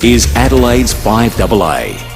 is Adelaide's 5AA.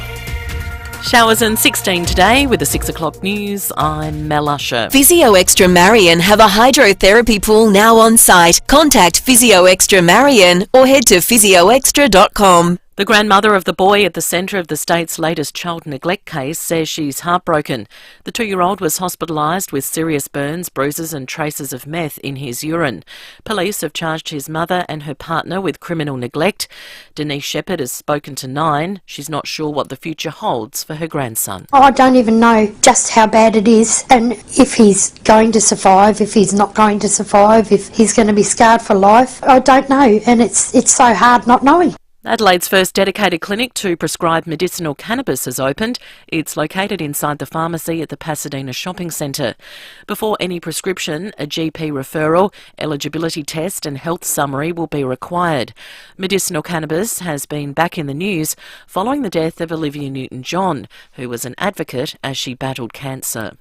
Showers and 16 today with the 6 o'clock news. I'm Mel Usher. Physio Extra Marion have a hydrotherapy pool now on site. Contact Physio Extra Marion or head to physioextra.com. The grandmother of the boy at the centre of the state's latest child neglect case says she's heartbroken. The 2-year-old was hospitalised with serious burns, bruises and traces of meth in his urine. Police have charged his mother and her partner with criminal neglect. Denise Shepherd has spoken to Nine. She's not sure what the future holds for her grandson. I don't even know just how bad it is and if he's going to survive, if he's not going to survive, if he's going to be scarred for life. I don't know, and it's so hard not knowing. Adelaide's first dedicated clinic to prescribe medicinal cannabis has opened. It's located inside the pharmacy at the Pasadena Shopping Centre. Before any prescription, a GP referral, eligibility test and health summary will be required. Medicinal cannabis has been back in the news following the death of Olivia Newton-John, who was an advocate as she battled cancer.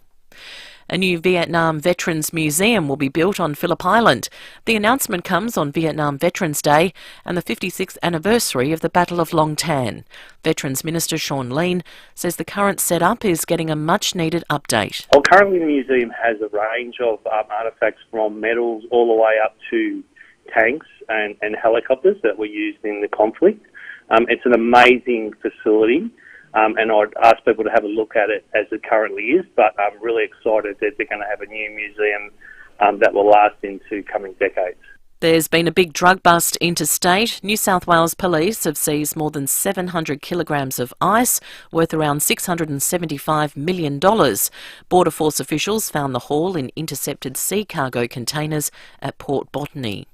A new Vietnam Veterans Museum will be built on Phillip Island. The announcement comes on Vietnam Veterans Day and the 56th anniversary of the Battle of Long Tan. Veterans Minister Sean Lean says the current setup is getting a much-needed update. Well, currently the museum has a range of artefacts from medals all the way up to tanks and helicopters that were used in the conflict. It's an amazing facility. And I'd ask people to have a look at it as it currently is, but I'm really excited that they're going to have a new museum that will last into coming decades. There's been a big drug bust interstate. New South Wales Police have seized more than 700 kilograms of ice, worth around $675 million. Border Force officials found the haul in intercepted sea cargo containers at Port Botany.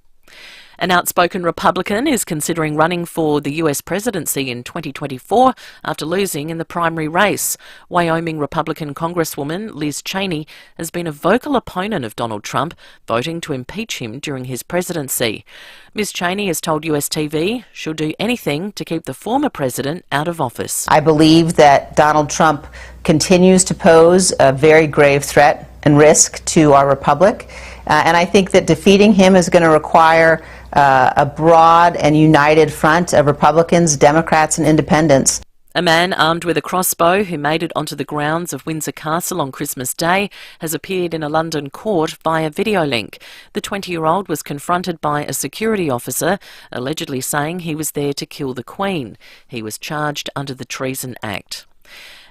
An outspoken Republican is considering running for the US presidency in 2024 after losing in the primary race. Wyoming Republican Congresswoman Liz Cheney has been a vocal opponent of Donald Trump, voting to impeach him during his presidency. Ms. Cheney has told US TV she'll do anything to keep the former president out of office. I believe that Donald Trump continues to pose a very grave threat and risk to our republic, and I think that defeating him is going to require a broad and united front of Republicans, Democrats and independents. A man armed with a crossbow who made it onto the grounds of Windsor Castle on Christmas Day has appeared in a London court via video link. The 20-year-old was confronted by a security officer, allegedly saying he was there to kill the Queen. He was charged under the Treason Act.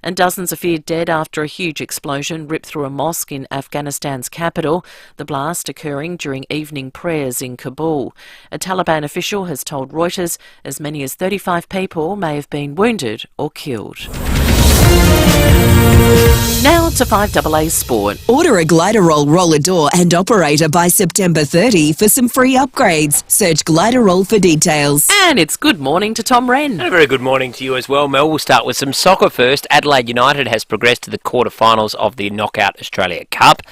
And dozens are feared dead after a huge explosion ripped through a mosque in Afghanistan's capital, the blast occurring during evening prayers in Kabul. A Taliban official has told Reuters as many as 35 people may have been wounded or killed. Now to 5AA Sport. Order a Gliderol roller door and operator by September 30 for some free upgrades. Search Gliderol for details. And it's good morning to Tom Wren. And a very good morning to you as well, Mel. We'll start with some soccer first. Adelaide United has progressed to the quarterfinals of the Knockout Australia Cup,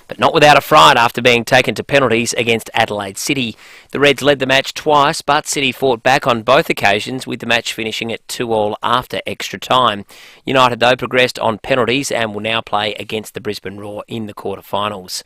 but not without a fright after being taken to penalties against Adelaide City. The Reds led the match twice, but City fought back on both occasions, with the match finishing at 2-2 after extra time. United, though, progressed on penalties and will now play against the Brisbane Roar in the quarterfinals.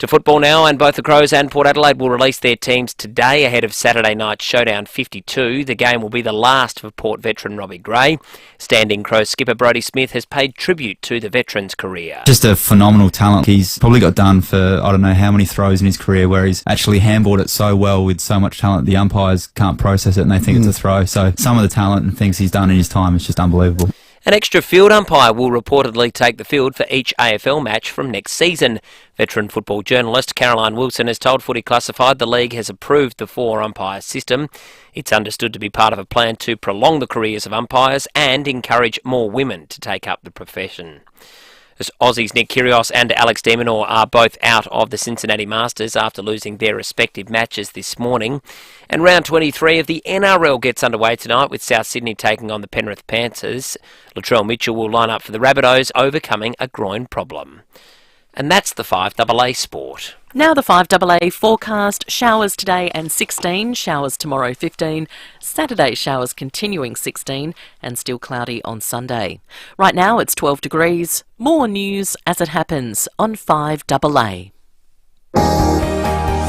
To football now, and both the Crows and Port Adelaide will release their teams today ahead of Saturday night's Showdown 52. The game will be the last for Port veteran Robbie Gray. Standing Crows skipper Brodie Smith has paid tribute to the veteran's career. Just a phenomenal talent. He's probably got done for I don't know how many throws in his career where he's actually handballed it so well with so much talent the umpires can't process it and they think it's a throw. So some of the talent and things he's done in his time is just unbelievable. An extra field umpire will reportedly take the field for each AFL match from next season. Veteran football journalist Caroline Wilson has told Footy Classified the league has approved the 4-umpire system. It's understood to be part of a plan to prolong the careers of umpires and encourage more women to take up the profession. As Aussies Nick Kyrgios and Alex de Minaur are both out of the Cincinnati Masters after losing their respective matches this morning. And round 23 of the NRL gets underway tonight with South Sydney taking on the Penrith Panthers. Latrell Mitchell will line up for the Rabbitohs, overcoming a groin problem. And that's the 5AA Sport. Now the 5AA forecast. Showers today and 16, showers tomorrow 15, Saturday showers continuing 16 and still cloudy on Sunday. Right now it's 12 degrees. More news as it happens on 5AA.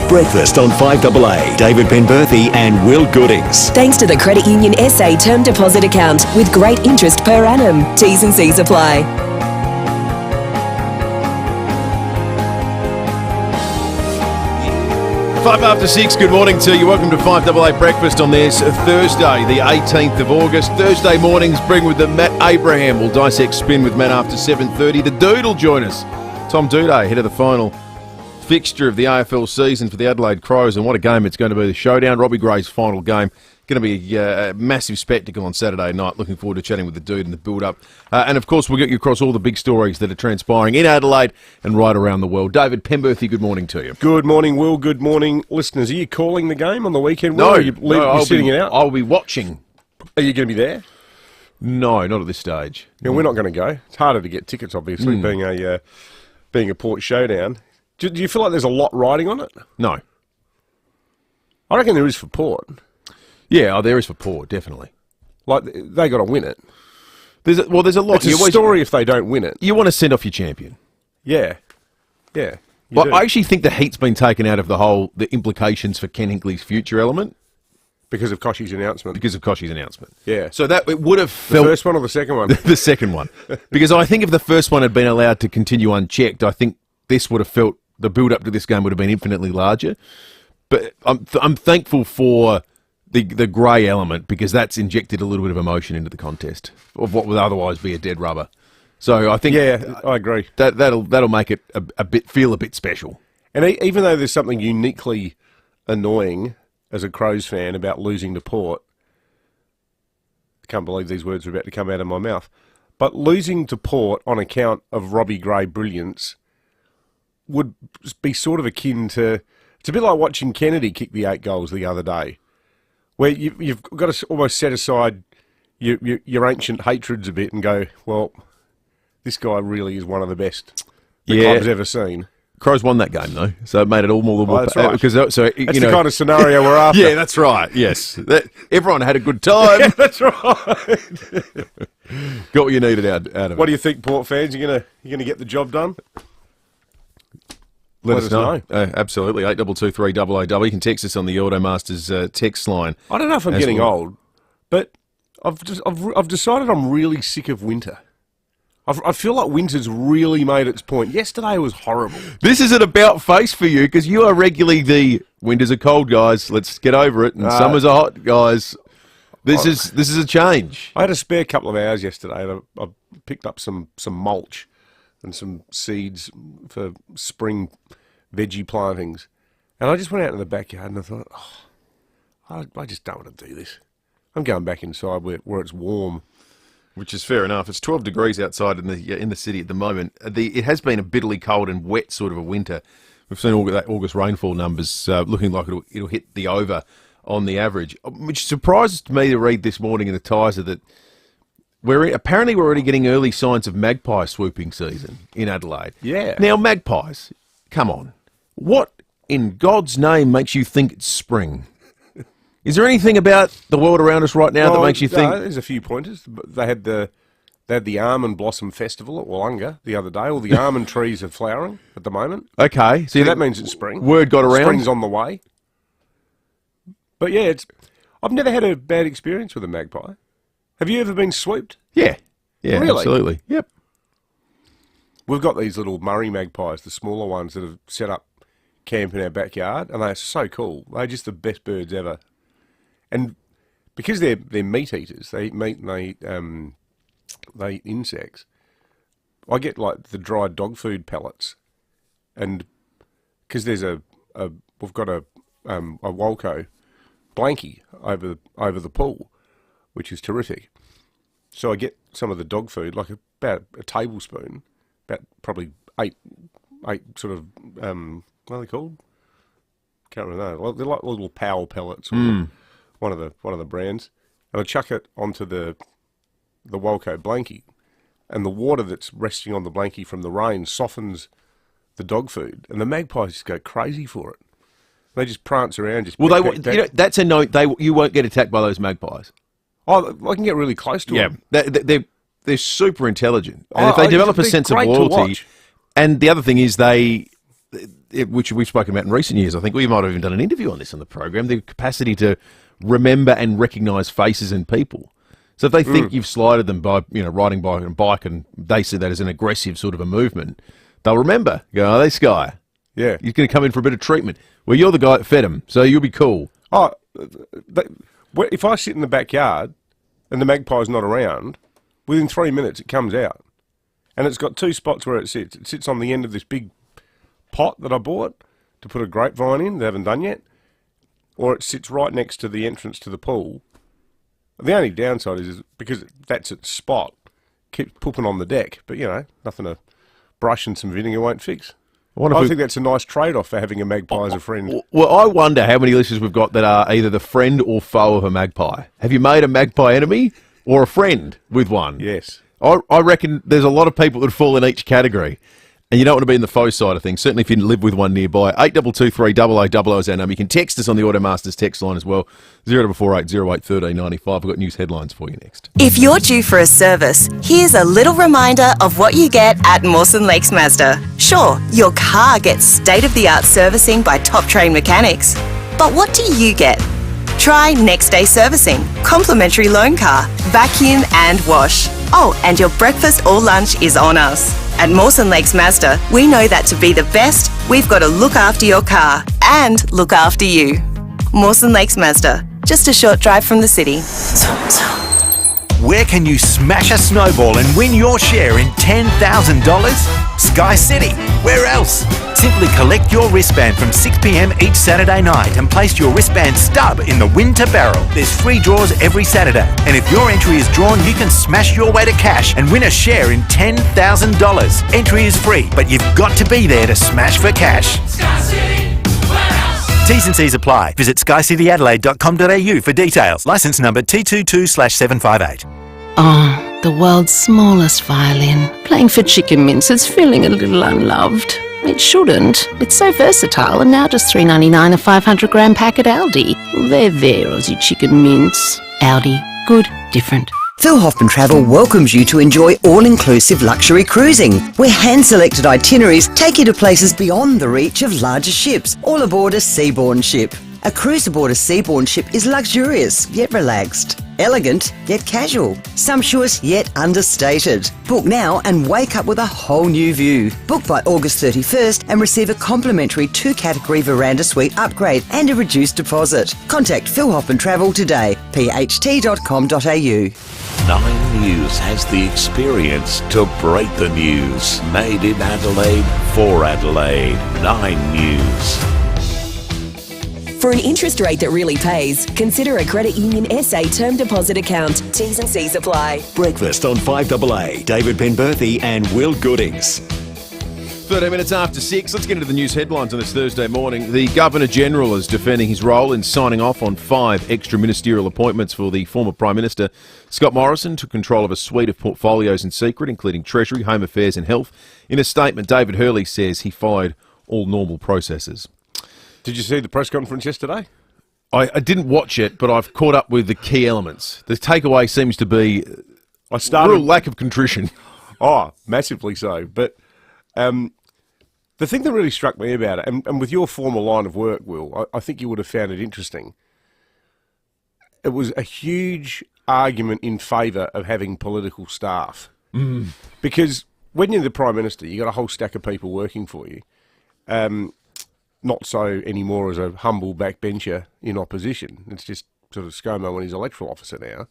Breakfast on 5AA. David Penberthy and Will Goodings. Thanks to the Credit Union SA term deposit account with great interest per annum. T's and C's apply. 6:05. Good morning to you. Welcome to 5AA Breakfast on this Thursday, the 18th of August. Thursday mornings bring with them Matt Abraham. We'll dissect spin with Matt after 7:30. The Dude will join us. Tom Duday, head of the final fixture of the AFL season for the Adelaide Crows, and what a game it's going to be. The showdown, Robbie Gray's final game. Going to be a massive spectacle on Saturday night. Looking forward to chatting with the Dude and the build-up. And, of course, we'll get you across all the big stories that are transpiring in Adelaide and right around the world. David Penberthy, good morning to you. Good morning, Will. Good morning, listeners. Are you calling the game on the weekend, Will? No, or are you sitting it out? I'll be watching. Are you going to be there? No, not at this stage. Yeah, we're not going to go. It's harder to get tickets, obviously, being a Port showdown. Do you feel like there's a lot riding on it? No. I reckon there is for Port. Yeah, there is for Port, definitely. Like, they got to win it. There's a lot. It's a story if they don't win it. You want to send off your champion. Yeah. Yeah. But I actually think the heat's been taken out of the implications for Ken Hinkley's future element. Because of Koshy's announcement. Yeah. So that it would have felt... The first one or the second one? The second one. Because I think if the first one had been allowed to continue unchecked, I think this would have felt... The build-up to this game would have been infinitely larger. But I'm thankful for the grey element, because that's injected a little bit of emotion into the contest of what would otherwise be a dead rubber. So I think... Yeah, I agree. That'll make it feel a bit special. And even though there's something uniquely annoying as a Crows fan about losing to Port, I can't believe these words are about to come out of my mouth, but losing to Port on account of Robbie Gray brilliance would be sort of akin to... It's a bit like watching Kennedy kick the 8 goals the other day, where you've got to almost set aside your ancient hatreds a bit and go, well, this guy really is one of the best the club's ever seen. Crows won that game, though, so it made it all more... That's right. Because, that's the kind of scenario we're after. Yeah, that's right, yes. Everyone had a good time. Yeah, that's right. Got what you needed out of it. What do you think, Port fans? You gonna get the job done? Let us know. Absolutely. 8223 You can text us on the Automasters text line. I don't know if I'm getting old, but I've decided I'm really sick of winter. I feel like winter's really made its point. Yesterday was horrible. This is an about face for you, because you are regularly the winters are cold, guys. Let's get over it. And summers are hot, guys. This is a change. I had a spare couple of hours yesterday. And I picked up some mulch and some seeds for spring veggie plantings. And I just went out in the backyard and I thought, I just don't want to do this. I'm going back inside where it's warm. Which is fair enough. It's 12 degrees outside in the city at the moment. It has been a bitterly cold and wet sort of a winter. We've seen all that August rainfall numbers looking like it'll hit the over on the average, which surprised me to read this morning in the Tiser that we're already getting early signs of magpie swooping season in Adelaide. Yeah. Now, magpies, come on. What in God's name makes you think it's spring? Is there anything about the world around us right now that makes you think... There's a few pointers. They had the Almond Blossom Festival at Wollonga the other day. All the almond trees are flowering at the moment. Okay. So that means it's spring. Word got around. Spring's on the way. But yeah, I've never had a bad experience with a magpie. Have you ever been swooped? Yeah. Yeah, really? Absolutely. Yep. We've got these little Murray magpies, the smaller ones that have set up camp in our backyard, and they're so cool. They're just the best birds ever. And because they're meat eaters, they eat meat and they eat insects. I get like the dried dog food pellets, and because we've got a Walco blankie over the pool, which is terrific. So I get some of the dog food, like about a tablespoon, about probably eight sort of what are they called? Can't remember. Well, they're like little Powell pellets. One of the brands, and I chuck it onto the Walco blankie, and the water that's resting on the blankie from the rain softens the dog food, and the magpies just go crazy for it. They just prance around. Just that's a note. You won't get attacked by those magpies. Oh, I can get really close to them. They're super intelligent, and if they develop a sense of loyalty, and the other thing is they which we've spoken about in recent years. I think we might have even done an interview on this on the program, the capacity to remember and recognise faces and people. So if they think you've slighted them by, riding by a bike and they see that as an aggressive sort of a movement, they'll remember. Go, oh, this guy. Yeah. He's going to come in for a bit of treatment. Well, you're the guy that fed him, so you'll be cool. Oh, if I sit in the backyard and the magpie's not around, within 3 minutes it comes out. And it's got two spots where it sits. It sits on the end of this big pot that I bought to put a grapevine in, they haven't done yet, or it sits right next to the entrance to the pool. The only downside is because that's its spot, keeps pooping on the deck, but nothing to brush and some vinegar won't fix. I think that's a nice trade-off for having a magpie as a friend. Well, I wonder how many listeners we've got that are either the friend or foe of a magpie. Have you made a magpie enemy or a friend with one? Yes. I reckon there's a lot of people that fall in each category, and you don't want to be in the foe side of things, certainly if you live with one nearby. 8223 0000 is our number. You can text us on the Automasters text line as well, 0448 08 1395. We've got news headlines for you next. If you're due for a service, here's a little reminder of what you get at Mawson Lakes Mazda. Sure, your car gets state-of-the-art servicing by top-trained mechanics, but what do you get? Try next-day servicing, complimentary loan car, vacuum and wash. Oh, and your breakfast or lunch is on us. At Mawson Lakes Mazda, we know that to be the best, we've got to look after your car and look after you. Mawson Lakes Mazda, just a short drive from the city. Where can you smash a snowball and win your share in $10,000? Sky City. Where else? Simply collect your wristband from 6 p.m. each Saturday night and place your wristband stub in the winter barrel. There's free draws every Saturday, and if your entry is drawn, you can smash your way to cash and win a share in $10,000. Entry is free, but you've got to be there to smash for cash. Sky City. Where else? T's and C's apply. Visit skycityadelaide.com.au for details. Licence number T22/758. Oh, the world's smallest violin. Playing for chicken mince, it's feeling a little unloved. It shouldn't. It's so versatile, and now just $3.99 a 500-gram pack at Aldi. There, Aussie chicken mince. Aldi. Good, different. Phil Hoffman Travel welcomes you to enjoy all-inclusive luxury cruising, where hand-selected itineraries take you to places beyond the reach of larger ships, all aboard a seaborne ship. A cruise aboard a seaborne ship is luxurious yet relaxed, elegant yet casual, sumptuous yet understated. Book now and wake up with a whole new view. Book by August 31st and receive a complimentary 2-category veranda suite upgrade and a reduced deposit. Contact Phil Hoffman Travel today, pht.com.au. 9 News has the experience to break the news. Made in Adelaide, for Adelaide. 9 News. For an interest rate that really pays, consider a Credit Union SA term deposit account. T's and C's apply. Breakfast on 5AA. David Penberthy and Will Goodings. 13 minutes after 6. Let's get into the news headlines on this Thursday morning. The Governor-General is defending his role in signing off on 5 extra ministerial appointments for the former Prime Minister. Scott Morrison took control of a suite of portfolios in secret, including Treasury, Home Affairs and Health. In a statement, David Hurley says he followed all normal processes. Did you see the press conference yesterday? I didn't watch it, but I've caught up with the key elements. The takeaway seems to be real lack of contrition. Oh, massively so. But the thing that really struck me about it, and with your former line of work, Will, I think you would have found it interesting. It was a huge argument in favour of having political staff. Because when you're the Prime Minister, you've got a whole stack of people working for you. Not so anymore as a humble backbencher in opposition. It's just sort of ScoMo when he's electoral officer now.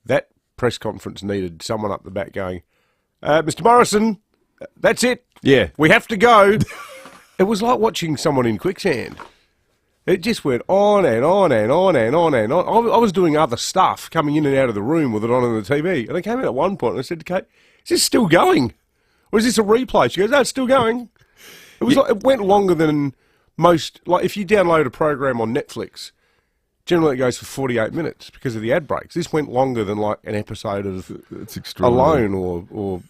That press conference needed someone up the back going, Mr. Morrison, that's it. Yeah. We have to go. It was like watching someone in quicksand. It just went on and on and on and on and on. I was doing other stuff, coming in and out of the room with it on the TV. And I came in at one point and I said to Kate, is this still going? Or is this a replay? She goes, no, it's still going. It was like, it went longer than most. Like if you download a program on Netflix, generally it goes for 48 minutes because of the ad breaks. This went longer than like an episode of Alone or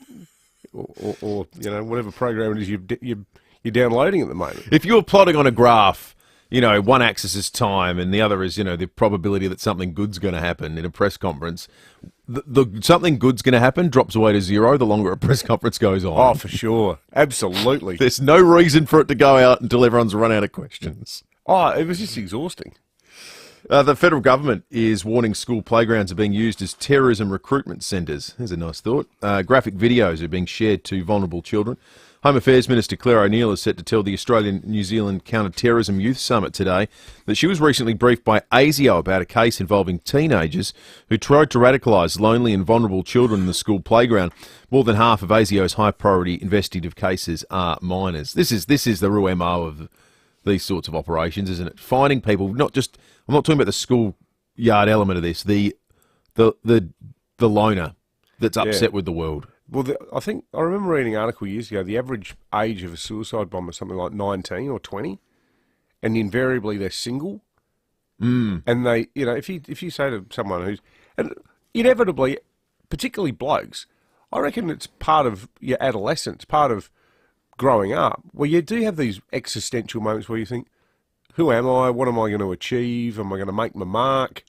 whatever program it is you're downloading at the moment. If you were plotting on a graph one axis is time and the other is, the probability that something good's going to happen in a press conference. The something good's going to happen drops away to zero the longer a press conference goes on. Oh, for sure. Absolutely. There's no reason for it to go out until everyone's run out of questions. Oh, it was just exhausting. The federal government is warning school playgrounds are being used as terrorism recruitment centres. There's a nice thought. Graphic videos are being shared to vulnerable children. Home Affairs Minister Claire O'Neill is set to tell the Australian-New Zealand Counter-Terrorism Youth Summit today that she was recently briefed by ASIO about a case involving teenagers who tried to radicalise lonely and vulnerable children in the school playground. More than half of ASIO's high-priority investigative cases are minors. This is the real MO of these sorts of operations, isn't it? Finding people, I'm not talking about the schoolyard element of this, the loner that's upset with the world. Well, I remember reading an article years ago, the average age of a suicide bomber is something like 19 or 20, and invariably they're single. And they, if you say to someone who's, and inevitably, particularly blokes, I reckon it's part of your adolescence, part of growing up, where you do have these existential moments where you think, who am I? What am I going to achieve? Am I going to make my mark?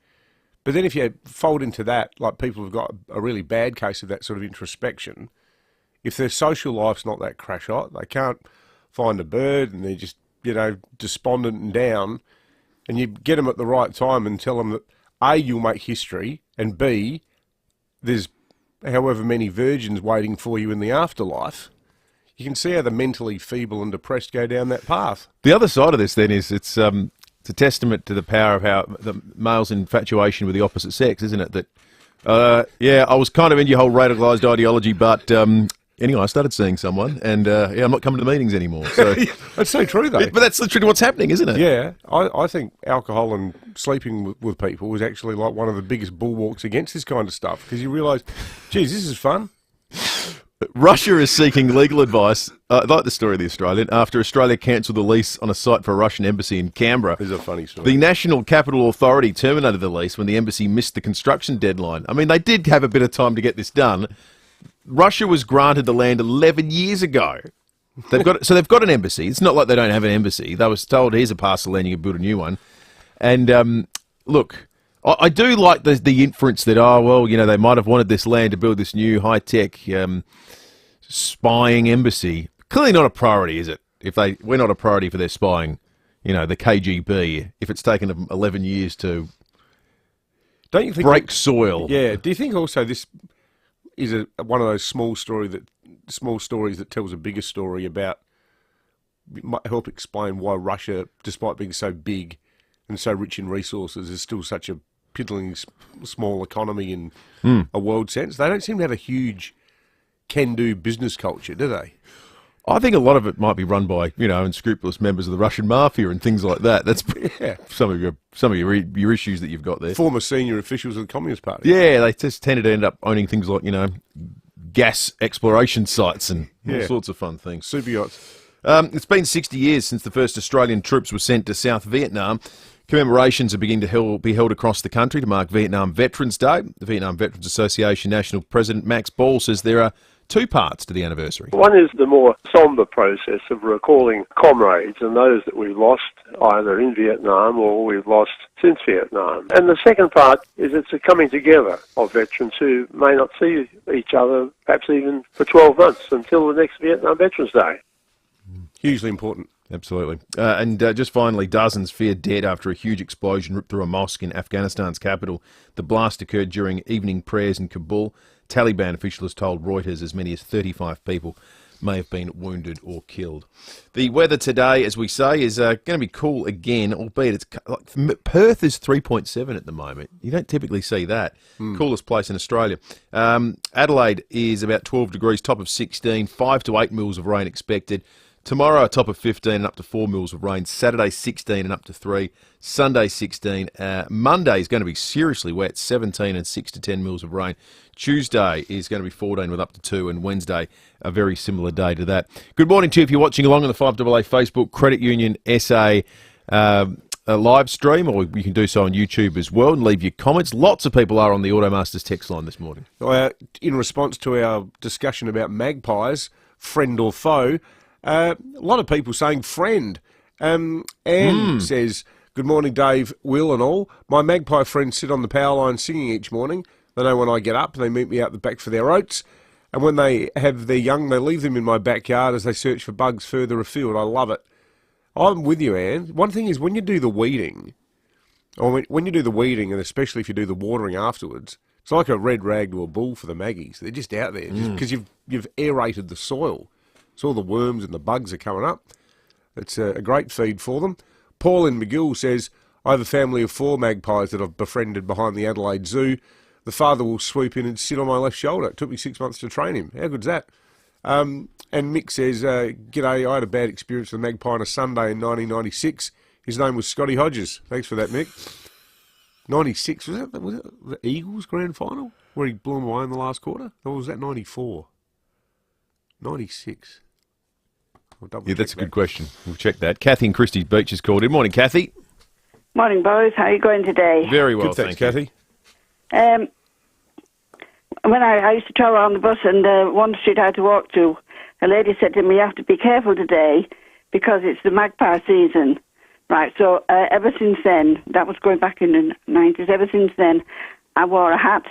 But then if you fold into that, like people have got a really bad case of that sort of introspection, if their social life's not that crash hot, they can't find a bird and they're just, despondent and down, and you get them at the right time and tell them that A, you'll make history, and B, there's however many virgins waiting for you in the afterlife, you can see how the mentally feeble and depressed go down that path. The other side of this then is it's a testament to the power of how the male's infatuation with the opposite sex, isn't it? That, I was kind of into your whole radicalised ideology, but anyway, I started seeing someone, and I'm not coming to the meetings anymore. So. That's so true, though. But that's literally what's happening, isn't it? Yeah, I think alcohol and sleeping with people was actually like one of the biggest bulwarks against this kind of stuff, because you realise, geez, this is fun. Russia is seeking legal advice, like the story of the Australian, after Australia cancelled the lease on a site for a Russian embassy in Canberra. This is a funny story. The National Capital Authority terminated the lease when the embassy missed the construction deadline. I mean, they did have a bit of time to get this done. Russia was granted the land 11 years ago. They've got an embassy. It's not like they don't have an embassy. They was told, here's a parcel land, you can build a new one. And look, I do like the inference that, they might have wanted this land to build this new high-tech spying embassy. Clearly not a priority, is it? We're not a priority for their spying, the KGB, if it's taken them 11 years to break soil. Yeah. Do you think also this is one of those small stories that tells a bigger story about, might help explain why Russia, despite being so big and so rich in resources, is still such a piddling small economy in a world sense? They don't seem to have a huge can-do business culture, do they? I think a lot of it might be run by, unscrupulous members of the Russian mafia and things like that. That's some of your issues that you've got there. Former senior officials of the Communist Party. Yeah, they just tended to end up owning things like, gas exploration sites and all sorts of fun things. Super yachts. It's been 60 years since the first Australian troops were sent to South Vietnam. Commemorations are beginning to be held across the country to mark Vietnam Veterans Day. The Vietnam Veterans Association National President Max Ball says there are two parts to the anniversary. One is the more sombre process of recalling comrades and those that we've lost either in Vietnam or we've lost since Vietnam. And the second part is it's a coming together of veterans who may not see each other perhaps even for 12 months until the next Vietnam Veterans Day. Hugely important. Absolutely. And just finally, dozens feared dead after a huge explosion ripped through a mosque in Afghanistan's capital. The blast occurred during evening prayers in Kabul. Taliban officials told Reuters as many as 35 people may have been wounded or killed. The weather today, as we say, is going to be cool again, albeit it's Perth is 3.7 at the moment. You don't typically see that. Coolest place in Australia. Adelaide is about 12 degrees, top of 16, 5 to 8 mils of rain expected. Tomorrow, a top of 15 and up to 4 mils of rain. Saturday, 16 and up to 3. Sunday, 16. Monday is going to be seriously wet, 17 and 6 to 10 mils of rain. Tuesday is going to be 14 with up to 2. And Wednesday, a very similar day to that. Good morning to you if you're watching along on the 5AA Facebook Credit Union SA live stream, or you can do so on YouTube as well and leave your comments. Lots of people are on the Automasters text line this morning. In response to our discussion about magpies, friend or foe, a lot of people saying friend, Anne says, good morning, Dave, Will and all. My magpie friends sit on the power line singing each morning. They know when I get up and they meet me out the back for their oats. And when they have their young, they leave them in my backyard as they search for bugs further afield. I love it. I'm with you, Anne. One thing is when you do the weeding, and especially if you do the watering afterwards, it's like a red rag to a bull for the maggies. They're just out there because you've aerated the soil. So all the worms and the bugs are coming up. It's a great feed for them. Paul in McGill says, I have a family of 4 magpies that I've befriended behind the Adelaide Zoo. The father will swoop in and sit on my left shoulder. It took me 6 months to train him. How good's that? And Mick says, G'day, I had a bad experience with a magpie on a Sunday in 1996. His name was Scotty Hodges. Thanks for that, Mick. 96, was it the Eagles grand final where he blew them away in the last quarter? Or was that 94? 96. Yeah, that's a good question. We'll check that. Kathy in Christie's Beach is called in. Morning, Kathy. Morning, boys. How are you going today? Very well, Good, thanks, Kathy. When I used to travel on the bus and one street I had to walk to, a lady said to me, you have to be careful today because it's the magpie season. Right, so ever since then, that was going back in the 90s, ever since then, I wore a hat.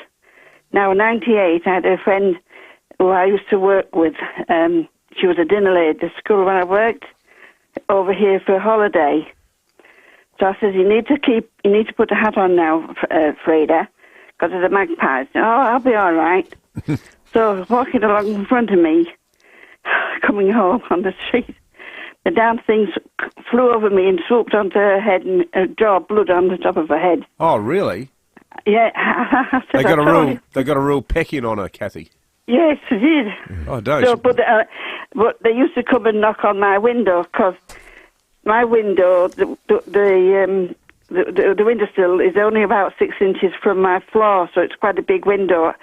Now, in 98, I had a friend who I used to work with. She was a dinner lady at the school when I worked over here for a holiday. So I said, you need to put a hat on now, Freda, because of the magpies. Oh, I'll be all right. So walking along in front of me, coming home on the street, the damn thing flew over me and swooped onto her head and draw blood on the top of her head. Oh, really? Yeah. They got a real pecking on her, Kathy. Yes, it did. Oh, don't. So, but they used to come and knock on my window because my window, the windowsill is only about 6 inches from my floor, so it's quite a big window.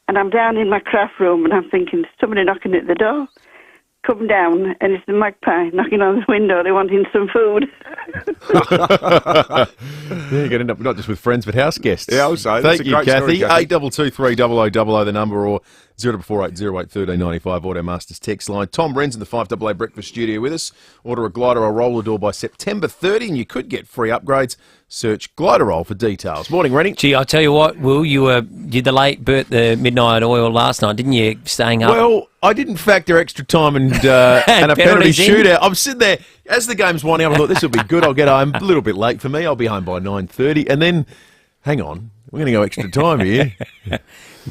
And I'm down in my craft room and I'm thinking, somebody knocking at the door. Come down and it's the magpie knocking on the window. They're wanting some food. Yeah, you're going to end up not just with friends but house guests. Yeah, also. Thank you, Kathy. 8223 0000 number or 0480 081395 Automasters text line. Tom Wren's in the 5AA Breakfast Studio with us. Order a glider or roller door by September 30 and you could get free upgrades. Search Gliderol for details. Morning, Rennie. Gee, I tell you what, Will, you did the late Bert the midnight oil last night, didn't you? Staying up. Well, I didn't factor extra time and a penalty shootout. I'm sitting there as the game's winding up. I thought this will be good. I'll get home a little bit late for me. I'll be home by 9:30, and then hang on, we're going to go extra time here.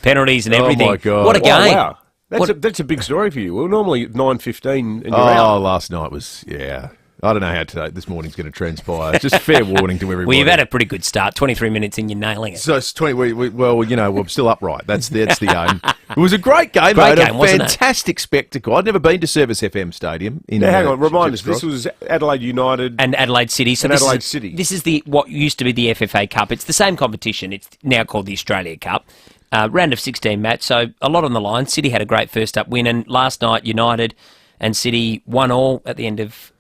Penalties and everything. Oh my God! What a game! Wow. That's a big story for you. Well, normally 9:15 and you're out. Oh, last night was I don't know how this morning's going to transpire. Just fair warning to everybody. Well, you've had a pretty good start. 23 minutes in, you're nailing it. So it's 20. We're still upright. That's the aim. It was a great game, Great mate. game, wasn't it? Fantastic spectacle. I'd never been to Service FM Stadium. Now, hang on, remind us. This was Adelaide United and Adelaide City. So City. This is what used to be the FFA Cup. It's the same competition. It's now called the Australia Cup. Round of 16 match. So a lot on the line. City had a great first up win, and last night United and City 1-1 at the end of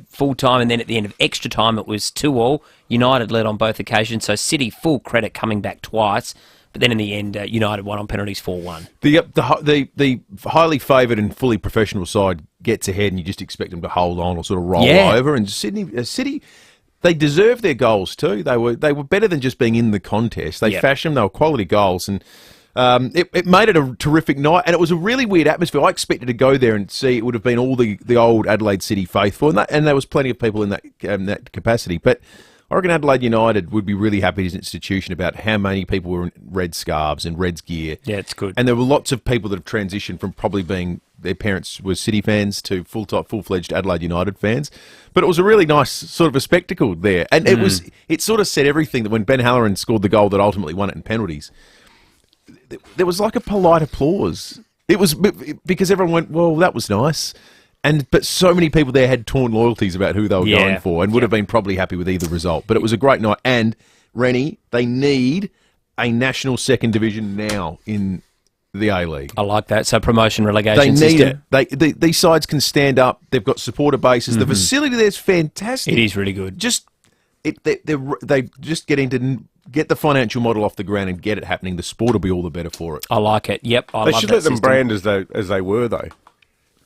full time, and then at the end of extra time it was 2-2. United led on both occasions, so City full credit coming back twice. But then in the end, United won on penalties 4-1. The highly favoured and fully professional side gets ahead, and you just expect them to hold on or sort of roll over. And City, they deserve their goals too. They were better than just being in the contest. They fashioned them. They were quality goals, and it made it a terrific night. And it was a really weird atmosphere. I expected to go there and see it would have been all the old Adelaide City faithful, and there was plenty of people in that capacity, but. I reckon Adelaide United would be really happy as an institution about how many people were in red scarves and Reds gear. Yeah, it's good. And there were lots of people that have transitioned from probably being their parents were City fans to full-fledged Adelaide United fans. But it was a really nice sort of a spectacle there. And it sort of said everything that when Ben Halloran scored the goal that ultimately won it in penalties, there was like a polite applause. It was because everyone went, well, that was nice. But so many people there had torn loyalties about who they were going for and would have been probably happy with either result. But it was a great night. And, Rennie, they need a national second division now in the A-League. I like that. So promotion relegation system. They need it. These sides can stand up. They've got supporter bases. The facility there is fantastic. It is really good. They just get the financial model off the ground and get it happening. The sport will be all the better for it. I like it. Yep, They should let them brand as they were, though.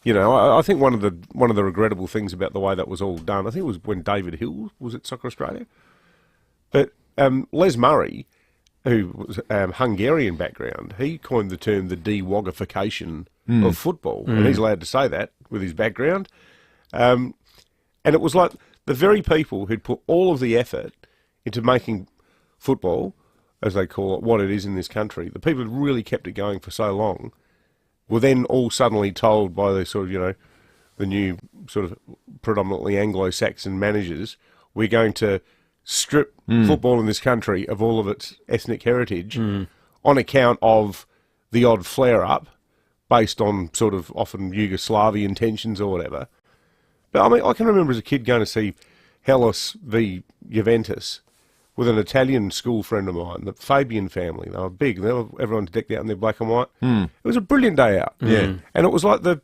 You know, I think one of the regrettable things about the way that was all done, I think it was when David Hill was at Soccer Australia, but Les Murray, who was Hungarian background, he coined the term the de-woggification of football, and he's allowed to say that with his background. And it was like the very people who'd put all of the effort into making football, as they call it, what it is in this country, the people who really kept it going for so long, were then all suddenly told by the sort of, you know, the new sort of predominantly Anglo-Saxon managers, we're going to strip football in this country of all of its ethnic heritage on account of the odd flare-up based on sort of often Yugoslavian tensions or whatever. But I mean, I can remember as a kid going to see Hellas v Juventus with an Italian school friend of mine, the Fabian family. They were big. Everyone's decked out in their black and white. It was a brilliant day out. Yeah. And it was like the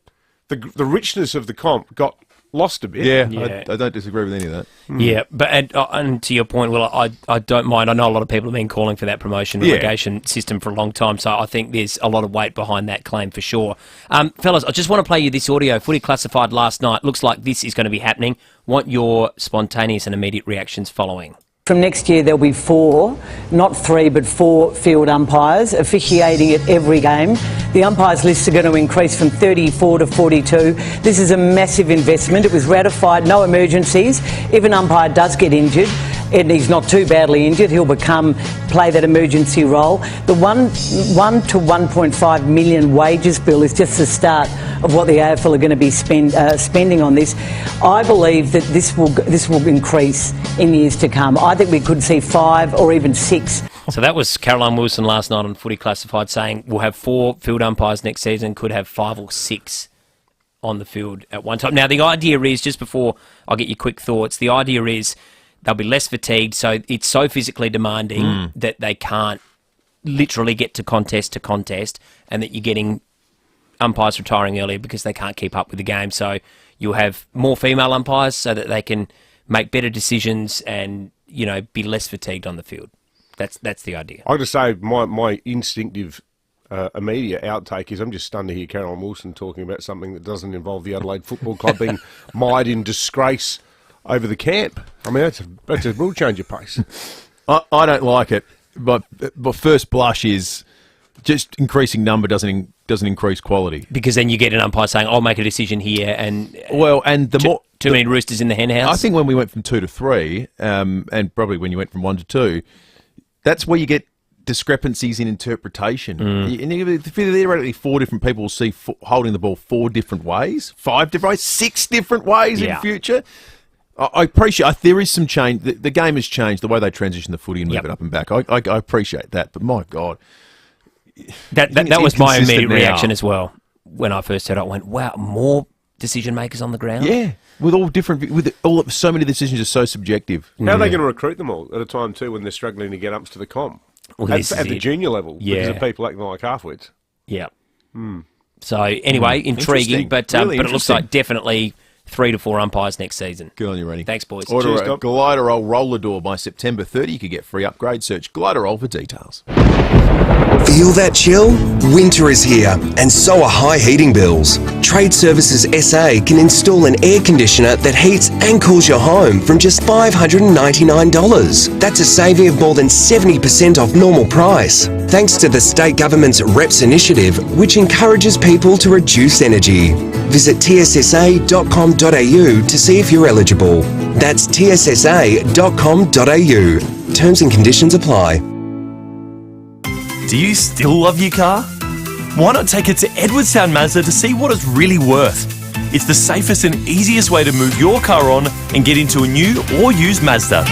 richness of the comp got lost a bit. Yeah. I don't disagree with any of that. Yeah, but and to your point, Will, I don't mind. I know a lot of people have been calling for that promotion relegation system for a long time, so I think there's a lot of weight behind that claim for sure. Fellas, I just want to play you this audio. Footy Classified last night. Looks like this is going to be happening. Want your spontaneous and immediate reactions following. From next year, there'll be 4, not 3, but 4 field umpires officiating at every game. The umpires lists are going to increase from 34 to 42. This is a massive investment. It was ratified, no emergencies. If an umpire does get injured, and he's not too badly injured, he'll play that emergency role. The 1 to 1.5 million wages bill is just the start of what the AFL are going to be spending on this. I believe that this will increase in years to come. I think we could see 5 or even 6. So that was Caroline Wilson last night on Footy Classified saying we'll have 4 field umpires next season, could have 5 or 6 on the field at one time. Now, the idea is, just before I get your quick thoughts, the idea is they'll be less fatigued, so it's so physically demanding that they can't literally get to contest, and that you're getting umpires retiring earlier because they can't keep up with the game. So you'll have more female umpires so that they can make better decisions and, you know, be less fatigued on the field. That's the idea. I just say my instinctive immediate outtake is I'm just stunned to hear Caroline Wilson talking about something that doesn't involve the Adelaide Football Club being mired in disgrace over the camp. I mean, that's a real change of pace. I don't like it, but first blush is just increasing number doesn't increase quality. Because then you get an umpire saying, I'll make a decision here, and too many roosters in the hen house. I think when we went from 2 to 3, and probably when you went from 1 to 2, that's where you get discrepancies in interpretation. And theoretically 4 different people will see holding the ball 4 different ways, 5 different ways, 6 different ways in future. I appreciate there is some change. The game has changed, the way they transition the footy and move it up and back. I appreciate that, but my God. That was my immediate reaction as well. When I first heard it, I went, wow, more decision makers on the ground? Yeah, so many decisions are so subjective. How are they going to recruit them all at a time too when they're struggling to get up to the comp? Well, at the junior level, because of people acting like halfwits. Yeah. So anyway, intriguing, but really it looks like definitely 3 to 4 umpires next season. Good on you, Rennie. Thanks, boys. Order a Gliderol roller door by September 30. You could get free upgrade. Search Gliderol for details. Feel that chill? Winter is here, and so are high heating bills. Trade Services SA can install an air conditioner that heats and cools your home from just $599. That's a saving of more than 70% off normal price, thanks to the state government's REPS initiative, which encourages people to reduce energy. Visit tssa.com.au to see if you're eligible. That's tssa.com.au. Terms and conditions apply. Do you still love your car? Why not take it to Edwardstown Mazda to see what it's really worth? It's the safest and easiest way to move your car on and get into a new or used Mazda.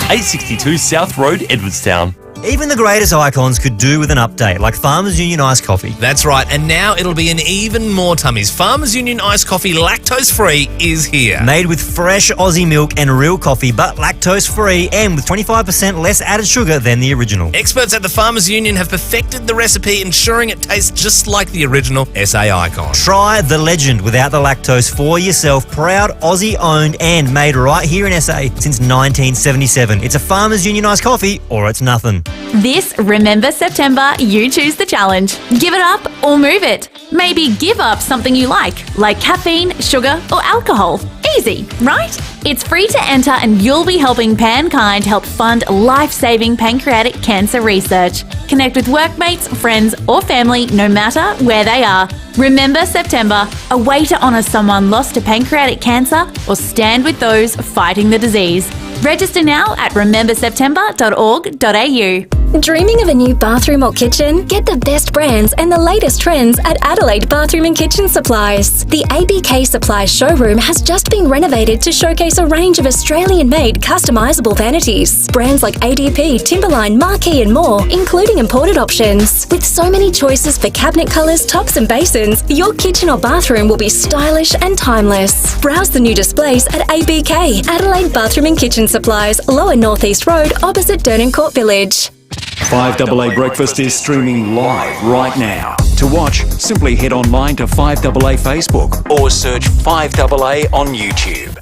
862 South Road, Edwardstown. Even the greatest icons could do with an update, like Farmers Union Iced Coffee. That's right, and now it'll be an even more tummies. Farmers Union Iced Coffee lactose-free is here. Made with fresh Aussie milk and real coffee, but lactose-free and with 25% less added sugar than the original. Experts at the Farmers Union have perfected the recipe, ensuring it tastes just like the original SA icon. Try the legend without the lactose for yourself. Proud Aussie-owned and made right here in SA since 1977. It's a Farmers Union Iced Coffee, or it's nothing. This Remember September, you choose the challenge. Give it up or move it. Maybe give up something you like caffeine, sugar, or alcohol. Easy, right? It's free to enter and you'll be helping Pankind help fund life-saving pancreatic cancer research. Connect with workmates, friends, or family no matter where they are. Remember September, a way to honour someone lost to pancreatic cancer or stand with those fighting the disease. Register now at rememberseptember.org.au. Dreaming of a new bathroom or kitchen? Get the best brands and the latest trends at Adelaide Bathroom and Kitchen Supplies. The ABK Supplies showroom has just been renovated to showcase a range of Australian-made customisable vanities. Brands like ADP, Timberline, Marquee and more, including imported options. With so many choices for cabinet colours, tops and basins, your kitchen or bathroom will be stylish and timeless. Browse the new displays at ABK, Adelaide Bathroom and Kitchen Supplies, Lower North East Road, opposite Durnan Court Village. 5AA Breakfast is streaming live right now. To watch, simply head online to 5AA Facebook or search 5AA on YouTube.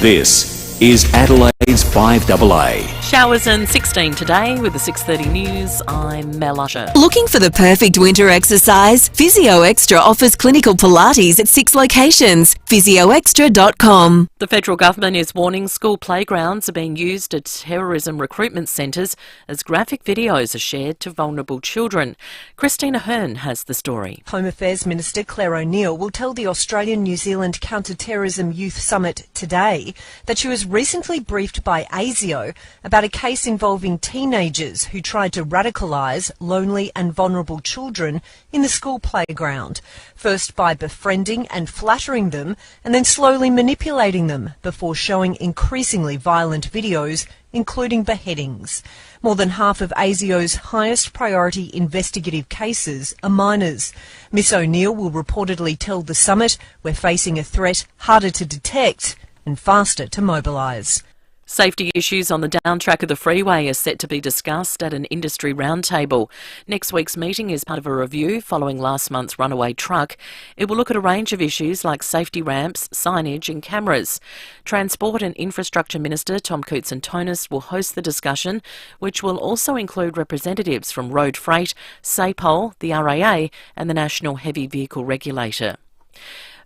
This is Adelaide's 5AA. Showers and 16 today with the 6:30 news. I'm Mel Usher. Looking for the perfect winter exercise? Physio Extra offers clinical Pilates at 6 locations. PhysioExtra.com. The federal government is warning school playgrounds are being used at terrorism recruitment centres as graphic videos are shared to vulnerable children. Christina Hearn has the story. Home Affairs Minister Claire O'Neill will tell the Australian-New Zealand Counter-Terrorism Youth Summit today that she was recently briefed by ASIO about a case involving teenagers who tried to radicalise lonely and vulnerable children in the school playground, first by befriending and flattering them, and then slowly manipulating them before showing increasingly violent videos, including beheadings. More than half of ASIO's highest priority investigative cases are minors. Miss O'Neill will reportedly tell the summit we're facing a threat harder to detect and faster to mobilise. Safety issues on the down track of the freeway are set to be discussed at an industry roundtable. Next week's meeting is part of a review following last month's runaway truck. It will look at a range of issues like safety ramps, signage and cameras. Transport and Infrastructure Minister Tom Koutsantonis will host the discussion, which will also include representatives from Road Freight, SAPOL, the RAA and the National Heavy Vehicle Regulator.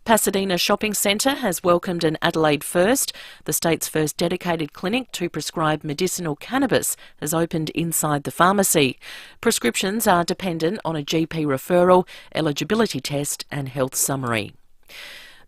Pasadena Shopping Centre has welcomed an Adelaide first. The state's first dedicated clinic to prescribe medicinal cannabis has opened inside the pharmacy. Prescriptions are dependent on a GP referral, eligibility test and health summary.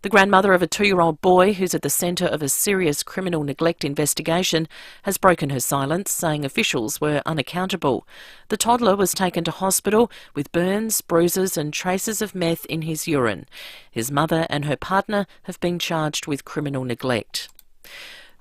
The grandmother of a 2-year-old boy who's at the centre of a serious criminal neglect investigation has broken her silence, saying officials were unaccountable. The toddler was taken to hospital with burns, bruises and traces of meth in his urine. His mother and her partner have been charged with criminal neglect.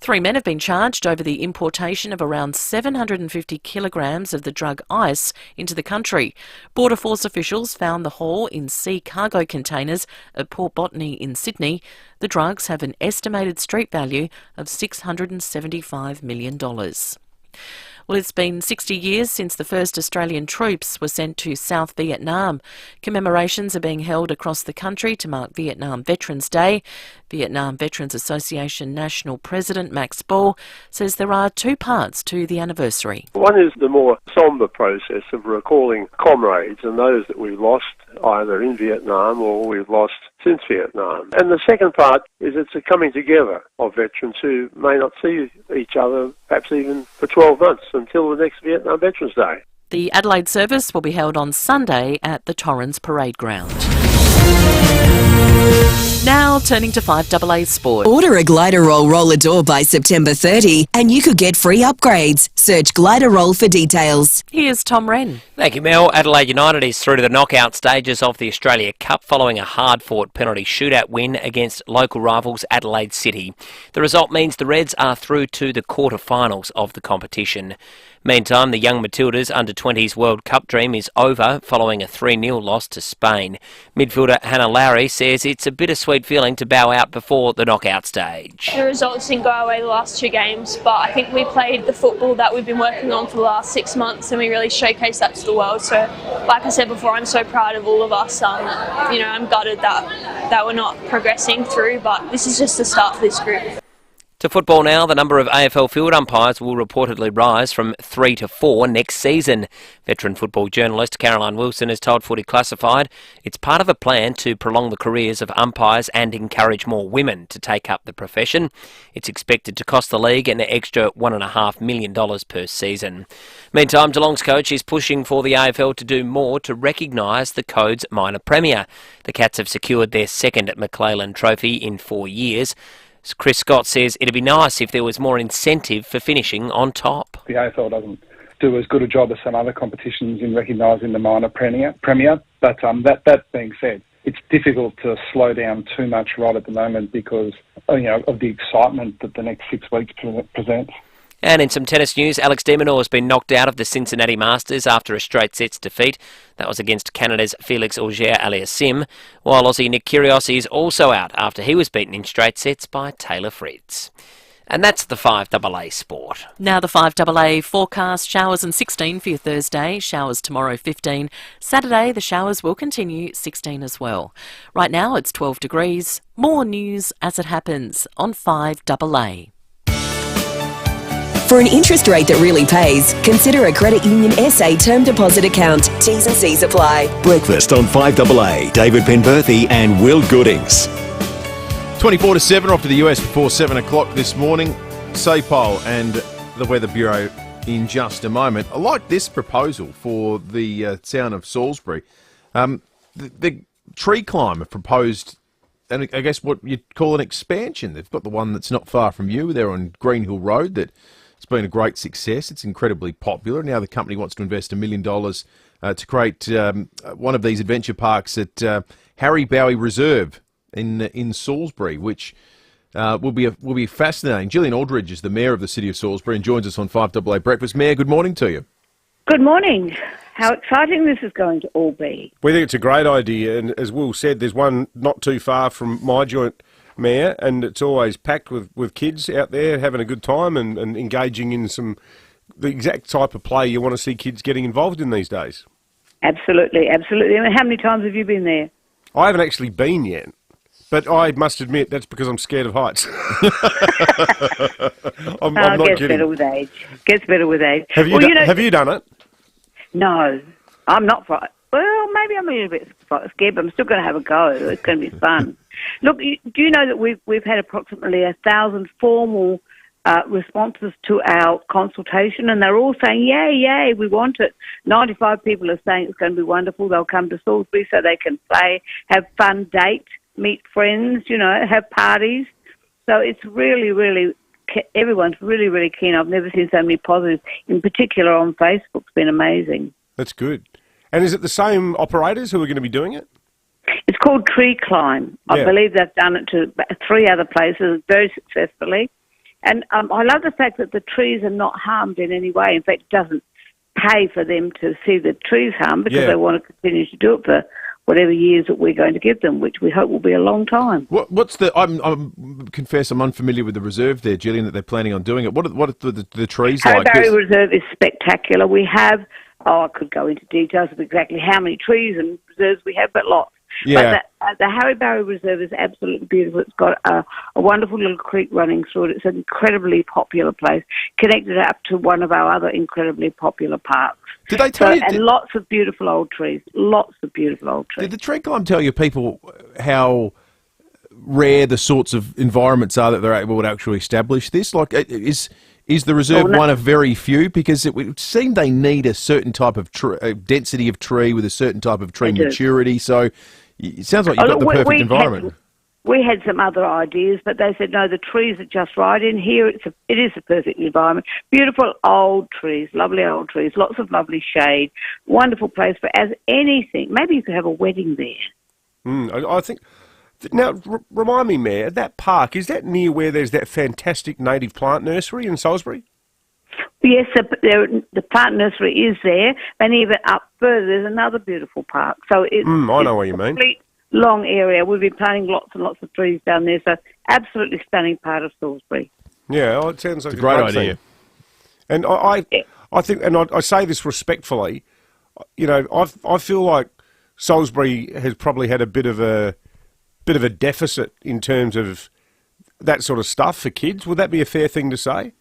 3 men have been charged over the importation of around 750 kilograms of the drug ice into the country. Border Force officials found the haul in sea cargo containers at Port Botany in Sydney. The drugs have an estimated street value of $675 million. Well, it's been 60 years since the first Australian troops were sent to South Vietnam. Commemorations are being held across the country to mark Vietnam Veterans Day. Vietnam Veterans Association National President Max Ball says there are 2 parts to the anniversary. One is the more sombre process of recalling comrades and those that we've lost either in Vietnam or we've lost since Vietnam. And the second part is it's a coming together of veterans who may not see each other perhaps even for 12 months until the next Vietnam Veterans Day. The Adelaide service will be held on Sunday at the Torrens Parade Ground. Now turning to 5AA Sport. Order a Glider Roll roller door by September 30 and you could get free upgrades. Search Glider Roll for details. Here's Tom Wren. Thank you, Mel. Adelaide United is through to the knockout stages of the Australia Cup following a hard-fought penalty shootout win against local rivals Adelaide City. The result means the Reds are through to the quarter-finals of the competition. Meantime, the young Matildas under-20s World Cup dream is over following a 3-0 loss to Spain. Midfielder Hannah Lowry says it's a bittersweet feeling to bow out before the knockout stage. The results didn't go our way the last 2 games, but I think we played the football that we've been working on for the last 6 months and we really showcased that to the world. So, like I said before, I'm so proud of all of us. I'm gutted that we're not progressing through, but this is just the start for this group. To football now, the number of AFL field umpires will reportedly rise from 3 to 4 next season. Veteran football journalist Caroline Wilson has told Footy Classified it's part of a plan to prolong the careers of umpires and encourage more women to take up the profession. It's expected to cost the league an extra $1.5 million per season. Meantime, Geelong's coach is pushing for the AFL to do more to recognise the Code's minor premier. The Cats have secured their second McClellan Trophy in 4 years. Chris Scott says it'd be nice if there was more incentive for finishing on top. The AFL doesn't do as good a job as some other competitions in recognising the minor premier. But that being said, it's difficult to slow down too much right at the moment because of the excitement that the next 6 weeks presents. And in some tennis news, Alex de Minaur has been knocked out of the Cincinnati Masters after a straight sets defeat. That was against Canada's Felix Auger-Aliassime, while Aussie Nick Kyrgios is also out after he was beaten in straight sets by Taylor Fritz. And that's the 5AA sport. Now the 5AA forecast, showers and 16 for your Thursday, showers tomorrow 15. Saturday the showers will continue 16 as well. Right now it's 12 degrees. More news as it happens on 5AA. For an interest rate that really pays, consider a Credit Union SA term deposit account. T's and C's apply. Breakfast on 5AA. David Penberthy and Will Goodings. 24 to 7 off to the US before 7 o'clock this morning. SAPOL and the Weather Bureau in just a moment. I like this proposal for the town of Salisbury. The tree climb have proposed, and I guess what you'd call an expansion. They've got the one that's not far from you. They're on Green Hill Road. It's been a great success. It's incredibly popular. Now the company wants to invest $1 million to create one of these adventure parks at Harry Bowie Reserve in Salisbury, which will be fascinating. Gillian Aldridge is the Mayor of the City of Salisbury and joins us on 5AA Breakfast. Mayor, good morning to you. Good morning. How exciting this is going to all be. We think it's a great idea, and as Will said, there's one not too far from my joint, Mayor, and it's always packed with kids out there having a good time and engaging in the exact type of play you want to see kids getting involved in these days. Absolutely, absolutely. I mean, how many times have you been there? I haven't actually been yet, but I must admit that's because I'm scared of heights. I'm not gets kidding. better with age. Gets better with age. Have you done it? No, I'm not frightened. Well, maybe I'm a little bit scared, but I'm still going to have a go. It's going to be fun. Look, do you know that we've had approximately 1,000 formal responses to our consultation, and they're all saying, yay, we want it. 95 people are saying it's going to be wonderful. They'll come to Salisbury so they can play, have fun, date, meet friends, have parties. So it's really, really, everyone's really, really keen. I've never seen so many positives, in particular on Facebook. It's been amazing. That's good. And is it the same operators who are going to be doing it? It's called Tree Climb. I believe they've done it to 3 other places very successfully. And I love the fact that the trees are not harmed in any way. In fact, it doesn't pay for them to see the trees harmed because they want to continue to do it for whatever years that we're going to give them, which we hope will be a long time. What's the? Confess I'm unfamiliar with the reserve there, Gillian, that they're planning on doing it. What are the trees like? Harry Bowie Reserve is spectacular. We have, I could go into details of exactly how many trees and reserves we have, but lots. Yeah. But the Harry Bowie Reserve is absolutely beautiful. It's got a wonderful little creek running through it. It's an incredibly popular place, connected up to one of our other incredibly popular parks. Did they tell you? And lots of beautiful old trees. Lots of beautiful old trees. Did the Tree Climb tell you people how rare the sorts of environments are that they're able to actually establish this? Like, is the reserve one of very few? Because it would seem they need a certain type of density of tree with a certain type of tree maturity. So it sounds like you've got the perfect environment. We had some other ideas, but they said, no, the trees are just right. In here, it is a perfect environment. Beautiful old trees, lovely old trees, lots of lovely shade, wonderful place for as anything. Maybe you could have a wedding there. I think... Now, remind me, Mayor, that park, is that near where there's that fantastic native plant nursery in Salisbury? Yes, the plant nursery is there, and even up further, there's another beautiful park. So it's I know what you mean. Complete long area. We've been planting lots and lots of trees down there, so absolutely stunning part of Salisbury. Yeah, it sounds like it's a great idea. Thing. And I think, and I say this respectfully, I feel like Salisbury has probably had a bit of a deficit in terms of that sort of stuff for kids. Would that be a fair thing to say?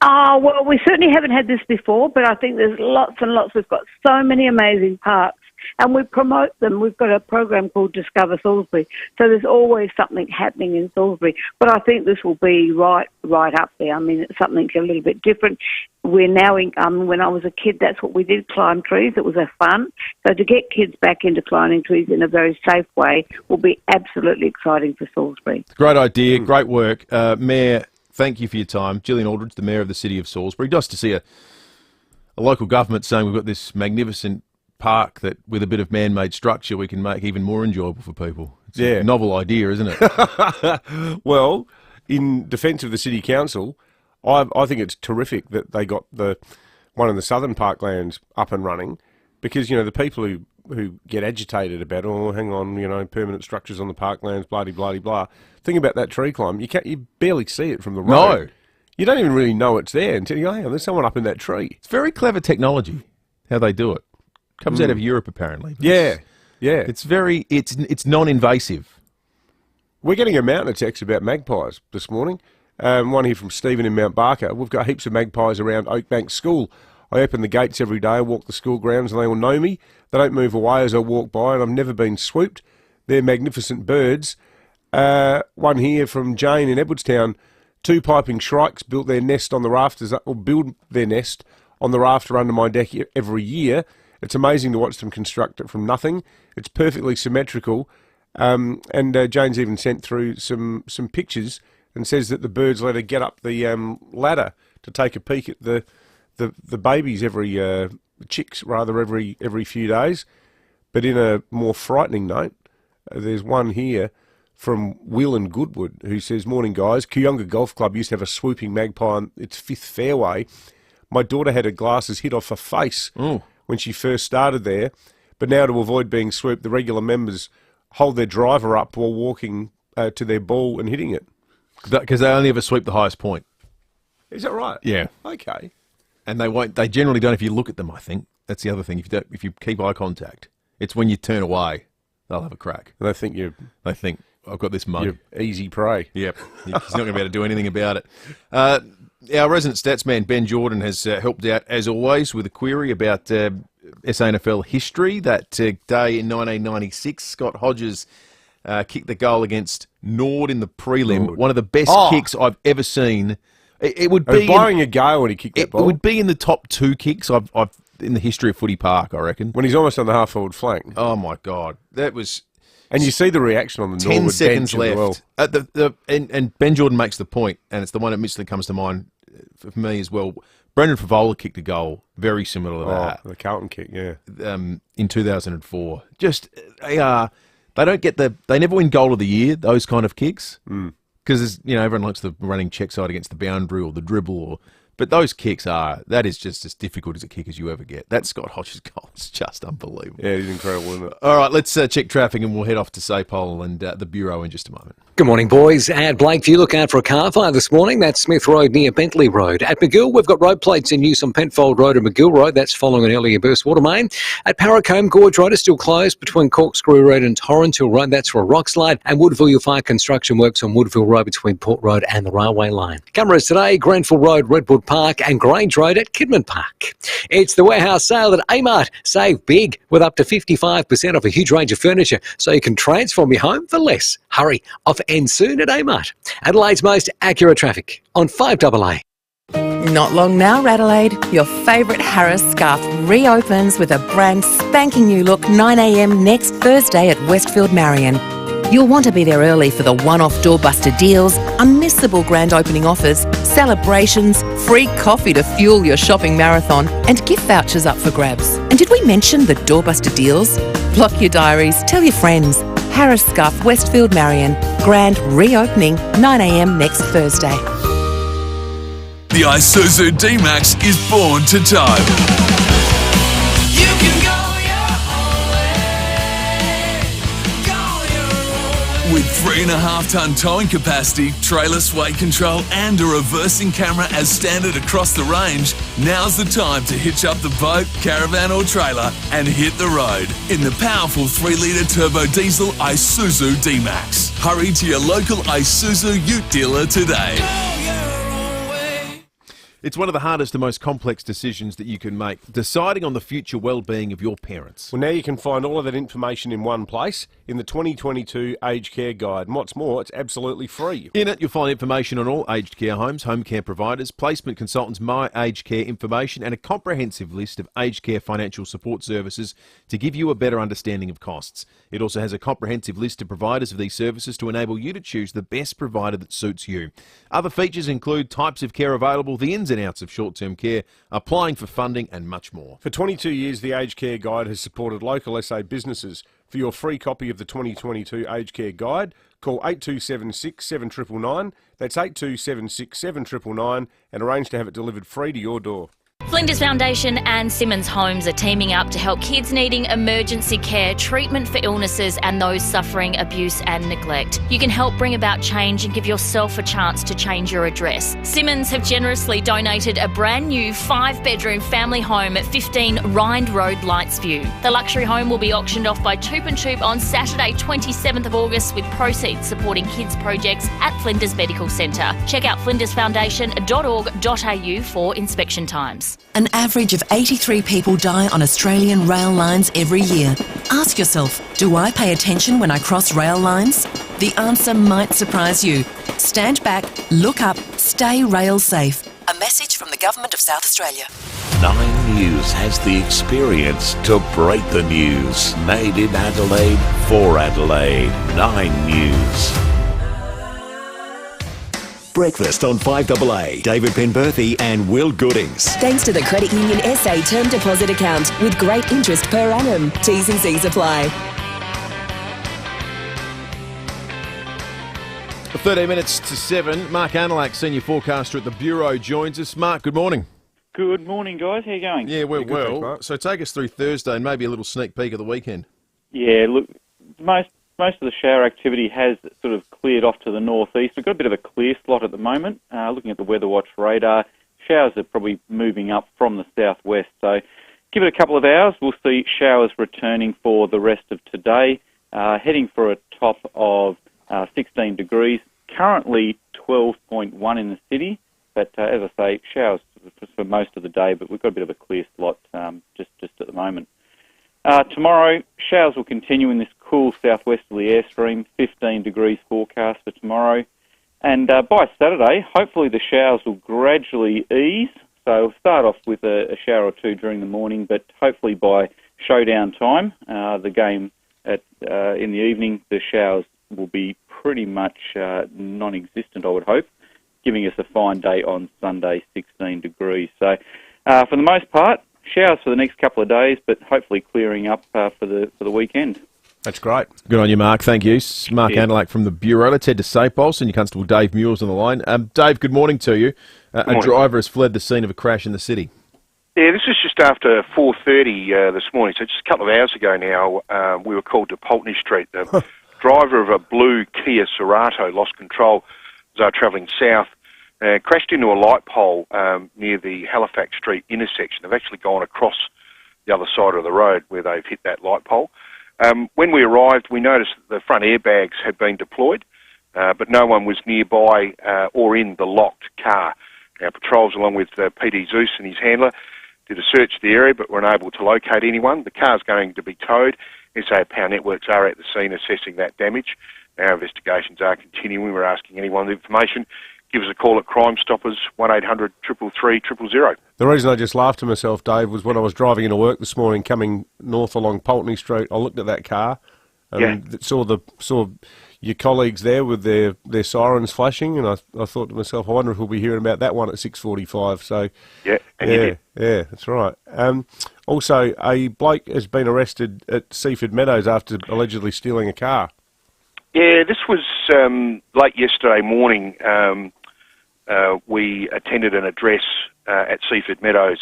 Well, we certainly haven't had this before, but I think there's lots and lots. We've got so many amazing parks, and we promote them. We've got a program called Discover Salisbury, so there's always something happening in Salisbury. But I think this will be right up there. I mean, it's something a little bit different. We're now in, when I was a kid, that's what we did, climb trees. It was a fun. So to get kids back into climbing trees in a very safe way will be absolutely exciting for Salisbury. Great idea, great work. Mayor, thank you for your time. Gillian Aldridge, the Mayor of the City of Salisbury. Nice to see a local government saying we've got this magnificent park that with a bit of man-made structure we can make even more enjoyable for people. It's a novel idea, isn't it? Well, in defence of the City Council, I think it's terrific that they got the one in the Southern Parklands up and running, because, you know, the people who get agitated about, oh, hang on, you know, permanent structures on the parklands, blah-de-blah-de-blah. Think about that tree climb. You barely see it from the road. No. You don't even really know it's there until you go, hang on, there's someone up in that tree. It's very clever technology, how they do it. Comes out of Europe, apparently. Yeah. It's non-invasive. We're getting a mountain of texts about magpies this morning. One here from Stephen in Mount Barker. We've got heaps of magpies around Oakbank School. I open the gates every day, walk the school grounds, and they will know me. They don't move away as I walk by, and I've never been swooped. They're magnificent birds. One here from Jane in Edwardstown. 2 piping shrikes built their nest on the rafters, or build their nest on the rafter under my deck every year. It's amazing to watch them construct it from nothing. It's perfectly symmetrical. And Jane's even sent through some pictures and says that the birds let her get up the ladder to take a peek at the babies every chicks rather every few days. But in a more frightening note, there's one here from Will and Goodwood who says, "Morning guys, Kooyonga Golf Club used to have a swooping magpie on its 5th fairway. My daughter had her glasses hit off her face when she first started there, but now to avoid being swooped, the regular members hold their driver up while walking to their ball and hitting it." Because they only ever sweep the highest point. Is that right? Yeah. Okay. And they generally don't if you look at them, I think. That's the other thing. If you keep eye contact, it's when you turn away, they'll have a crack. And they think I've got this mug. You're easy prey. Yep. He's not going to be able to do anything about it. Our resident stats man, Ben Jordan, has helped out, as always, with a query about SANFL history. That day in 1996, Scott Hodges kicked the goal against Nord in the prelim. Nord. One of the best kicks I've ever seen. It would be blowing a gale when he kicked that ball. It would be in the top 2 kicks I've in the history of footy park, I reckon. When he's almost on the half-forward flank. Oh, my God. That was... And you see the reaction on the 10 Norwood seconds bench left. as well. And Ben Jordan makes the point, and it's the one that instantly comes to mind for me as well. Brendan Favola kicked a goal very similar to that. The Carlton kick, yeah. In 2004. Just, they never win goal of the year, those kind of kicks. Because, everyone likes the running check side against the boundary or the dribble but those kicks that is just as difficult as a kick as you ever get. That Scott Hodges goal is just unbelievable. Yeah, it is incredible, isn't it? All right, let's check traffic and we'll head off to Saypole and the Bureau in just a moment. Good morning, boys. At Blakeview, look out for a car fire this morning. That's Smith Road near Bentley Road. At McGill, we've got road plates in use on Pentfold Road and McGill Road. That's following an earlier burst water main. At Parracombe, Gorge Road is still closed between Corkscrew Road and Torrens Hill Road. That's for a rock slide. And Woodville, you'll find construction works on Woodville Road between Port Road and the railway line. Cameras today, Grenfell Road, Redwood Park and Grange Road at Kidman Park. It's the warehouse sale at Amart. Save big with up to 55% off a huge range of furniture so you can transform your home for less. Hurry, offer ends soon at Amart. Adelaide's most accurate traffic on 5AA. Not long now, Adelaide. Your favourite Harris scarf reopens with a brand spanking new look 9 a.m. next Thursday at Westfield Marion. You'll want to be there early for the one-off doorbuster deals, unmissable grand opening offers, celebrations, free coffee to fuel your shopping marathon, and gift vouchers up for grabs. And did we mention the doorbuster deals? Block your diaries, tell your friends. Harris Scarf, Westfield Marion. Grand reopening, 9 a.m. next Thursday. The Isuzu D-Max is born to tow. You can go your own way. Go your own way. With 3.5-ton towing capacity, trailer sway control and a reversing camera as standard across the range, now's the time to hitch up the boat, caravan or trailer and hit the road in the powerful 3-litre turbo diesel Isuzu D-Max. Hurry to your local Isuzu Ute dealer today. It's one of the hardest and most complex decisions that you can make, deciding on the future well-being of your parents. Well, now you can find all of that information in one place in the 2022 Aged Care Guide. And what's more, it's absolutely free. In it, you'll find information on all aged care homes, home care providers, placement consultants, My Aged Care information, and a comprehensive list of aged care financial support services to give you a better understanding of costs. It also has a comprehensive list of providers of these services to enable you to choose the best provider that suits you. Other features include types of care available, the ins and outs of short-term care, applying for funding and much more. For 22 years, the Aged Care Guide has supported local SA businesses. For your free copy of the 2022 Aged Care Guide, call 8276 7999, that's 8276 7999, and arrange to have it delivered free to your door. Flinders Foundation and Simmons Homes are teaming up to help kids needing emergency care, treatment for illnesses and those suffering abuse and neglect. You can help bring about change and give yourself a chance to change your address. Simmons have generously donated a brand new 5-bedroom family home at 15 Rind Road, Lightsview. The luxury home will be auctioned off by Toop and Toop on Saturday 27th of August with proceeds supporting kids projects at Flinders Medical Centre. Check out flindersfoundation.org.au for inspection times. An average of 83 people die on Australian rail lines every year. Ask yourself, do I pay attention when I cross rail lines? The answer might surprise you. Stand back, look up, stay rail safe. A message from the Government of South Australia. 9 News has the experience to break the news. Made in Adelaide for Adelaide. 9 News. Breakfast on 5AA. David Penberthy and Will Goodings. Thanks to the Credit Union SA term deposit account with great interest per annum. T's and C's apply. 13 minutes to 7. Mark Anilak, senior forecaster at the Bureau, joins us. Mark, good morning. Good morning, guys. How you going? Yeah, we're well. So take us through Thursday and maybe a little sneak peek of the weekend. Yeah, look, most of the shower activity has sort of cleared off to the northeast. We've got a bit of a clear slot at the moment. Looking at the Weather Watch radar, showers are probably moving up from the southwest. So give it a couple of hours. We'll see showers returning for the rest of today, heading for a top of 16 degrees. Currently 12.1 in the city, but as I say, showers for most of the day, but we've got a bit of a clear slot just at the moment. Tomorrow, showers will continue in this cool southwesterly airstream, 15 degrees forecast for tomorrow. And by Saturday, hopefully the showers will gradually ease. So we'll start off with a shower or two during the morning, but hopefully by showdown time, the game in the evening, the showers will be pretty much non-existent, I would hope, giving us a fine day on Sunday, 16 degrees. So for the most part, showers for the next couple of days, but hopefully clearing up for the weekend. That's great. Good on you, Mark. Thank you. Mark Anilak from the Bureau. Let's head to Sapol. Senior Constable Dave Muir's on the line. Dave, good morning to you. A driver has fled the scene of a crash in the city. Yeah, this is just after 4:30 this morning, so just a couple of hours ago now. We were called to Pulteney Street. The driver of a blue Kia Cerato lost control as they were travelling south. Crashed into a light pole near the Halifax Street intersection. They've actually gone across the other side of the road where they've hit that light pole. When we arrived, we noticed that the front airbags had been deployed, but no one was nearby or in the locked car. Our patrols, along with PD Zeus and his handler, did a search of the area but were unable to locate anyone. The car's going to be towed. SA Power Networks are at the scene assessing that damage. Our investigations are continuing. We're asking anyone with information, give us a call at Crime Stoppers, 1800 333 000. The reason I just laughed to myself, Dave, was when I was driving into work this morning, coming north along Pulteney Street, I looked at that car and saw your colleagues there with their sirens flashing, and I thought to myself, I wonder if we'll be hearing about that one at 6:45. So you did. Yeah, that's right. Also, a bloke has been arrested at Seaford Meadows after allegedly stealing a car. Yeah, this was late yesterday morning. We attended an address at Seaford Meadows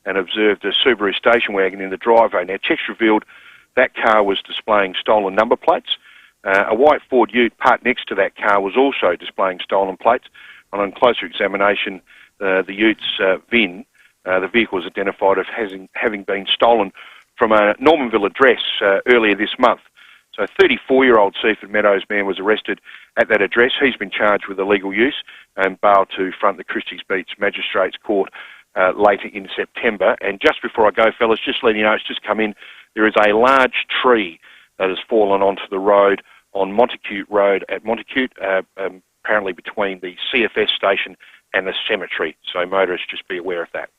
and observed a Subaru station wagon in the driveway. Now, checks revealed that car was displaying stolen number plates. A white Ford Ute parked next to that car was also displaying stolen plates. And on closer examination, the Ute's VIN, the vehicle was identified as having been stolen from a Normanville address earlier this month. So a 34-year-old Seaford Meadows man was arrested at that address. He's been charged with illegal use and bailed to front the Christie's Beach Magistrates Court later in September. And just before I go, fellas, just letting you know, it's just come in, there is a large tree that has fallen onto the road on Montacute Road at Montacute, apparently between the CFS station and the cemetery. So motorists, just be aware of that.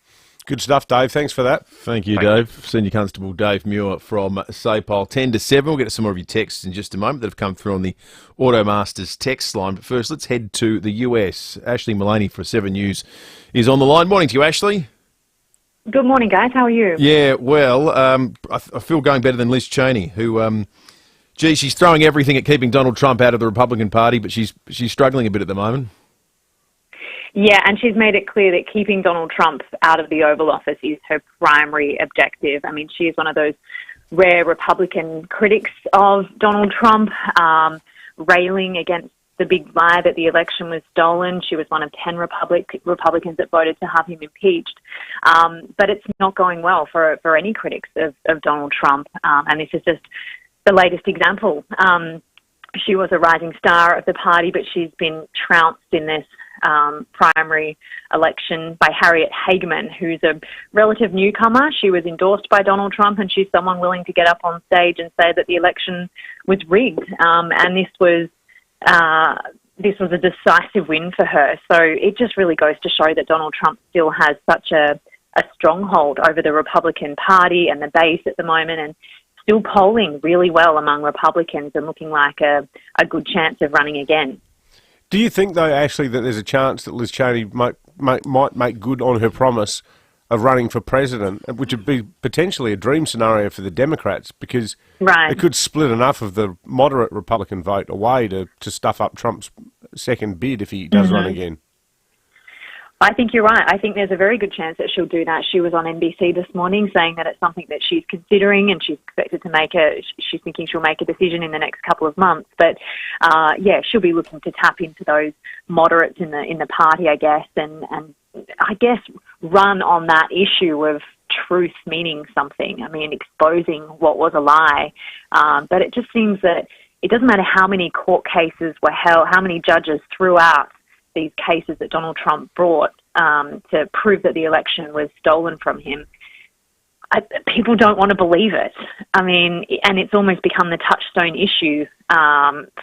Good stuff, Dave. Thanks for that. Thank you, Dave. Senior Constable Dave Muir from SAPOL. 10 to 7. We'll get to some more of your texts in just a moment that have come through on the Automasters text line. But first, let's head to the US. Ashley Mullaney for 7 News is on the line. Morning to you, Ashley. Good morning, guys. How are you? Yeah, well, I feel going better than Liz Cheney, who, she's throwing everything at keeping Donald Trump out of the Republican Party, but she's struggling a bit at the moment. Yeah, and she's made it clear that keeping Donald Trump out of the Oval Office is her primary objective. I mean, she is one of those rare Republican critics of Donald Trump, railing against the big lie that the election was stolen. She was one of 10 Republicans that voted to have him impeached. But it's not going well for any critics of Donald Trump, and this is just the latest example. She was a rising star of the party, but she's been trounced in this primary election by Harriet Hageman, who's a relative newcomer. She was endorsed by Donald Trump, and she's someone willing to get up on stage and say that the election was rigged. And this was a decisive win for her. So it just really goes to show that Donald Trump still has such a stronghold over the Republican Party and the base at the moment, and still polling really well among Republicans and looking like a good chance of running again. Do you think, though, Ashley, that there's a chance that Liz Cheney might make good on her promise of running for president, which would be potentially a dream scenario for the Democrats, because it could split enough of the moderate Republican vote away to stuff up Trump's second bid if he does run again? I think you're right. I think there's a very good chance that she'll do that. She was on NBC this morning saying that it's something that she's considering, and she's expected to she's thinking she'll make a decision in the next couple of months. But she'll be looking to tap into those moderates in the party, I guess, and I guess run on that issue of truth meaning something. I mean, exposing what was a lie. But it just seems that it doesn't matter how many court cases were held, how many judges threw out these cases that Donald Trump brought to prove that the election was stolen from him. People don't want to believe it. I mean, and it's almost become the touchstone issue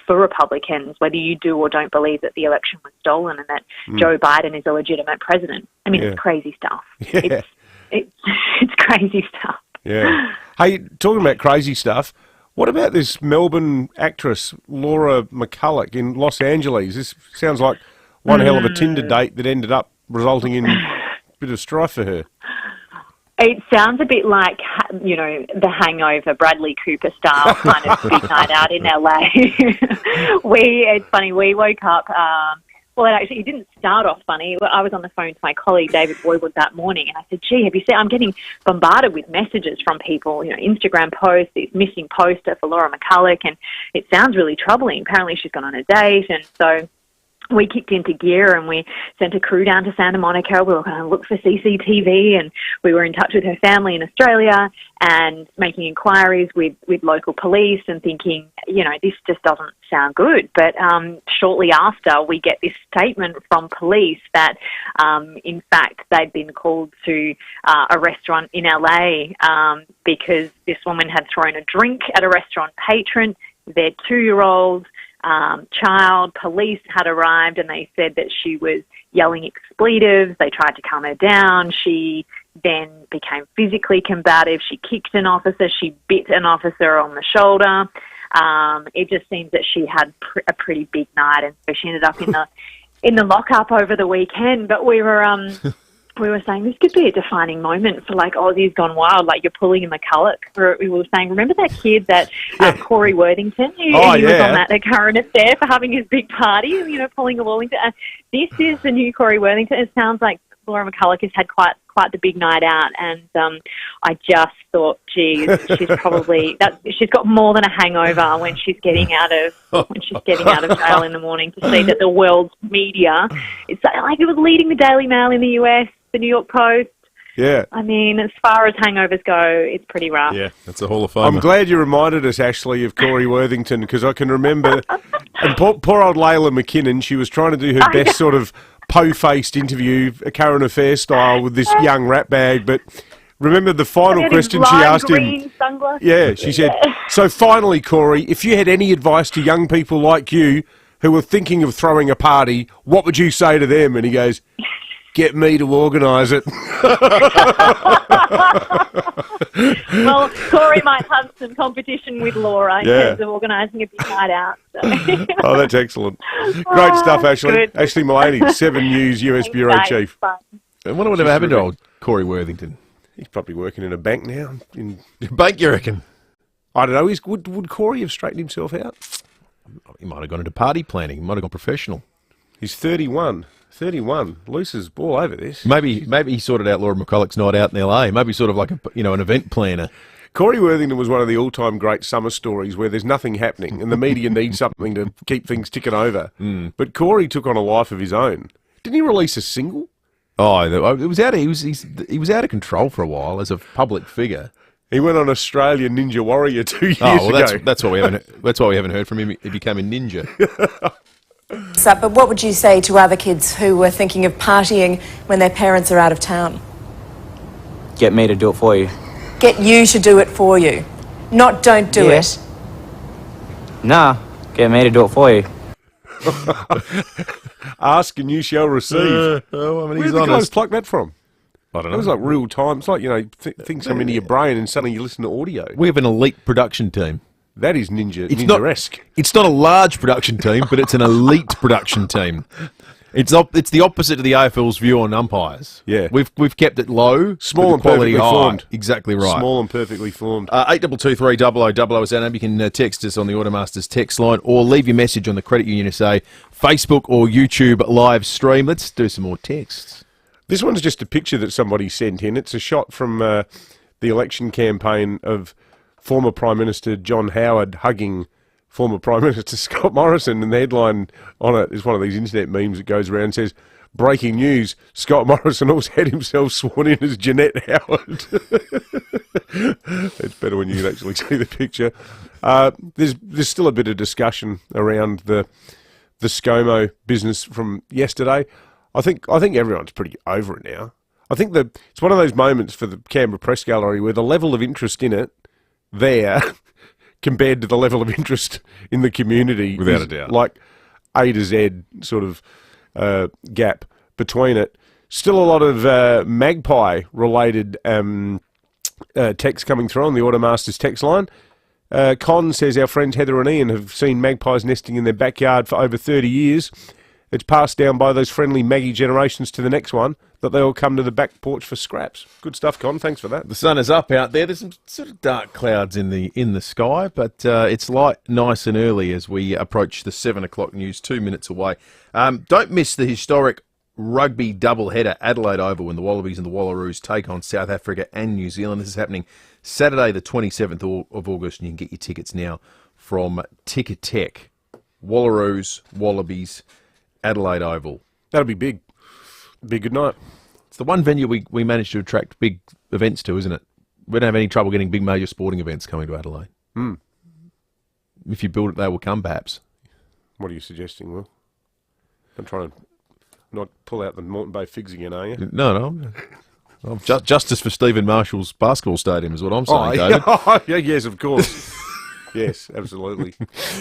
for Republicans, whether you do or don't believe that the election was stolen and that Joe Biden is a legitimate president. I mean, it's crazy stuff. Yeah. It's crazy stuff. Yeah. Hey, talking about crazy stuff, what about this Melbourne actress, Laura McCulloch, in Los Angeles? This sounds like one hell of a Tinder date that ended up resulting in a bit of strife for her. It sounds a bit like, The Hangover, Bradley Cooper style kind of big night out in LA. It's funny, we woke up, it didn't start off funny. I was on the phone to my colleague, David Boywood, that morning, and I said, gee, have you seen, I'm getting bombarded with messages from people, Instagram posts, this missing poster for Laura McCulloch, and it sounds really troubling. Apparently she's gone on a date, and so we kicked into gear and we sent a crew down to Santa Monica. We were going to look for CCTV, and we were in touch with her family in Australia and making inquiries with local police and thinking, this just doesn't sound good. But shortly after, we get this statement from police that, in fact, they'd been called to a restaurant in LA because this woman had thrown a drink at a restaurant patron, their 2-year-old child. Police had arrived and they said that she was yelling expletives. They tried to calm her down. She then became physically combative. She kicked an officer. She bit an officer on the shoulder. It just seems that she had a pretty big night, and so she ended up in the lockup over the weekend. But we were saying this could be a defining moment for Aussie's gone wild, like you're pulling in McCulloch. We were saying, remember that kid that Corey Worthington, he was on that current affair for having his big party, pulling a Wallington. This is the new Corey Worthington. It sounds like Laura McCulloch has had quite the big night out, and I just thought, geez, she's got more than a hangover when she's getting out of jail in the morning to see that the world's media, it's like it was leading the Daily Mail in the US, the New York Post. Yeah. I mean, as far as hangovers go, it's pretty rough. Yeah, that's a Hall of Famer. I'm glad you reminded us, Ashley, of Corey Worthington, because I can remember, and poor old Layla McKinnon, she was trying to do her best sort of po-faced interview, a current affair style, with this young ratbag, but remember the final question she asked him? Sunglasses. Yeah, she said, so finally, Corey, if you had any advice to young people like you who were thinking of throwing a party, what would you say to them? And he goes, get me to organise it. Well, Corey might have some competition with Laura in terms of organising a big night out. So. Oh, that's excellent. Great stuff, Ashley. Good. Ashley Mullaney, 7 News US Bureau Thanks, Chief. fun. I wonder what ever happened to old Corey Worthington. He's probably working in a bank now. Bank, you reckon? I don't know. Would Corey have straightened himself out? He might have gone into party planning. He might have gone professional. He's 31. 31. Luce's all over this. Maybe he sorted out Laura McCulloch's night out in LA. Maybe sort of like an event planner. Corey Worthington was one of the all-time great summer stories where there's nothing happening and the media needs something to keep things ticking over. But Corey took on a life of his own. Didn't he release a single? Oh, it was out. He was out of control for a while as a public figure. He went on Australian Ninja Warrior 2 years ago. ago. That's why we haven't heard from him. He became a ninja. But what would you say to other kids who were thinking of partying when their parents are out of town? Get me to do it for you. Get you to do it for you. Not don't do it. Nah, get me to do it for you. Ask and you shall receive. Where did the guys pluck that from? I don't know. It was like real time. It's like, things come into your brain and suddenly you listen to audio. We have an elite production team. That is ninja-esque. It's not a large production team, but it's an elite production team. It's the opposite of the AFL's view on umpires. Yeah. We've kept it low, small and quality perfectly high. formed. Exactly right. Small and perfectly formed. 8223 is our name. You can text us on the Automasters text line or leave your message on the Credit Union SA Facebook or YouTube live stream. Let's do some more texts. This one's just a picture that somebody sent in. It's a shot from the election campaign of former Prime Minister John Howard hugging former Prime Minister Scott Morrison, and the headline on it is one of these internet memes that goes around and says, breaking news, Scott Morrison also had himself sworn in as Jeanette Howard. It's better when you can actually see the picture. There's still a bit of discussion around the ScoMo business from yesterday. I think everyone's pretty over it now. I think it's one of those moments for the Canberra Press Gallery where the level of interest in it there compared to the level of interest in the community without a doubt, like A to Z sort of gap between it. Still a lot of magpie related text coming through on the Automasters text line. Con says our friends Heather and Ian have seen magpies nesting in their backyard for over 30 years. It's passed down by those friendly Maggie generations to the next one that they all come to the back porch for scraps. Good stuff, Con. Thanks for that. The sun is up out there. There's some sort of dark clouds in the sky, but it's light nice and early as we approach the 7 o'clock news, 2 minutes away. Don't miss the historic rugby doubleheader, Adelaide Oval, when the Wallabies and the Wallaroos take on South Africa and New Zealand. This is happening Saturday the 27th of August, and you can get your tickets now from Ticketek. Wallaroos, Wallabies, Adelaide Oval. That'll be big. Be a good night. It's the one venue we managed to attract big events to, isn't it? We don't have any trouble getting big major sporting events coming to Adelaide. If you build it, they will come, perhaps. What are you suggesting, Will? I'm trying to not pull out the Moreton Bay figs again, are you? No. Justice for Stephen Marshall's basketball stadium is what I'm saying, David. Yeah, yes, of course. Yes, absolutely.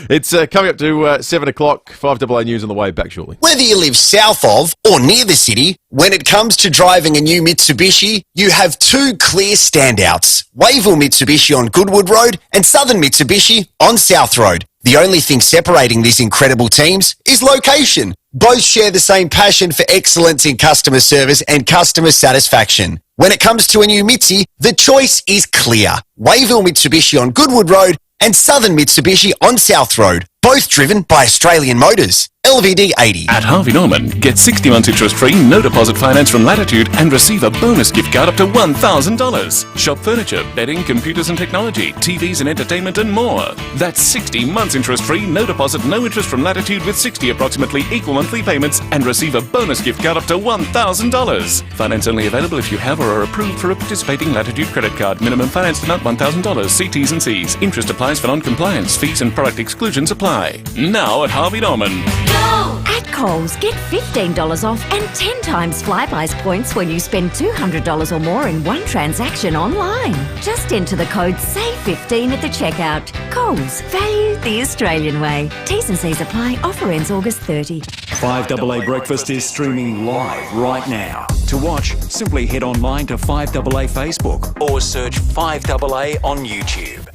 It's coming up to 7 o'clock, 5AA News on the way, back shortly. Whether you live south of or near the city, when it comes to driving a new Mitsubishi, you have two clear standouts. Wayville Mitsubishi on Goodwood Road and Southern Mitsubishi on South Road. The only thing separating these incredible teams is location. Both share the same passion for excellence in customer service and customer satisfaction. When it comes to a new Mitsi, the choice is clear. Wayville Mitsubishi on Goodwood Road and Southern Mitsubishi on South Road. Both driven by Australian Motors. LVD 80. At Harvey Norman, get 60 months interest-free, no deposit finance from Latitude and receive a bonus gift card up to $1,000. Shop furniture, bedding, computers and technology, TVs and entertainment and more. That's 60 months interest-free, no deposit, no interest from Latitude with 60 approximately equal monthly payments and receive a bonus gift card up to $1,000. Finance only available if you have or are approved for a participating Latitude credit card. Minimum finance amount $1,000. See T's and C's. Interest applies for non-compliance. Fees and product exclusions apply. Now at Harvey Norman. At Coles, get $15 off and 10 times Flybuys points when you spend $200 or more in one transaction online. Just enter the code SAVE15 at the checkout. Coles, value the Australian way. T's and C's apply. Offer ends August 30. 5AA Breakfast is streaming live right now. To watch, simply head online to 5AA Facebook or search 5AA on YouTube.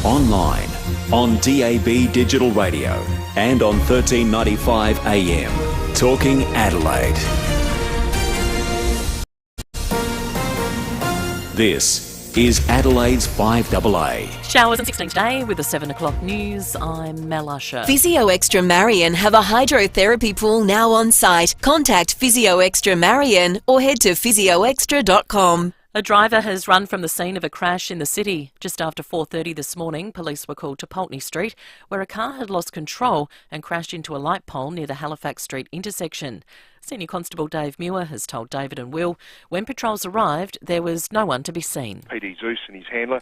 Online, on DAB Digital Radio and on 1395 AM. Talking Adelaide. This is Adelaide's 5AA. Showers and 16 today with the 7 o'clock news. I'm Mel Usher. Physio Extra Marion have a hydrotherapy pool now on site. Contact Physio Extra Marion or head to physioextra.com. A driver has run from the scene of a crash in the city. Just after 4:30 this morning, police were called to Pulteney Street, where a car had lost control and crashed into a light pole near the Halifax Street intersection. Senior Constable Dave Muir has told David and Will when patrols arrived, there was no one to be seen. PD Zeus and his handler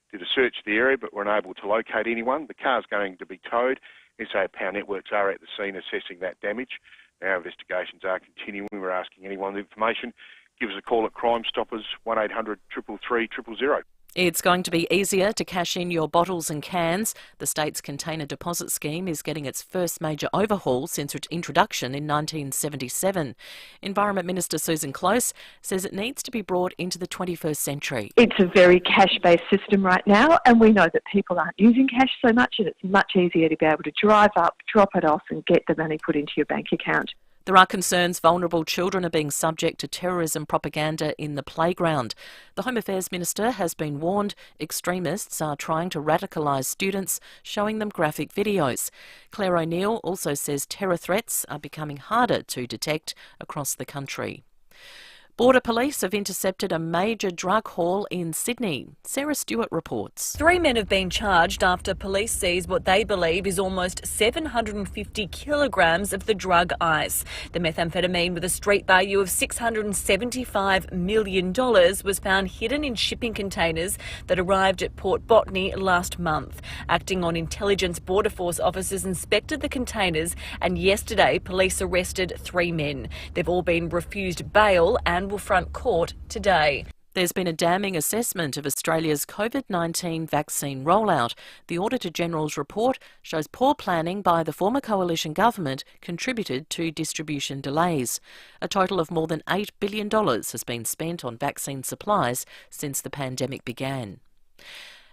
did a search of the area but were unable to locate anyone. The car's going to be towed. SA Power Networks are at the scene assessing that damage. Our investigations are continuing. We're asking anyone with information, give us a call at Crime Stoppers, 1800 333 000. It's going to be easier to cash in your bottles and cans. The state's container deposit scheme is getting its first major overhaul since its introduction in 1977. Environment Minister Susan Close says it needs to be brought into the 21st century. It's a very cash-based system right now, and we know that people aren't using cash so much, and it's much easier to be able to drive up, drop it off and get the money put into your bank account. There are concerns vulnerable children are being subject to terrorism propaganda in the playground. The Home Affairs Minister has been warned extremists are trying to radicalise students, showing them graphic videos. Claire O'Neill also says terror threats are becoming harder to detect across the country. Border Police have intercepted a major drug haul in Sydney. Sarah Stewart reports. 3 men have been charged after police seized what they believe is almost 750 kilograms of the drug ice. The methamphetamine, with a street value of $675 million, was found hidden in shipping containers that arrived at Port Botany last month. Acting on intelligence, Border Force officers inspected the containers, and yesterday police arrested 3 men. They've all been refused bail and will front court today. There's been a damning assessment of Australia's COVID-19 vaccine rollout. The Auditor-General's report shows poor planning by the former coalition government contributed to distribution delays. A total of more than $8 billion has been spent on vaccine supplies since the pandemic began.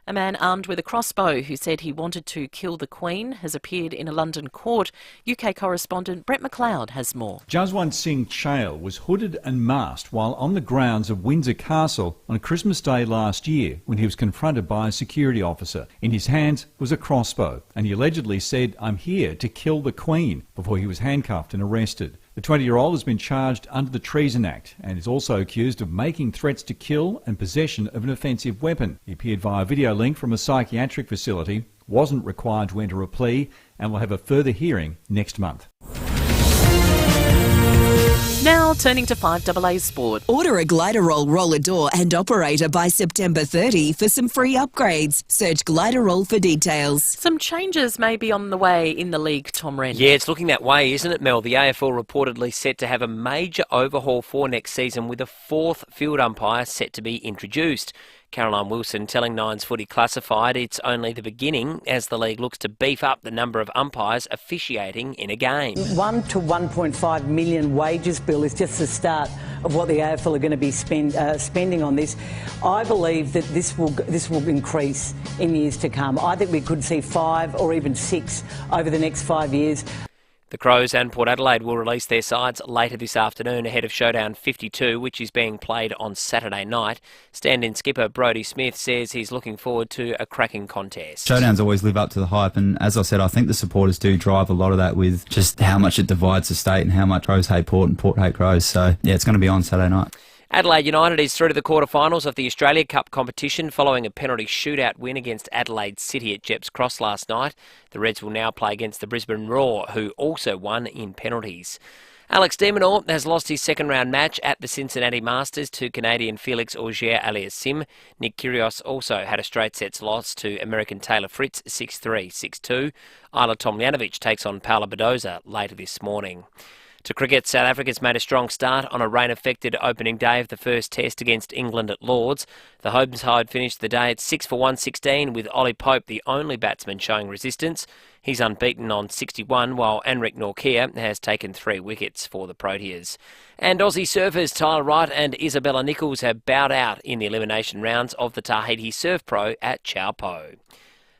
A man armed with a crossbow who said he wanted to kill the Queen has appeared in a London court. UK correspondent Brett McLeod has more. Jaswant Singh Chale was hooded and masked while on the grounds of Windsor Castle on Christmas Day last year when he was confronted by a security officer. In his hands was a crossbow, and he allegedly said, "I'm here to kill the Queen," before he was handcuffed and arrested. The 20-year-old has been charged under the Treason Act and is also accused of making threats to kill and possession of an offensive weapon. He appeared via video link from a psychiatric facility, wasn't required to enter a plea, and will have a further hearing next month. Now turning to 5AA Sport. Order a Gliderol roller door and operator by September 30 for some free upgrades. Search Gliderol for details. Some changes may be on the way in the league, Tom Wren. Yeah, it's looking that way, isn't it, Mel? The AFL reportedly set to have a major overhaul for next season with a 4th field umpire set to be introduced. Caroline Wilson telling Nine's Footy Classified it's only the beginning as the league looks to beef up the number of umpires officiating in a game. 1 to 1.5 million wages bill is just the start of what the AFL are going to be spending on this. I believe that this will increase in years to come. I think we could see 5 or even 6 over the next 5 years. The Crows and Port Adelaide will release their sides later this afternoon ahead of Showdown 52, which is being played on Saturday night. Stand-in skipper Brodie Smith says he's looking forward to a cracking contest. Showdowns always live up to the hype, and as I said, I think the supporters do drive a lot of that with just how much it divides the state and how much Crows hate Port and Port hate Crows. So, yeah, it's going to be on Saturday night. Adelaide United is through to the quarterfinals of the Australia Cup competition following a penalty shootout win against Adelaide City at Jeps Cross last night. The Reds will now play against the Brisbane Roar, who also won in penalties. Alex de Minaur has lost his second-round match at the Cincinnati Masters to Canadian Felix Auger-Aliassime. Nick Kyrgios also had a straight sets loss to American Taylor Fritz 6-3, 6-2. Isla Tomljanovic takes on Paula Badoza later this morning. To cricket, South Africa's made a strong start on a rain-affected opening day of the first test against England at Lords. The home side finished the day at 6 for 116 with Ollie Pope the only batsman showing resistance. He's unbeaten on 61 while Anrich Nortje has taken 3 wickets for the Proteas. And Aussie surfers Tyler Wright and Isabella Nichols have bowed out in the elimination rounds of the Tahiti Surf Pro at Chaupo.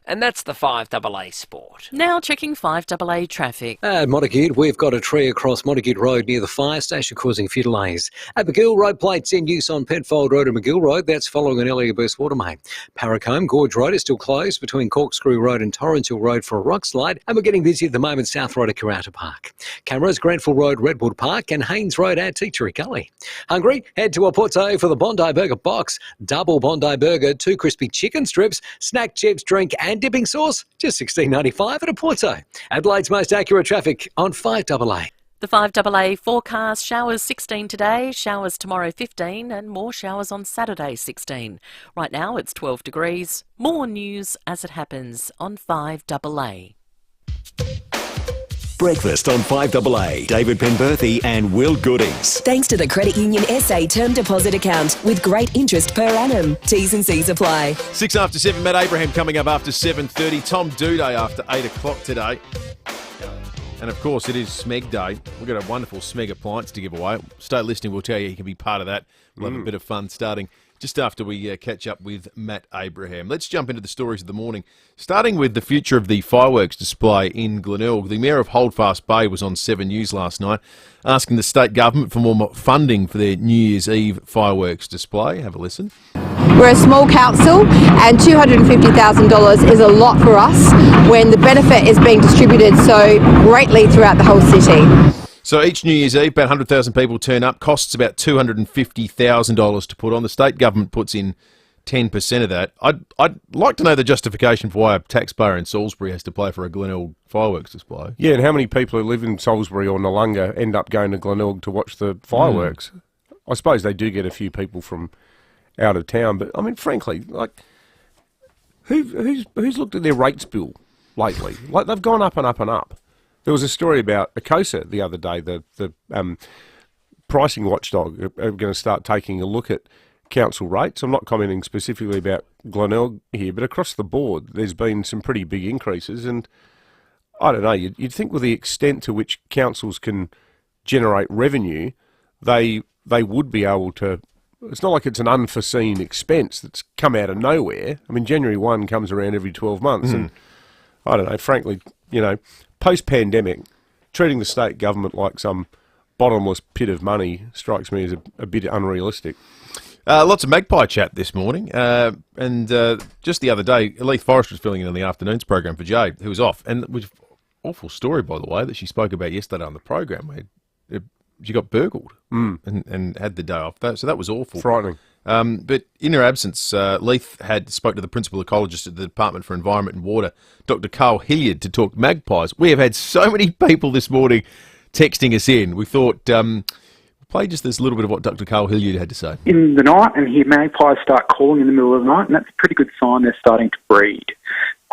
And that's the 5AA Sport. Now checking 5AA traffic. At Montague, we've got a tree across Montague Road near the fire station causing a few delays. At McGill, road plates in use on Penfold Road and McGill Road. That's following an earlier burst water main. Parracombe Gorge Road is still closed between Corkscrew Road and Torrens Hill Road for a rock slide. And we're getting busy at the moment South Road at Karata Park. Cameras, Granville Road, Redwood Park and Haynes Road at Teachery Gully. Hungry? Head to Oporto for the Bondi Burger Box. Double Bondi Burger, 2 crispy chicken strips, snack chips, drink and dipping sauce, just $16.95 at Oporto. Adelaide's most accurate traffic on 5AA. The 5AA forecast: showers 16 today, showers tomorrow 15 and more showers on Saturday 16. Right now it's 12 degrees. More news as it happens on 5AA. Breakfast on 5AA. David Penberthy and Will Goodings. Thanks to the Credit Union SA term deposit account with great interest per annum. T's and C's apply. 6 after 7, Matt Abraham coming up after 7:30. Tom Duday after 8 o'clock today. And of course, it is Smeg Day. We've got a wonderful Smeg appliance to give away. Stay listening, we'll tell you can be part of that. We'll have a bit of fun starting just after we catch up with Matt Abraham. Let's jump into the stories of the morning, starting with the future of the fireworks display in Glenelg. The Mayor of Holdfast Bay was on 7 News last night, asking the state government for more funding for their New Year's Eve fireworks display. Have a listen. We're a small council and $250,000 is a lot for us when the benefit is being distributed so greatly throughout the whole city. So each New Year's Eve, about 100,000 people turn up, costs about $250,000 to put on. The state government puts in 10% of that. I'd like to know the justification for why a taxpayer in Salisbury has to pay for a Glenelg fireworks display. Yeah, and how many people who live in Salisbury or Noongar end up going to Glenelg to watch the fireworks? I suppose they do get a few people from out of town, but I mean, frankly, like, who's looked at their rates bill lately? Like, they've gone up and up and up. There was a story about ACOSA the other day. The pricing watchdog are going to start taking a look at council rates. I'm not commenting specifically about Glenelg here, but across the board, there's been some pretty big increases. And I don't know, you'd think with the extent to which councils can generate revenue, they would be able to. It's not like it's an unforeseen expense that's come out of nowhere. I mean, January 1 comes around every 12 months, and I don't know, frankly, post-pandemic, treating the state government like some bottomless pit of money strikes me as a bit unrealistic. Lots of magpie chat this morning, and just the other day, Leith Forrest was filling in on the afternoons program for Jade, who was off, and it was an awful story, by the way, that she spoke about yesterday on the program, where she got burgled and had the day off. So that was awful. Frightening. But in her absence, Leith spoke to the principal ecologist at the Department for Environment and Water, Dr. Carl Hilliard, to talk magpies. We have had so many people this morning texting us in. We thought play just this little bit of what Dr. Carl Hilliard had to say. In the night, and hear magpies start calling in the middle of the night, and that's a pretty good sign they're starting to breed.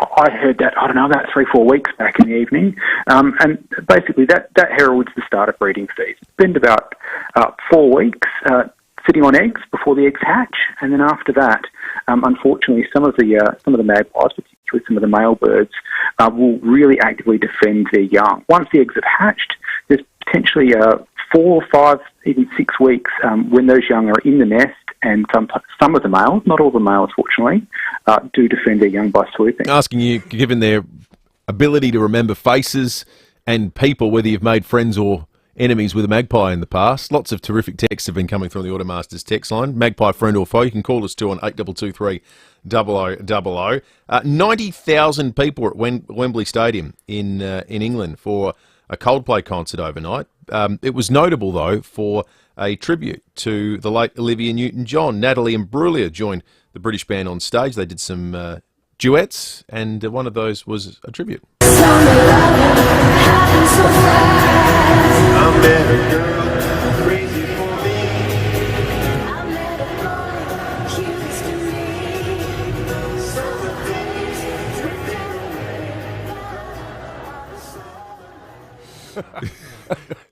I heard that, about 3-4 weeks back in the evening, and basically that heralds the start of breeding season. Spend about 4 weeks sitting on eggs before the eggs hatch, and then after that, unfortunately, some of the magpies, particularly some of the male birds, will really actively defend their young. Once the eggs have hatched, there's potentially 4, 5, even 6 weeks when those young are in the nest, and some of the males, not all the males, fortunately, do defend their young by swooping. Asking you, given their ability to remember faces and people, whether you've made friends or enemies with a magpie in the past. Lots of terrific texts have been coming through on the Automasters text line. Magpie friend or foe, you can call us too on 8223 0000. 90,000 people were at Wembley Stadium in England for a Coldplay concert overnight. It was notable, though, for a tribute to the late Olivia Newton-John. Natalie Imbruglia joined the British band on stage. They did some duets, and one of those was a tribute.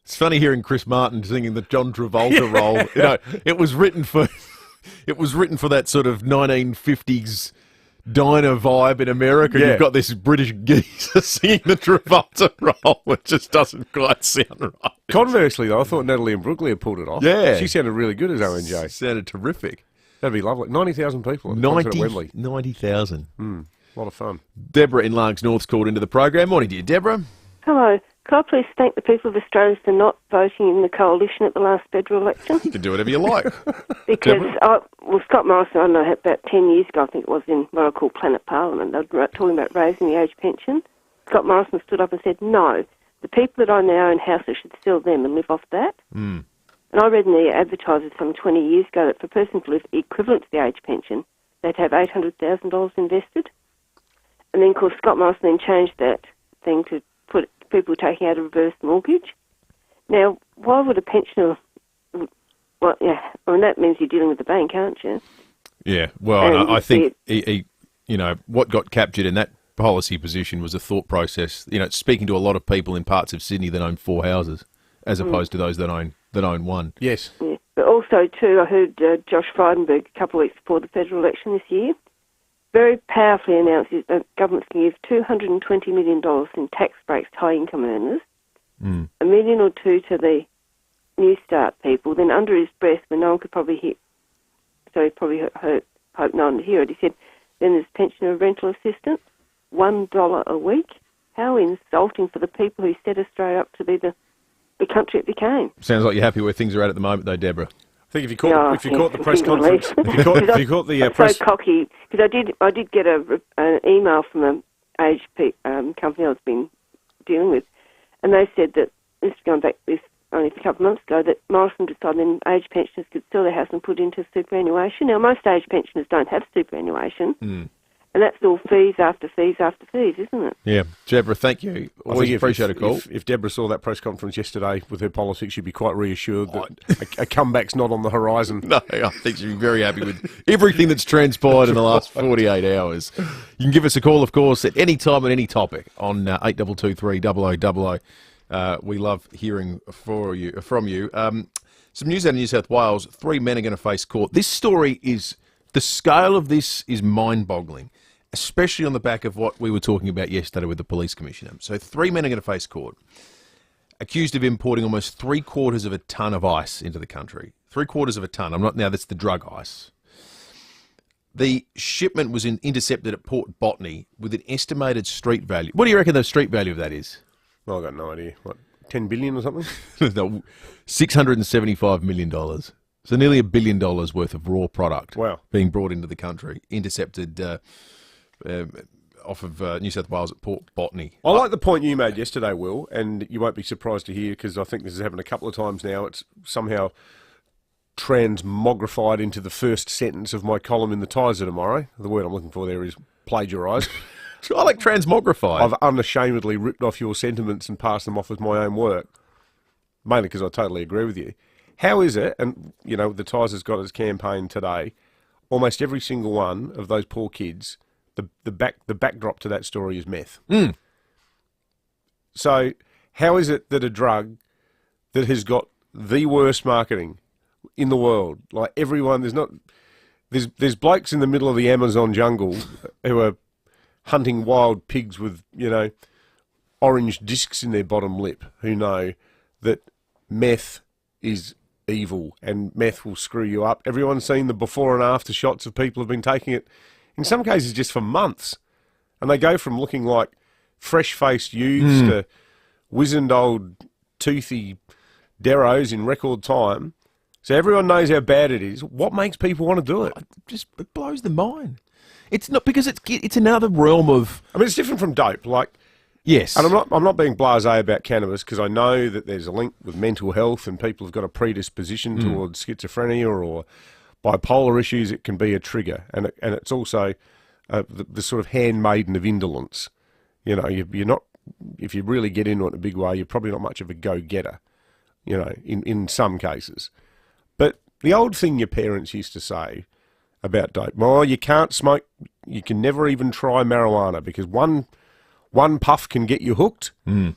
It's funny hearing Chris Martin singing the John Travolta role. You know, it was written for that sort of 1950s diner vibe in America. Yeah. You've got this British geezer singing the Travolta role. It just doesn't quite sound right. Conversely, though, I thought Natalie Imbruglia pulled it off. Yeah. She sounded really good as ONJ. Sounded terrific. That'd be lovely. 90,000 people at the concert at Wembley. 90,000. A lot of fun. Deborah in Largs North's called into the program. Morning to you, Deborah. Hello. Could I please thank the people of Australia for not voting in the coalition at the last federal election? You can do whatever you like. Because, Scott Morrison, I don't know, about 10 years ago, I think it was, in what I call Planet Parliament, they were talking about raising the age pension. Scott Morrison stood up and said, no, the people that I now own houses should sell them and live off that. Mm. And I read in the advertisers some 20 years ago that for a person to live equivalent to the age pension, they'd have $800,000 invested. And then, of course, Scott Morrison then changed that thing to put people taking out a reverse mortgage. Now, why would a pensioner... Well, yeah, I mean, that means you're dealing with the bank, aren't you? Yeah, well, I think he, you know, what got captured in that policy position was a thought process. You know, speaking to a lot of people in parts of Sydney that own 4 houses, as opposed to those that own one. Yes. Yeah. But also, too, I heard Josh Frydenberg a couple of weeks before the federal election this year very powerfully announced that the government's going to give $220 million in tax breaks to high-income earners, $1 million or $2 million to the New Start people. Then under his breath, when no one could probably hear, so he probably hope no one would hear it, he said, then there's pensioner rental assistance, $1 a week. How insulting for the people who set Australia up to be the country it became. Sounds like you're happy where things are at the moment, though, Deborah. I think if you caught the press conference, if you caught the press, so cocky, because I did get an email from an aged company I've been dealing with, and they said that this is going back only a couple of months ago, that Morrison decided then aged pensioners could sell their house and put it into superannuation. Now most aged pensioners don't have superannuation, and that's all fees after fees after fees, isn't it? Yeah, Deborah, thank you. Always appreciate a call. If Deborah saw that press conference yesterday with her politics, she'd be quite reassured that a comeback's not on the horizon. No, I think she'd be very happy with everything that's transpired in the last 48 hours. You can give us a call, of course, at any time on any topic on 8223 0000. We love hearing from you. Some news out of New South Wales. 3 men are going to face court. This story is, the scale of this is mind-boggling, especially on the back of what we were talking about yesterday with the police commissioner. So 3 men are going to face court, accused of importing almost 3/4 of a tonne of ice into the country. 3/4 of a tonne. That's the drug ice. The shipment was intercepted at Port Botany with an estimated street value. What do you reckon the street value of that is? Well, I've got no idea. What, 10 billion or something? No, $675 million. So nearly $1 billion worth of raw product being brought into the country, intercepted off of New South Wales at Port Botany. I like the point you made yesterday, Will, and you won't be surprised to hear, because I think this has happened a couple of times now. It's somehow transmogrified into the first sentence of my column in the Tizer tomorrow. The word I'm looking for there is plagiarised. I like transmogrified. I've unashamedly ripped off your sentiments and passed them off as my own work, mainly because I totally agree with you. How is it, and, you know, the Tizer's got its campaign today, almost every single one of those poor kids, the backdrop to that story is meth. So how is it that a drug that has got the worst marketing in the world, like everyone, there's blokes in the middle of the Amazon jungle who are hunting wild pigs with, you know, orange discs in their bottom lip, who know that meth is evil and meth will screw you up. Everyone's seen the before and after shots of people who've been taking it, in some cases just for months, and they go from looking like fresh-faced youths to wizened old toothy deros in record time. So everyone knows how bad it is. What makes people want to do it? It blows the mind. It's not because it's another realm of. I mean, it's different from dope. Like, yes, and I'm not being blasé about cannabis because I know that there's a link with mental health and people have got a predisposition towards schizophrenia or bipolar issues. It can be a trigger, and it's also the sort of handmaiden of indolence. You know, you're not, if you really get into it in a big way, you're probably not much of a go-getter. You know, in some cases. But the old thing your parents used to say about dope, oh, you can't smoke, you can never even try marijuana because one puff can get you hooked and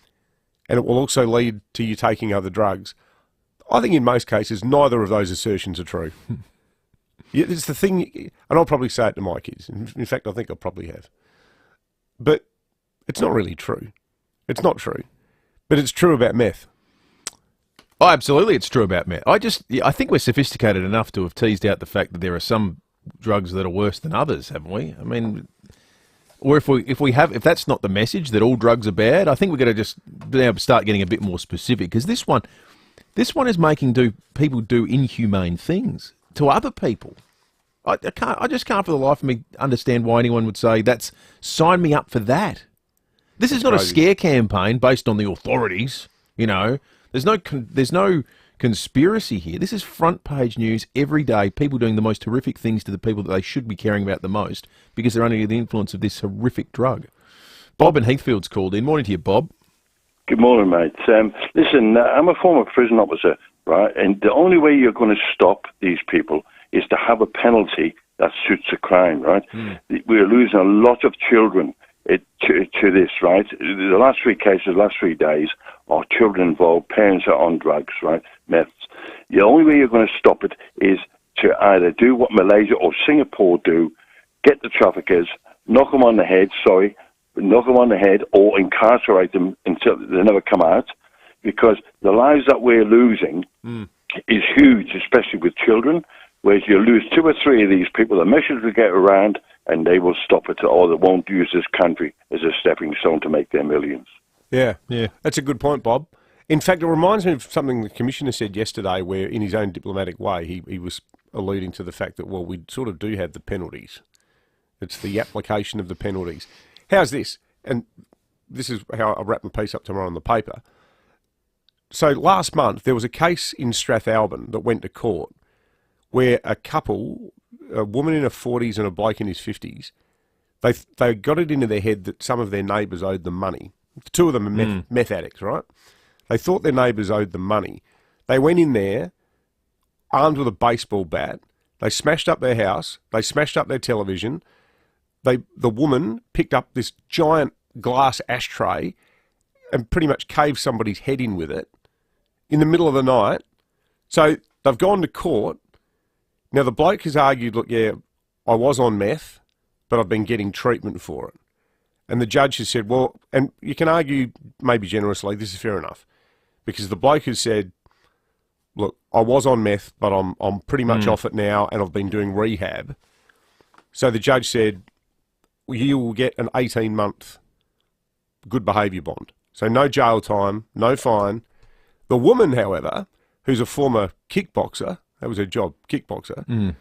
it will also lead to you taking other drugs. I think in most cases, neither of those assertions are true. It's the thing, and I'll probably say it to my kids. In fact, I think I probably have. But it's not really true. It's not true. But it's true about meth. Oh, absolutely, it's true about meth. I think we're sophisticated enough to have teased out the fact that there are some drugs that are worse than others, haven't we? I mean, or if that's not the message that all drugs are bad, I think we're going to just now start getting a bit more specific because this one is making people do inhumane things to other people. I just can't for the life of me understand why anyone would say that's sign me up for that. This is not a scare campaign based on the authorities, you know. There's no conspiracy here. This is front page news every day. People doing the most horrific things to the people that they should be caring about the most because they're under the influence of this horrific drug. Bob in Heathfield's called in. Morning to you, Bob. Good morning, mate. Listen, I'm a former prison officer, right? And the only way you're going to stop these people is to have a penalty that suits a crime, right? We're losing a lot of children to this, right? The last 3 cases, last 3 days, are children involved, parents are on drugs, right? Meths. The only way you're going to stop it is to either do what Malaysia or Singapore do, get the traffickers, knock them on the head, or incarcerate them until they never come out, because the lives that we're losing is huge, especially with children, whereas you lose 2 or 3 of these people, the message will get around and they will stop it, or they won't use this country as a stepping stone to make their millions. Yeah. That's a good point, Bob. In fact, it reminds me of something the Commissioner said yesterday where, in his own diplomatic way, he was alluding to the fact that, well, we sort of do have the penalties. It's the application of the penalties. How's this? And this is how I wrap my piece up tomorrow in the paper. So last month, there was a case in Strathalbyn that went to court where a couple, a woman in her 40s and a bloke in his 50s, they got it into their head that some of their neighbours owed them money. The 2 of them are meth addicts, right? They thought their neighbours owed them money. They went in there, armed with a baseball bat. They smashed up their house. They smashed up their television. The woman picked up this giant glass ashtray and pretty much caved somebody's head in with it in the middle of the night. So they've gone to court. Now, the bloke has argued, look, yeah, I was on meth, but I've been getting treatment for it. And the judge has said, well, and you can argue maybe generously, this is fair enough, because the bloke has said, look, I was on meth, but I'm pretty much off it now, and I've been doing rehab. So the judge said, well, you will get an 18-month good behaviour bond. So no jail time, no fine. The woman, however, who's a former kickboxer, that was her job, kickboxer,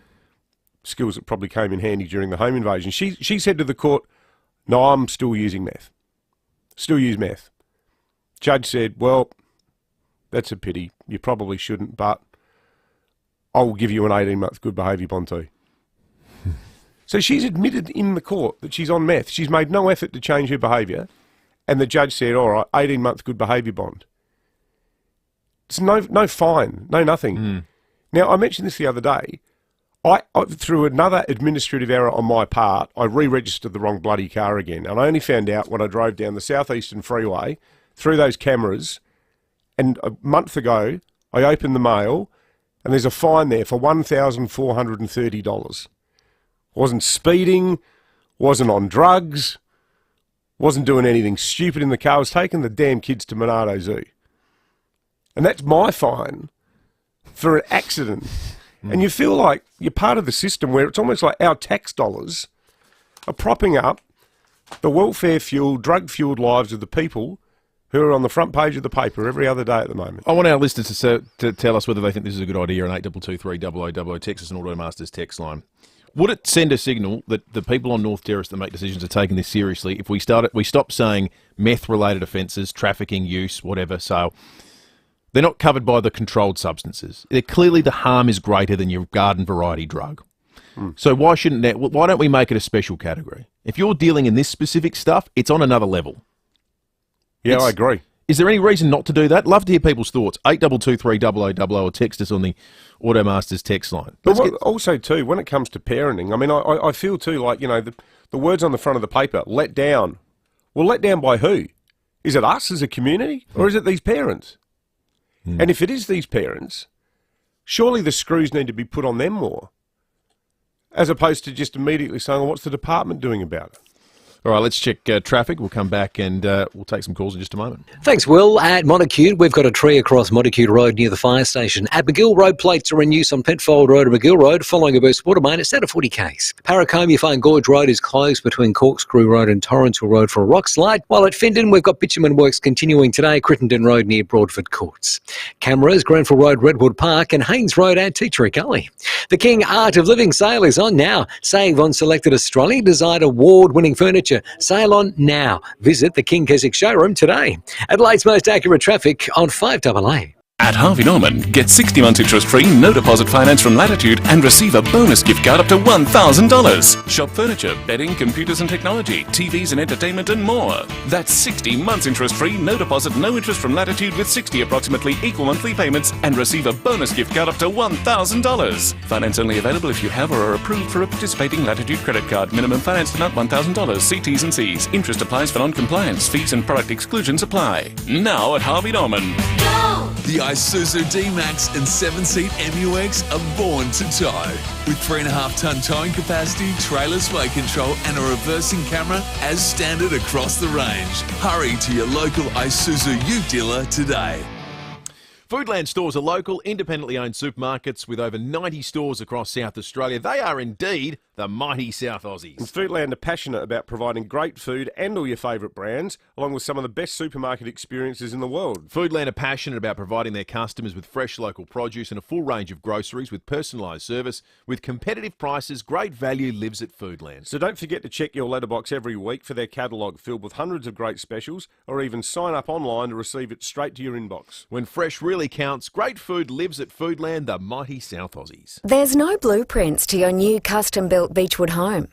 skills that probably came in handy during the home invasion, she said to the court, no, I'm still using meth. Still use meth. Judge said, well, that's a pity. You probably shouldn't, but I'll give you an 18-month good behaviour bond too. So she's admitted in the court that she's on meth. She's made no effort to change her behaviour, and the judge said, all right, 18-month good behaviour bond. It's no fine, no nothing. Now, I mentioned this the other day. I, through another administrative error on my part, I re-registered the wrong bloody car again. And I only found out when I drove down the southeastern freeway through those cameras. And a month ago, I opened the mail and there's a fine there for $1,430. Wasn't speeding, wasn't on drugs, wasn't doing anything stupid in the car. I was taking the damn kids to Monardo Zoo. And that's my fine for an accident. And you feel like you're part of the system where it's almost like our tax dollars are propping up the welfare-fueled, drug-fueled lives of the people who are on the front page of the paper every other day at the moment. I want our listeners to tell us whether they think this is a good idea on 8223 Texas and Automasters text line. Would it send a signal that the people on North Terrace that make decisions are taking this seriously if we stop saying meth-related offences, trafficking, use, whatever, sale? They're not covered by the controlled substances. Clearly the harm is greater than your garden variety drug. So why don't we make it a special category? If you're dealing in this specific stuff, it's on another level. Yeah, I agree. Is there any reason not to do that? Love to hear people's thoughts. 8223 or text us on the Automasters text line. But also, too, when it comes to parenting, I mean, I feel, too, like, the words on the front of the paper, let down. Well, let down by who? Is it us as a community, or is it these parents? And if it is these parents, surely the screws need to be put on them more, as opposed to just immediately saying, well, what's the department doing about it? All right, let's check traffic. We'll come back and we'll take some calls in just a moment. Thanks, Will. At Montague, we've got a tree across Montague Road near the fire station. At McGill Road, plates are in use on Penfold Road and McGill Road, following a burst water main. It's at a 40 case. Parracombe, you find Gorge Road is closed between Corkscrew Road and Torrensville Road for a rock slide. While at Findon, we've got bitumen works continuing today, Crittenden Road near Broadford Courts. Cameras, Grenfell Road, Redwood Park, and Haynes Road at Teachery Gully. The King Art of Living sale is on now. Save on selected Australian designed award-winning furniture. Sale on now. Visit the King Keswick showroom today. Adelaide's most accurate traffic on 5AA. At Harvey Norman, get 60 months interest-free, no deposit finance from Latitude and receive a bonus gift card up to $1,000. Shop furniture, bedding, computers and technology, TVs and entertainment and more. That's 60 months interest-free, no deposit, no interest from Latitude with 60 approximately equal monthly payments and receive a bonus gift card up to $1,000. Finance only available if you have or are approved for a participating Latitude credit card. Minimum finance amount $1,000. See T's and C's. Interest applies for non-compliance. Fees and product exclusions apply. Now at Harvey Norman. The Isuzu D-Max and 7-seat MUX are born to tow. With 3.5-tonne towing capacity, trailer sway control and a reversing camera as standard across the range. Hurry to your local Isuzu Ute dealer today. Foodland stores are local, independently owned supermarkets with over 90 stores across South Australia. They are indeed the mighty South Aussies. And Foodland are passionate about providing great food and all your favourite brands, along with some of the best supermarket experiences in the world. Foodland are passionate about providing their customers with fresh local produce and a full range of groceries with personalised service. With competitive prices, great value lives at Foodland. So don't forget to check your letterbox every week for their catalogue filled with hundreds of great specials, or even sign up online to receive it straight to your inbox. When fresh really counts, great food lives at Foodland, the mighty South Aussies. There's no blueprints to your new custom-built Beechwood home.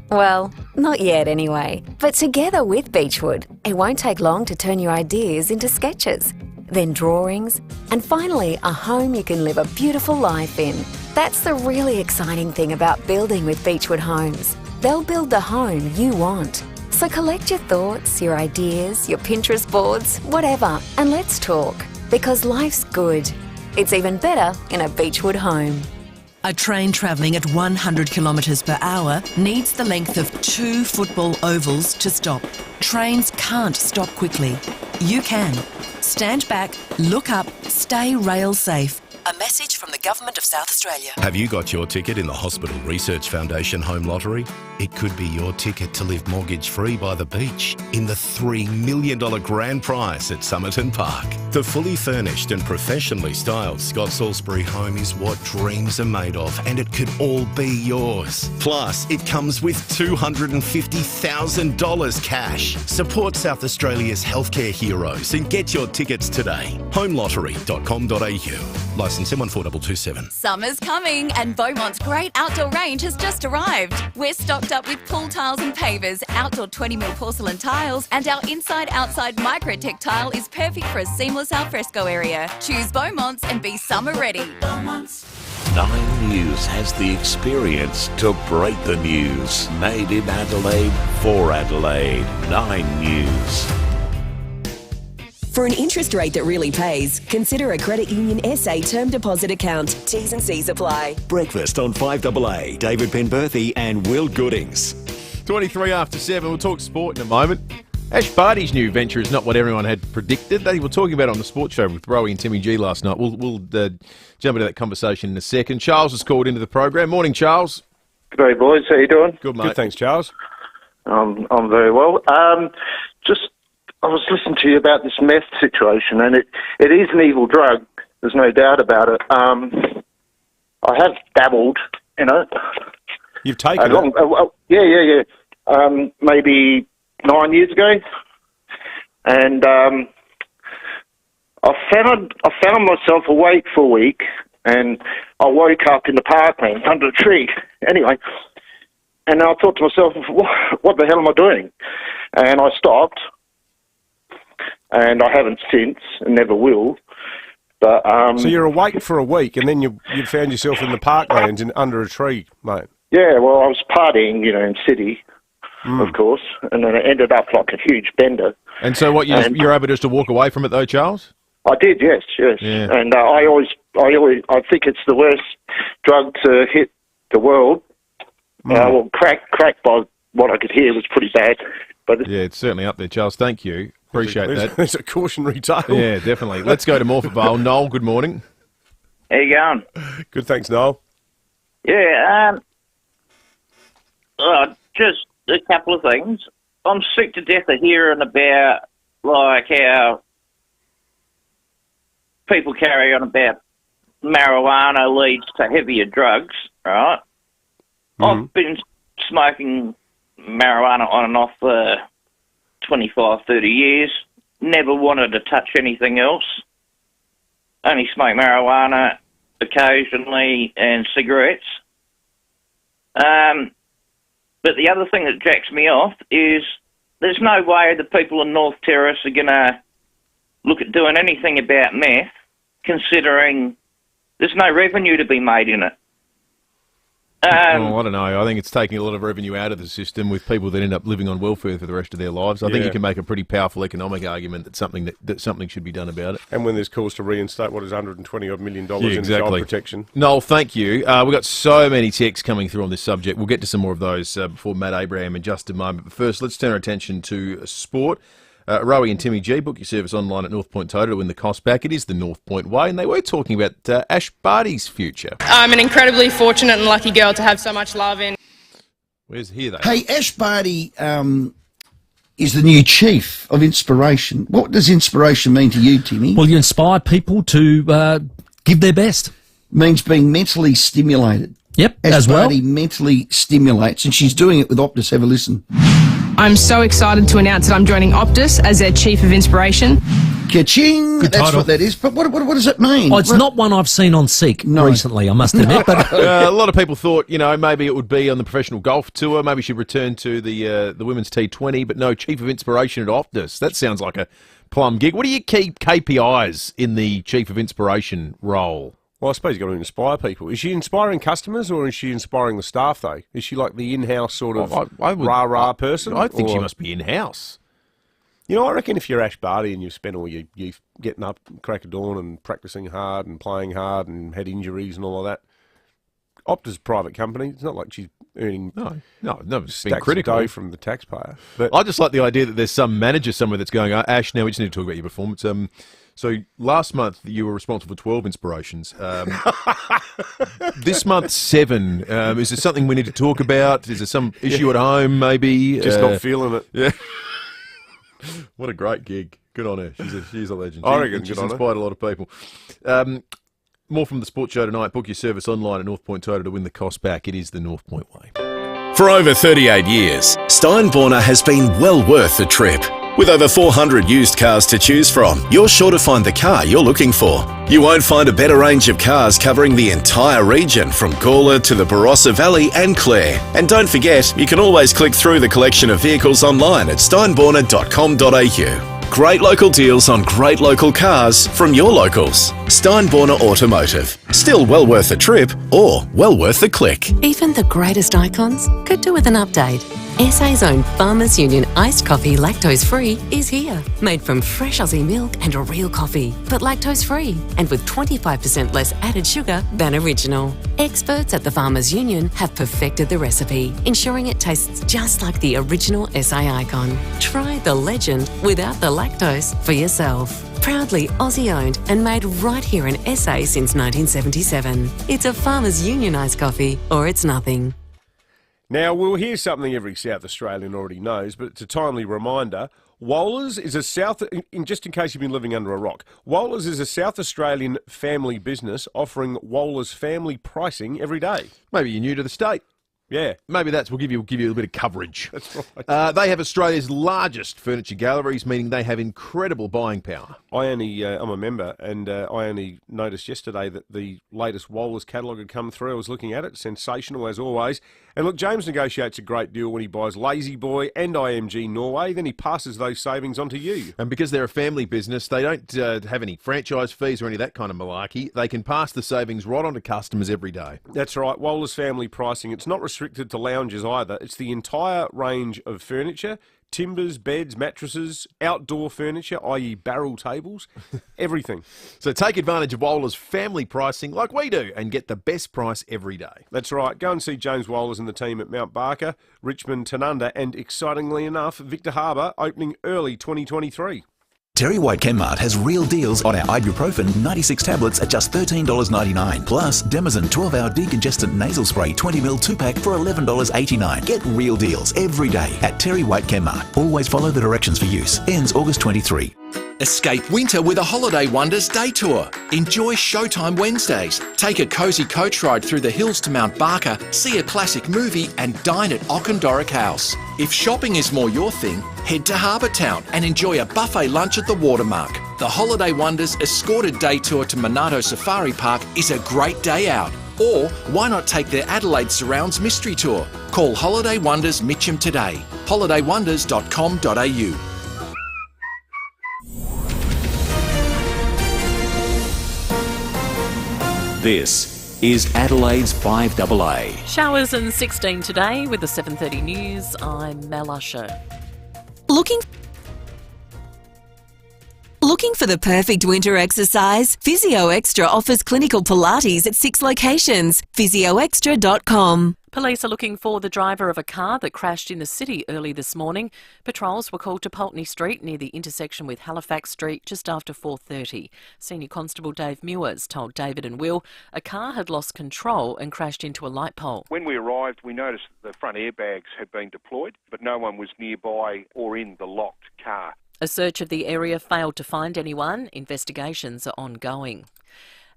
Well, not yet anyway. But together with Beechwood, it won't take long to turn your ideas into sketches, then drawings, and finally a home you can live a beautiful life in. That's the really exciting thing about building with Beechwood Homes. They'll build the home you want. So collect your thoughts, your ideas, your Pinterest boards, whatever, and let's talk. Because life's good. It's even better in a Beechwood home. A train travelling at 100 kilometres per hour needs the length of 2 football ovals to stop. Trains can't stop quickly. You can. Stand back, look up, stay rail safe. A message from the Government of South Australia. Have you got your ticket in the Hospital Research Foundation Home Lottery? It could be your ticket to live mortgage-free by the beach in the $3 million grand prize at Somerton Park. The fully furnished and professionally styled Scott Salisbury home is what dreams are made of, and it could all be yours. Plus, it comes with $250,000 cash. Support South Australia's healthcare heroes and get your tickets today. homelottery.com.au. Licence M14227. Summer's coming and Beaumont's great outdoor range has just arrived. We're stocked up with pool tiles and pavers, outdoor 20mm porcelain tiles, and our inside-outside Microtech tile is perfect for a seamless alfresco area. Choose Beaumont's and be summer ready. Beaumont's. 9 News has the experience to break the news. Made in Adelaide for Adelaide. 9 News. For an interest rate that really pays, consider a Credit Union SA term deposit account. T's and C's apply. Breakfast on 5AA. David Penberthy and Will Goodings. 23 after 7. We'll talk sport in a moment. Ash Barty's new venture is not what everyone had predicted. They were talking about it on the sports show with Rowie and Timmy G last night. We'll jump into that conversation in a second. Charles has called into the program. Morning, Charles. Good day, boys. How you doing? Good, mate. Good, thanks, Charles. I'm very well. Just I was listening to you about this meth situation, and it is an evil drug. There's no doubt about it. I have dabbled in it. You've taken it? Yeah. Maybe 9 years ago, and I found myself awake for a week, and I woke up in the parkland under a tree. Anyway, and I thought to myself, what the hell am I doing? And I stopped, and I haven't since, and never will. But so you're awake for a week, and then you found yourself in the parklands under a tree, mate. Yeah, well, I was partying, in city, of course, and then it ended up like a huge bender. And so what, you're able just to walk away from it though, Charles? I did, yes. Yeah. And I think it's the worst drug to hit the world. Well, crack by what I could hear was pretty bad. But yeah, it's certainly up there, Charles. Thank you. Appreciate that. It's a cautionary tale. Yeah, definitely. Let's go to Morpeth Vale. Noel, good morning. How you going? Good, thanks, Noel. Yeah, just a couple of things. I'm sick to death of hearing about, like, how people carry on about marijuana leads to heavier drugs, right? I've been smoking marijuana on and off for 25, 30 years. Never wanted to touch anything else. Only smoke marijuana occasionally and cigarettes. But the other thing that jacks me off is there's no way the people in North Terrace are going to look at doing anything about meth, considering there's no revenue to be made in it. I don't know. I think it's taking a lot of revenue out of the system with people that end up living on welfare for the rest of their lives. I think you can make a pretty powerful economic argument that something should be done about it. And when there's calls to reinstate what is $120 million in child protection. Noel, thank you. We've got so many texts coming through on this subject. We'll get to some more of those before Matt Abraham in just a moment. But first, let's turn our attention to sport. Rowie and Timmy G, book your service online at North Point Total to win the cost back. It is the North Point way, and they were talking about Ash Barty's future. I'm an incredibly fortunate and lucky girl to have so much love in. Where's here though? Hey, Ash Barty is the new chief of Inspiration. What does inspiration mean to you, Timmy? Well, you inspire people to give their best. Means being mentally stimulated. Yep, Ash as well. Barty mentally stimulates, and she's doing it with Optus. Have a listen. I'm so excited to announce that I'm joining Optus as their Chief of Inspiration. Ka-ching! Good That's title. what that is. But what does it mean? Oh, it's not one I've seen on Seek recently, I must admit. But a lot of people thought, maybe it would be on the professional golf tour. Maybe she'd return to the women's T20. But no, Chief of Inspiration at Optus. That sounds like a plum gig. What do you keep KPIs in the Chief of Inspiration role? Well, I suppose you've got to inspire people. Is she inspiring customers or is she inspiring the staff, though? Is she like the in-house sort of rah-rah person? I think she must be in-house. I reckon if you're Ash Barty and you've spent all your youth getting up crack of dawn and practising hard and playing hard and had injuries and all of that, Optus private company. It's not like she's earning stacks of dough from the taxpayer. But I just like the idea that there's some manager somewhere that's going, Ash, now we just need to talk about your performance. So last month you were responsible for 12 inspirations. This month 7. Is there something we need to talk about? Is there some issue at home maybe? Just not feeling it. Yeah. What a great gig. Good on her. She's a legend. I reckon she's good on her. inspired a lot of people. More from the sports show tonight. Book your service online at North Point Total to win the cost back. It is the North Point way. For over 38 years, Steinborner has been well worth the trip. With over 400 used cars to choose from, you're sure to find the car you're looking for. You won't find a better range of cars covering the entire region from Gawler to the Barossa Valley and Clare. And don't forget, you can always click through the collection of vehicles online at steinborner.com.au. Great local deals on great local cars from your locals. Steinborner Automotive. Still well worth the trip or well worth the click. Even the greatest icons could do with an update. SA's own Farmers Union iced coffee lactose free is here. Made from fresh Aussie milk and a real coffee, but lactose free and with 25% less added sugar than original. Experts at the Farmers Union have perfected the recipe, ensuring it tastes just like the original SA icon. Try the legend without the lactose for yourself. Proudly Aussie owned and made right here in SA since 1977. It's a Farmers Union iced coffee or it's nothing. Now, we'll hear something every South Australian already knows, but it's a timely reminder. Wohlers is just in case you've been living under a rock, Wohlers is a South Australian family business offering Wohlers family pricing every day. Maybe you're new to the state. Yeah. Maybe we'll give you a little bit of coverage. That's right. They have Australia's largest furniture galleries, meaning they have incredible buying power. I'm a member, and I only noticed yesterday that the latest Wohlers catalogue had come through. I was looking at it, sensational as always. And look, James negotiates a great deal when he buys Lazy Boy and IMG Norway. Then he passes those savings on to you. And because they're a family business, they don't have any franchise fees or any of that kind of malarkey. They can pass the savings right on to customers every day. That's right. Wohlers family pricing. It's not restricted to lounges either. It's the entire range of furniture. Timbers, beds, mattresses, outdoor furniture, i.e. barrel tables, everything. So take advantage of Wohlers family pricing like we do and get the best price every day. That's right. Go and see James Wohlers and the team at Mount Barker, Richmond, Tanunda, and excitingly enough, Victor Harbour, opening early 2023. Terry White Chemmart has real deals on our ibuprofen 96 tablets at just $13.99. Plus, Demazin 12-hour decongestant nasal spray 20ml 2-pack for $11.89. Get real deals every day at Terry White Chemmart. Always follow the directions for use. Ends August 23. Escape winter with a Holiday Wonders day tour. Enjoy Showtime Wednesdays. Take a cosy coach ride through the hills to Mount Barker, see a classic movie and dine at Auchendoric House. If shopping is more your thing, head to Harbour Town and enjoy a buffet lunch at the Watermark. The Holiday Wonders escorted day tour to Monado Safari Park is a great day out. Or why not take their Adelaide Surrounds Mystery Tour? Call Holiday Wonders Mitcham today. holidaywonders.com.au. This is Adelaide's 5AA. Showers and 16 today with the 7:30 news. I'm Mel Usher. Looking for the perfect winter exercise? Physio Extra offers clinical Pilates at 6 locations. physioextra.com. Police are looking for the driver of a car that crashed in the city early this morning. Patrols were called to Pulteney Street near the intersection with Halifax Street just after 4:30. Senior Constable Dave Mewers told David and Will a car had lost control and crashed into a light pole. When we arrived, we noticed that the front airbags had been deployed, but no one was nearby or in the locked car. A search of the area failed to find anyone. Investigations are ongoing.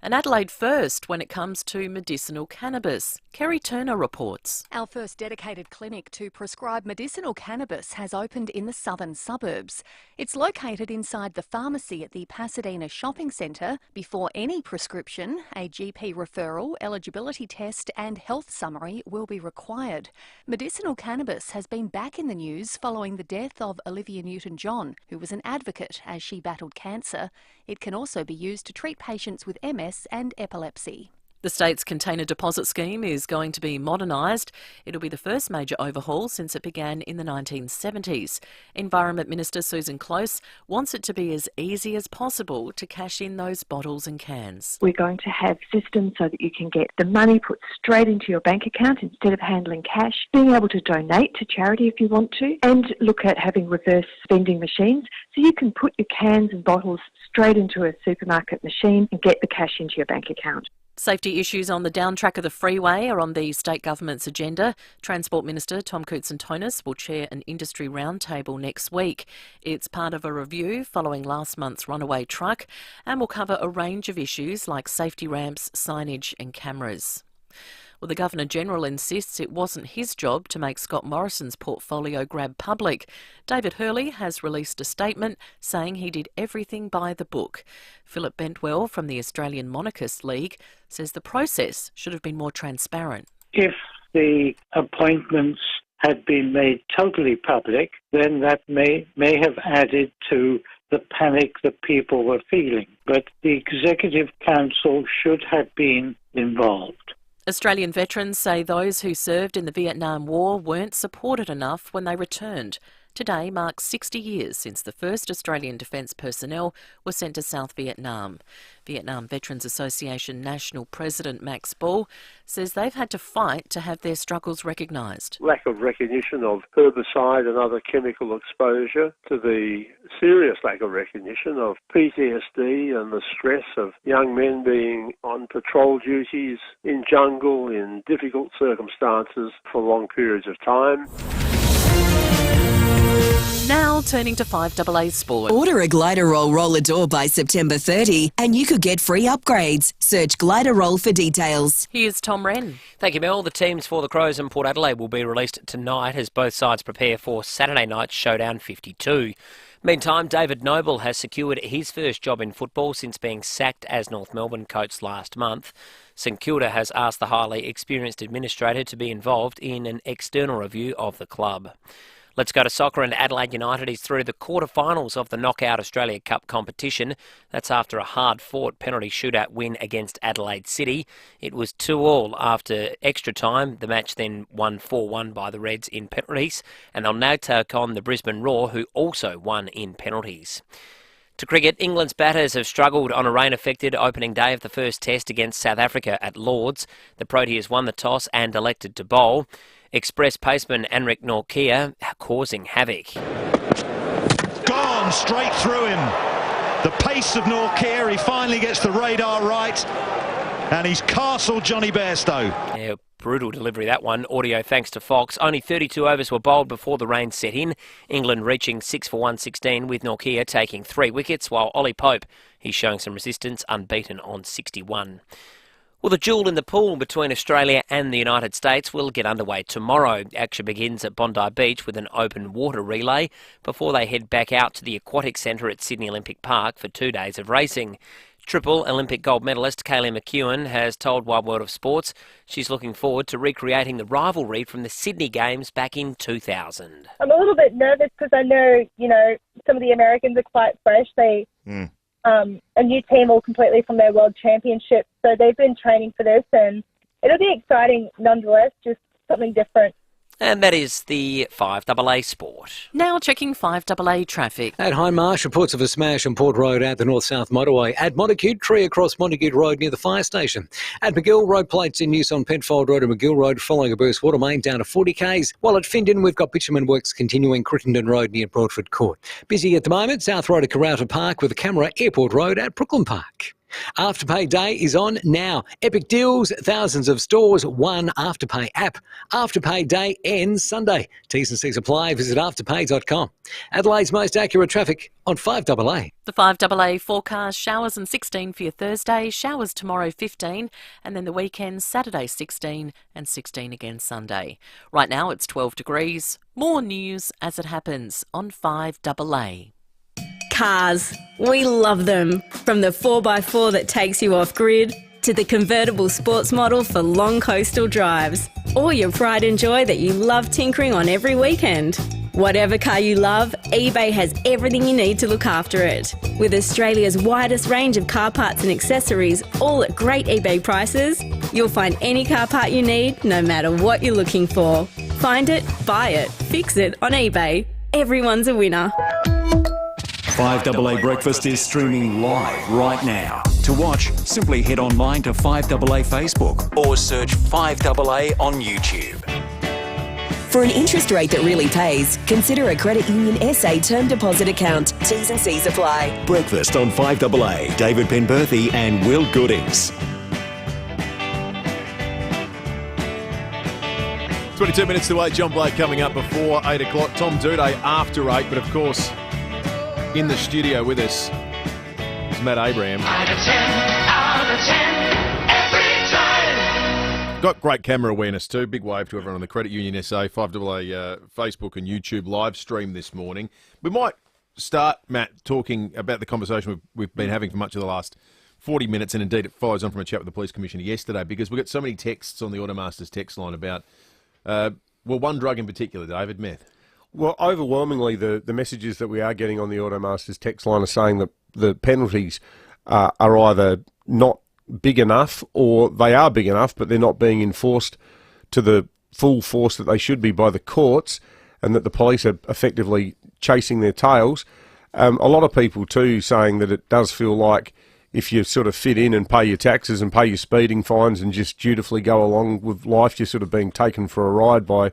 An Adelaide first when it comes to medicinal cannabis. Kerry Turner reports. Our first dedicated clinic to prescribe medicinal cannabis has opened in the southern suburbs. It's located inside the pharmacy at the Pasadena Shopping Centre. Before any prescription, a GP referral, eligibility test and health summary will be required. Medicinal cannabis has been back in the news following the death of Olivia Newton-John, who was an advocate as she battled cancer. It can also be used to treat patients with MS and epilepsy. The state's container deposit scheme is going to be modernised. It'll be the first major overhaul since it began in the 1970s. Environment Minister Susan Close wants it to be as easy as possible to cash in those bottles and cans. We're going to have systems so that you can get the money put straight into your bank account instead of handling cash, being able to donate to charity if you want to, and look at having reverse vending machines so you can put your cans and bottles straight into a supermarket machine and get the cash into your bank account. Safety issues on the down track of the freeway are on the state government's agenda. Transport Minister Tom Koutsantonis will chair an industry roundtable next week. It's part of a review following last month's runaway truck and will cover a range of issues like safety ramps, signage and cameras. Well, the Governor-General insists it wasn't his job to make Scott Morrison's portfolio grab public. David Hurley has released a statement saying he did everything by the book. Philip Bentwell from the Australian Monarchist League says the process should have been more transparent. If the appointments had been made totally public, then that may have added to the panic that people were feeling. But the Executive Council should have been involved. Australian veterans say those who served in the Vietnam War weren't supported enough when they returned. Today marks 60 years since the first Australian Defence personnel were sent to South Vietnam. Vietnam Veterans Association National President Max Ball says they've had to fight to have their struggles recognised. Lack of recognition of herbicide and other chemical exposure, to the serious lack of recognition of PTSD and the stress of young men being on patrol duties in jungle in difficult circumstances for long periods of time. Now turning to 5AA Sport. Order a Gliderol roller door by September 30 and you could get free upgrades. Search Gliderol for details. Here's Tom Wren. Thank you, Mel. The teams for the Crows and Port Adelaide will be released tonight as both sides prepare for Saturday night's Showdown 52. Meantime, David Noble has secured his first job in football since being sacked as North Melbourne coach last month. St Kilda has asked the highly experienced administrator to be involved in an external review of the club. Let's go to soccer, and Adelaide United is through the quarter-finals of the Knockout Australia Cup competition. That's after a hard-fought penalty shootout win against Adelaide City. It was 2-2 after extra time. The match then won 4-1 by the Reds in penalties, and they'll now take on the Brisbane Roar, who also won in penalties. To cricket, England's batters have struggled on a rain-affected opening day of the first test against South Africa at Lords. The Proteas won the toss and elected to bowl. Express paceman Anrik Nortje causing havoc. Gone straight through him. The pace of Nortje, he finally gets the radar right, and he's castled Johnny Bairstow. Yeah, brutal delivery, that one. Audio thanks to Fox. Only 32 overs were bowled before the rain set in. England reaching 6 for 116 with Nortje taking 3 wickets, while Ollie Pope, he's showing some resistance, unbeaten on 61. Well, the duel in the pool between Australia and the United States will get underway tomorrow. Action begins at Bondi Beach with an open water relay before they head back out to the Aquatic Centre at Sydney Olympic Park for 2 days of racing. Triple Olympic gold medalist Kaylee McEwen has told Wide World of Sports she's looking forward to recreating the rivalry from the Sydney Games back in 2000. I'm a little bit nervous because I know, some of the Americans are quite fresh. They... a new team all completely from their World Championship. So they've been training for this, and it'll be exciting nonetheless, just something different. And that is the 5AA Sport. Now checking 5AA traffic. At Hindmarsh, reports of a smash on Port Road at the north-south motorway. At Montague, tree across Montague Road near the fire station. At McGill, road plates in use on Penfold Road and McGill Road following a burst water main down to 40 k's. While at Findon, we've got bitumen works continuing Crittenden Road near Broadford Court. Busy at the moment, South Road at Karratha Park with a camera Airport Road at Brooklyn Park. Afterpay Day is on now. Epic deals, thousands of stores, one Afterpay app. Afterpay Day ends Sunday. T's and C's apply. Visit afterpay.com. Adelaide's most accurate traffic on 5AA. The 5AA forecast: showers and 16 for your Thursday, showers tomorrow 15, and then the weekend Saturday 16 and 16 again Sunday. Right now it's 12 degrees. More news as it happens on 5AA. Cars. We love them. From the 4x4 that takes you off-grid to the convertible sports model for long coastal drives, or your pride and joy that you love tinkering on every weekend. Whatever car you love, eBay has everything you need to look after it. With Australia's widest range of car parts and accessories, all at great eBay prices, you'll find any car part you need, no matter what you're looking for. Find it, buy it, fix it on eBay. Everyone's a winner. 5AA Breakfast is streaming live right now. To watch, simply head online to 5AA Facebook or search 5AA on YouTube. For an interest rate that really pays, consider a Credit Union SA term deposit account. T's and C's apply. Breakfast on 5AA. David Penberthy and Will Goodings. 22 minutes to 8. John Blake coming up before 8 o'clock. Tom Duday after 8, but of course, in the studio with us is Matt Abraham. Out of 10, every time. Got great camera awareness too. Big wave to everyone on the Credit Union SA 5AA Facebook and YouTube live stream this morning. We might start, Matt, talking about the conversation we've been having for much of the last 40 minutes, and indeed it follows on from a chat with the Police Commissioner yesterday, because we got so many texts on the Automasters text line about, one drug in particular, David, meth. Well, overwhelmingly, the messages that we are getting on the Automasters text line are saying that the penalties are either not big enough, or they are big enough, but they're not being enforced to the full force that they should be by the courts. and that the police are effectively chasing their tails. A lot of people too saying that it does feel like if you sort of fit in and pay your taxes and pay your speeding fines and just dutifully go along with life, you're sort of being taken for a ride by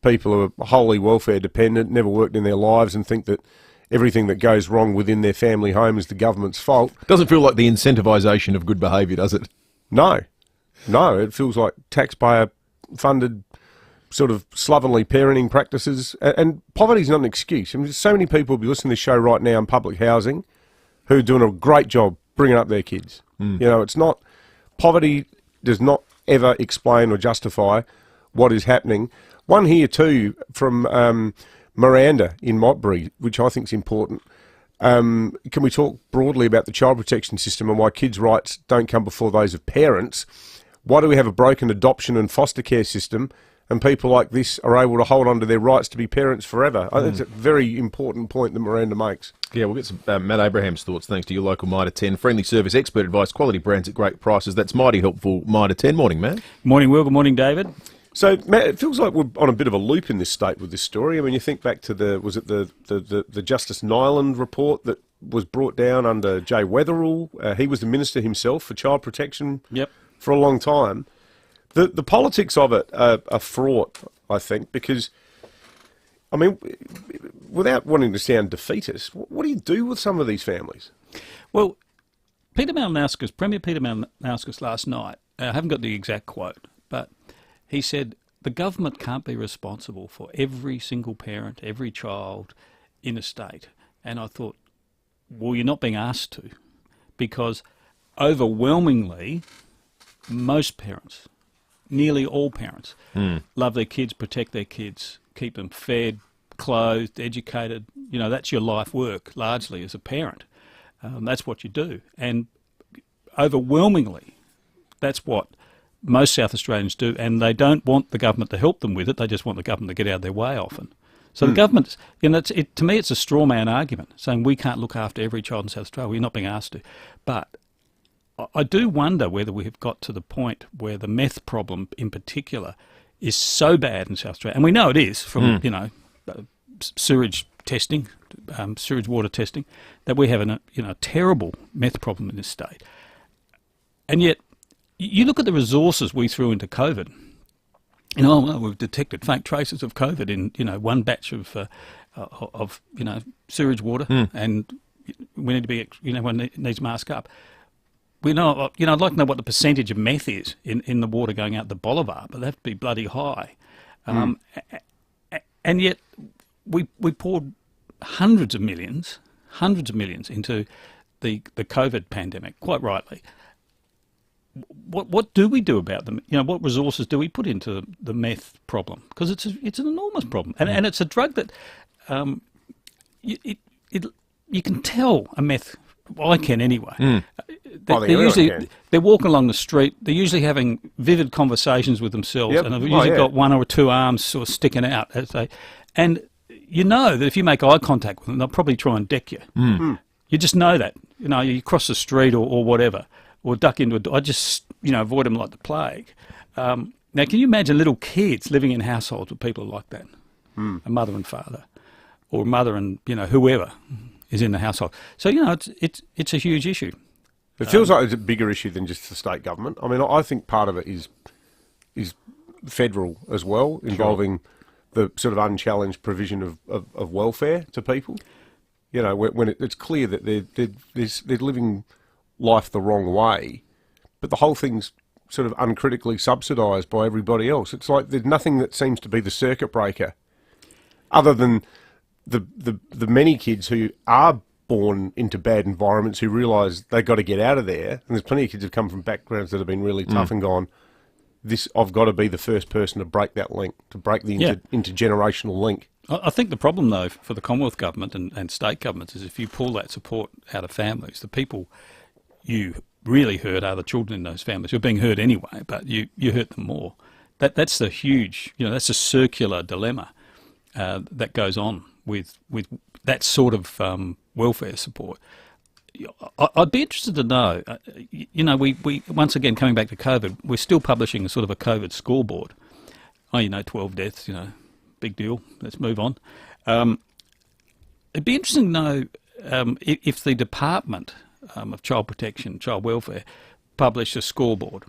people who are wholly welfare dependent, never worked in their lives, and think that everything that goes wrong within their family home is the government's fault. Doesn't feel like the incentivisation of good behaviour, does it? No, it feels like taxpayer-funded sort of slovenly parenting practices. And poverty's not an excuse. I mean, there's so many people who be listening to this show right now in public housing who are doing a great job bringing up their kids. You know, it's not... Poverty does not ever explain or justify what is happening. One here too from Miranda in Motbury, which I think is important. Can we talk broadly about the child protection system and why kids' rights don't come before those of parents? Why do we have a broken adoption and foster care system, and people like this are able to hold on to their rights to be parents forever? I think it's a very important point that Miranda makes. Yeah, we'll get some Matt Abraham's thoughts thanks to your local Mitre 10. Friendly service, expert advice, quality brands at great prices. That's mighty helpful, Mitre 10. Morning, Matt. Morning, Will. Good morning, David. So, Matt, it feels like we're on a bit of a loop in this state with this story. I mean, you think back to the Justice Nyland report that was brought down under Jay Weatherill. He was the minister himself for child protection for a long time. The politics of it are fraught, I think, because, I mean, without wanting to sound defeatist, what do you do with some of these families? Well, Premier Peter Malinauskas last night, I haven't got the exact quote, but he said the government can't be responsible for every single parent, every child in a state. And I thought, well, you're not being asked to, because overwhelmingly, most parents, nearly all parents, love their kids, protect their kids, keep them fed, clothed, educated. You know, that's your life work, largely, as a parent. That's what you do. And overwhelmingly, that's what most South Australians do, and they don't want the government to help them with it. They just want the government to get out of their way often. So the government, you know, to me, it's a straw man argument, saying we can't look after every child in South Australia. We're not being asked to. But I do wonder whether we have got to the point where the meth problem in particular is so bad in South Australia, and we know it is from, you know, sewage testing, sewage water testing, that we have a terrible meth problem in this state. And yet, you look at the resources we threw into COVID. You know, well, we've detected faint traces of COVID in, you know, one batch of you know, sewage water, and we need to be, you know, one needs to mask up. We know, you know, I'd like to know what the percentage of meth is in the water going out the Bolivar, but that'd be bloody high. And yet, we poured hundreds of millions into the COVID pandemic, quite rightly. What do we do about them? You know, what resources do we put into the meth problem? Because it's an enormous problem, and it's a drug that you can tell a meth. Well, I can anyway. They're walking along the street. They're usually having vivid conversations with themselves, and they've usually got one or two arms sort of sticking out. And you know that if you make eye contact with them, they'll probably try and deck you. You just know that. You know, you cross the street or whatever, or duck into a door. I just, you know, avoid them like the plague. Now, can you imagine little kids living in households with people like that? A mother and father, or a mother and, you know, whoever is in the household. So, you know, it's a huge issue. It feels like it's a bigger issue than just the state government. I mean, I think part of it is federal as well, involving the sort of unchallenged provision of welfare to people. You know, when it's clear that they're living life the wrong way, but the whole thing's sort of uncritically subsidised by everybody else. It's like there's nothing that seems to be the circuit breaker, other than the many kids who are born into bad environments who realise they've got to get out of there. And there's plenty of kids who've come from backgrounds that have been really tough and gone, I've got to be the first person to break that link, to break the intergenerational link. I think the problem, though, for the Commonwealth Government and state governments is if you pull that support out of families, the people you really hurt are the children in those families who are being hurt anyway, but you hurt them more. That's the huge, you know, that's a circular dilemma that goes on with that sort of welfare support. I'd be interested to know, you know, we once again, coming back to COVID, we're still publishing a sort of a COVID scoreboard. Oh, you know, 12 deaths, you know, big deal. Let's move on. It'd be interesting to know if the Department of Child Protection, Child Welfare, published a scoreboard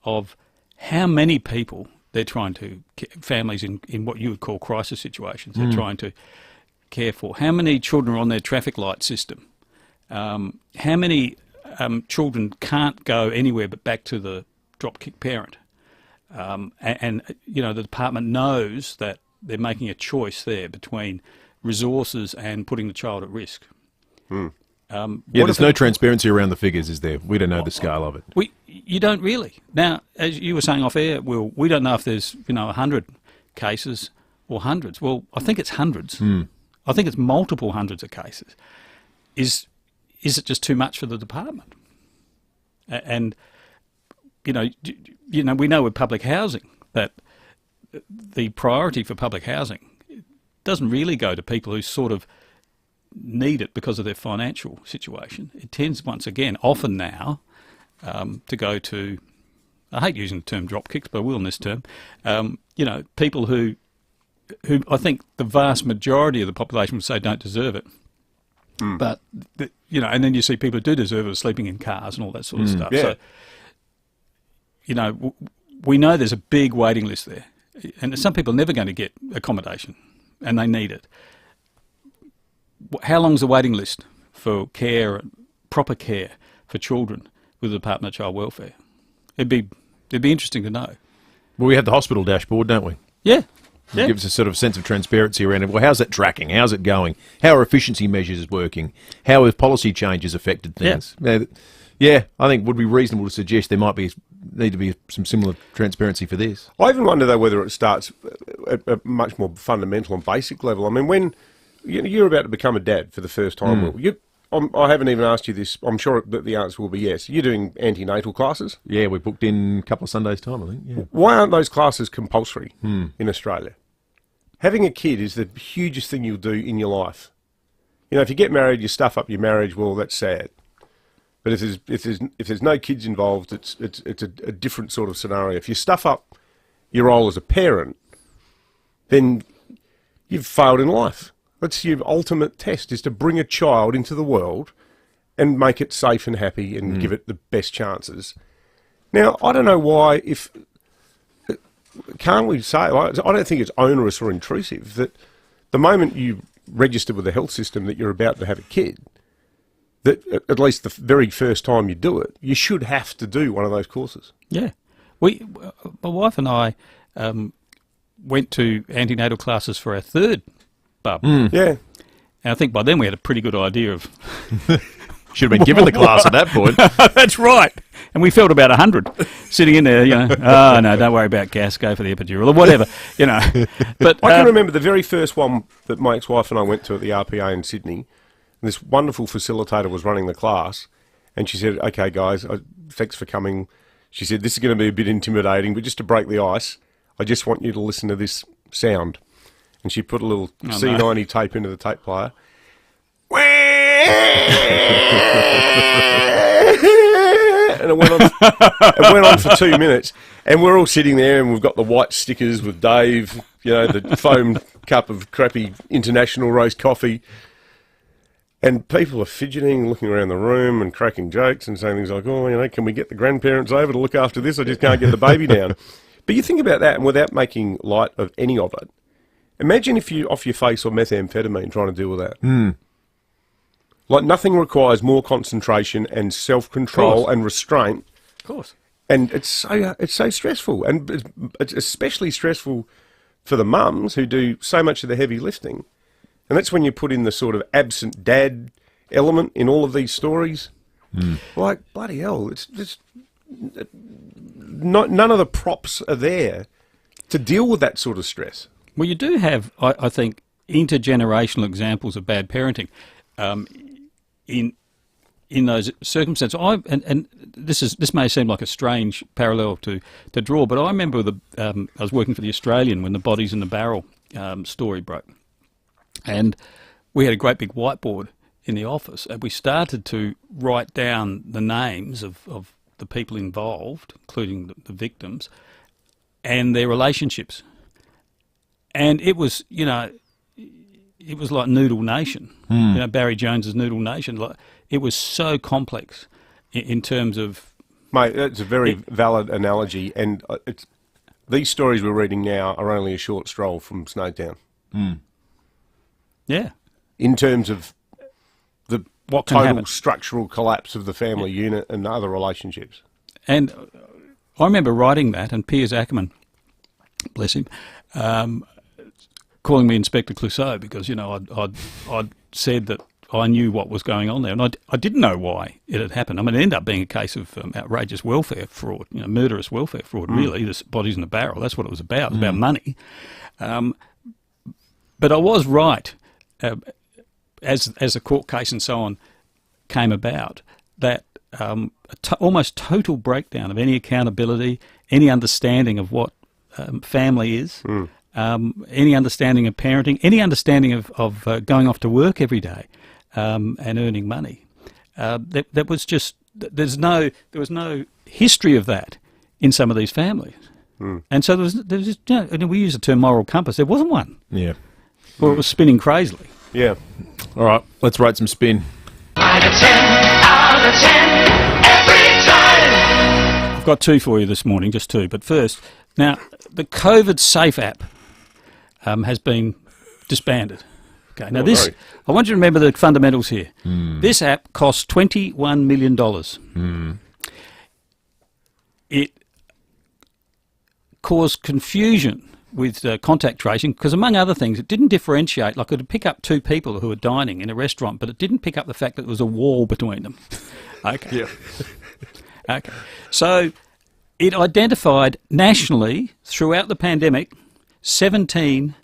of how many people they're trying to, families in what you would call crisis situations, they're trying to care for. How many children are on their traffic light system? How many children can't go anywhere but back to the drop-kick parent? And the department knows that they're making a choice there between resources and putting the child at risk. There's no transparency around the figures, is there? We don't know the scale of it. You don't really. Now, as you were saying off air, Will, we don't know if there's 100 cases or hundreds. Well, I think it's hundreds. I think it's multiple hundreds of cases. Is it just too much for the department? And we know with public housing that the priority for public housing doesn't really go to people who sort of need it because of their financial situation. It tends, once again, often now, to go to, I hate using the term drop kicks, but I will in this term, people who I think the vast majority of the population would say don't deserve it. But, and then you see people who do deserve it sleeping in cars and all that sort of stuff. Yeah. So, we know there's a big waiting list there. And some people are never going to get accommodation, and they need it. How long's the waiting list for care, proper care for children with the Department of Child Welfare? It'd be interesting to know. Well, we have the hospital dashboard, don't we? Yeah. It gives a sort of sense of transparency around it. Well, how's that tracking? How's it going? How are efficiency measures working? How have policy changes affected things? Yeah, I think it would be reasonable to suggest there might need to be some similar transparency for this. I even wonder, though, whether it starts at a much more fundamental and basic level. I mean, when you're about to become a dad for the first time, Will, I haven't even asked you this. I'm sure that the answer will be yes. You're doing antenatal classes? Yeah, we booked in a couple of Sundays' time, I think. Yeah. Why aren't those classes compulsory in Australia? Having a kid is the hugest thing you'll do in your life. If you get married, you stuff up your marriage, well, that's sad. But if there's no kids involved, it's a different sort of scenario. If you stuff up your role as a parent, then you've failed in life. That's your ultimate test, is to bring a child into the world and make it safe and happy and give it the best chances. Now, I don't know why, can't we say, I don't think it's onerous or intrusive that the moment you register with the health system that you're about to have a kid, that at least the very first time you do it, you should have to do one of those courses. Yeah. My wife and I went to antenatal classes for our third bub. Yeah. And I think by then we had a pretty good idea of... Should have been given the class at that point. That's right. And we felt about 100 sitting in there, oh, no, don't worry about gas, go for the epidural or whatever, But I can remember the very first one that my ex-wife and I went to at the RPA in Sydney. And this wonderful facilitator was running the class, and she said, okay, guys, thanks for coming. She said, this is going to be a bit intimidating, but just to break the ice, I just want you to listen to this sound. And she put a little C90 tape into the tape player. And it went on for 2 minutes, and we're all sitting there, and we've got the white stickers with Dave, the foamed cup of crappy international roast coffee, and people are fidgeting, looking around the room and cracking jokes and saying things like, oh, can we get the grandparents over to look after this? I just can't get the baby down. But you think about that, and without making light of any of it, imagine if you off your face or methamphetamine trying to deal with that. Like, nothing requires more concentration and self-control and restraint. Of course. And it's so stressful. And it's especially stressful for the mums who do so much of the heavy lifting. And that's when you put in the sort of absent dad element in all of these stories. Like, bloody hell, it's just... none of the props are there to deal with that sort of stress. Well, you do have, I think, intergenerational examples of bad parenting. In those circumstances, and this may seem like a strange parallel to draw, but I remember I was working for the Australian when the Bodies in the Barrel story broke, and we had a great big whiteboard in the office, and we started to write down the names of the people involved, including the victims, and their relationships. And it was, it was like Noodle Nation, Barry Jones's Noodle Nation. Like, it was so complex in terms of... Mate, that's a very valid analogy, and these stories we're reading now are only a short stroll from Snowtown. Yeah. In terms of the what can total happen. structural collapse of the family unit and other relationships. And I remember writing that, and Piers Ackerman, bless him, calling me Inspector Clouseau because, I'd said that I knew what was going on there, and I didn't know why it had happened. I mean, it ended up being a case of outrageous welfare fraud, murderous welfare fraud, really. The bodies in the barrel, that's what it was about. It was about money. But I was right, as a court case and so on came about, that almost total breakdown of any accountability, any understanding of what family is, any understanding of parenting, any understanding of going off to work every day and earning money. That was just there was no history of that in some of these families, and so there was just, and we use the term moral compass. There wasn't one. Yeah, or it was spinning crazily. Yeah. All right, let's rate some spin. 9 out of 10, out of 10, every time. I've got 2 for you this morning, just 2. But first, now the COVID Safe app has been disbanded. Okay, now I want you to remember the fundamentals here. This app cost $21 million. It caused confusion with contact tracing because, among other things, it didn't differentiate. Like, it would pick up 2 people who were dining in a restaurant, but it didn't pick up the fact that there was a wall between them. Okay. Yeah. Okay. So it identified nationally throughout the pandemic 17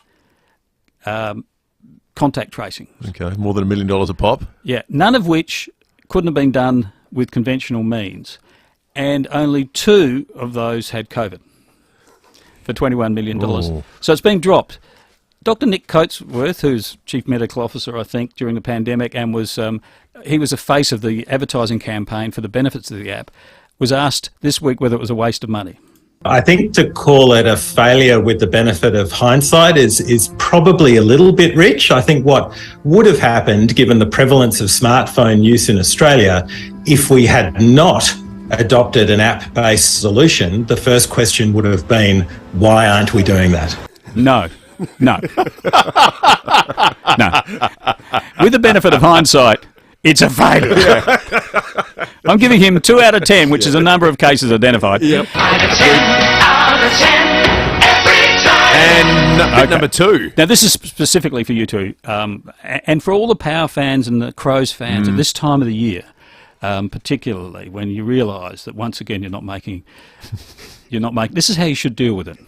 contact tracing. Okay, more than $1 million a pop. Yeah, none of which couldn't have been done with conventional means, and only 2 of those had COVID for $21 million. Oh. So it's been dropped. Dr. Nick Coatsworth, who's Chief Medical Officer, I think, during the pandemic, and he was the face of the advertising campaign for the benefits of the app, was asked this week whether it was a waste of money. I think to call it a failure with the benefit of hindsight is probably a little bit rich. I think what would have happened, given the prevalence of smartphone use in Australia, if we had not adopted an app-based solution, the first question would have been, why aren't we doing that? No. No. With the benefit of hindsight, it's a failure. Yeah. I'm giving him 2 out of 10, which is a number of cases identified. Yep. 9 out of 10, every time. And number 2. Now, this is specifically for you two, and for all the Power fans and the Crows fans at this time of the year, particularly when you realise that once again you're not making. This is how you should deal with it.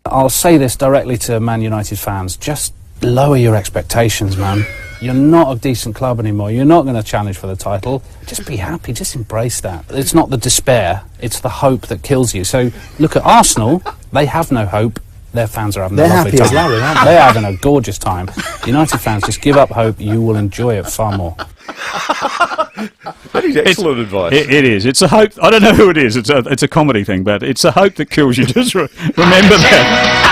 I'll say this directly to Man United fans: just lower your expectations, man. You're not a decent club anymore. You're not going to challenge for the title. Just be happy. Just embrace that. It's not the despair. It's the hope that kills you. So look at Arsenal. They have no hope. Their fans are having a lovely time. Larry, aren't They're having a gorgeous time. United fans, just give up hope. You will enjoy it far more. That is excellent advice. It is. It's a hope. I don't know who it is. It's a comedy thing, but it's a hope that kills you. Just remember that.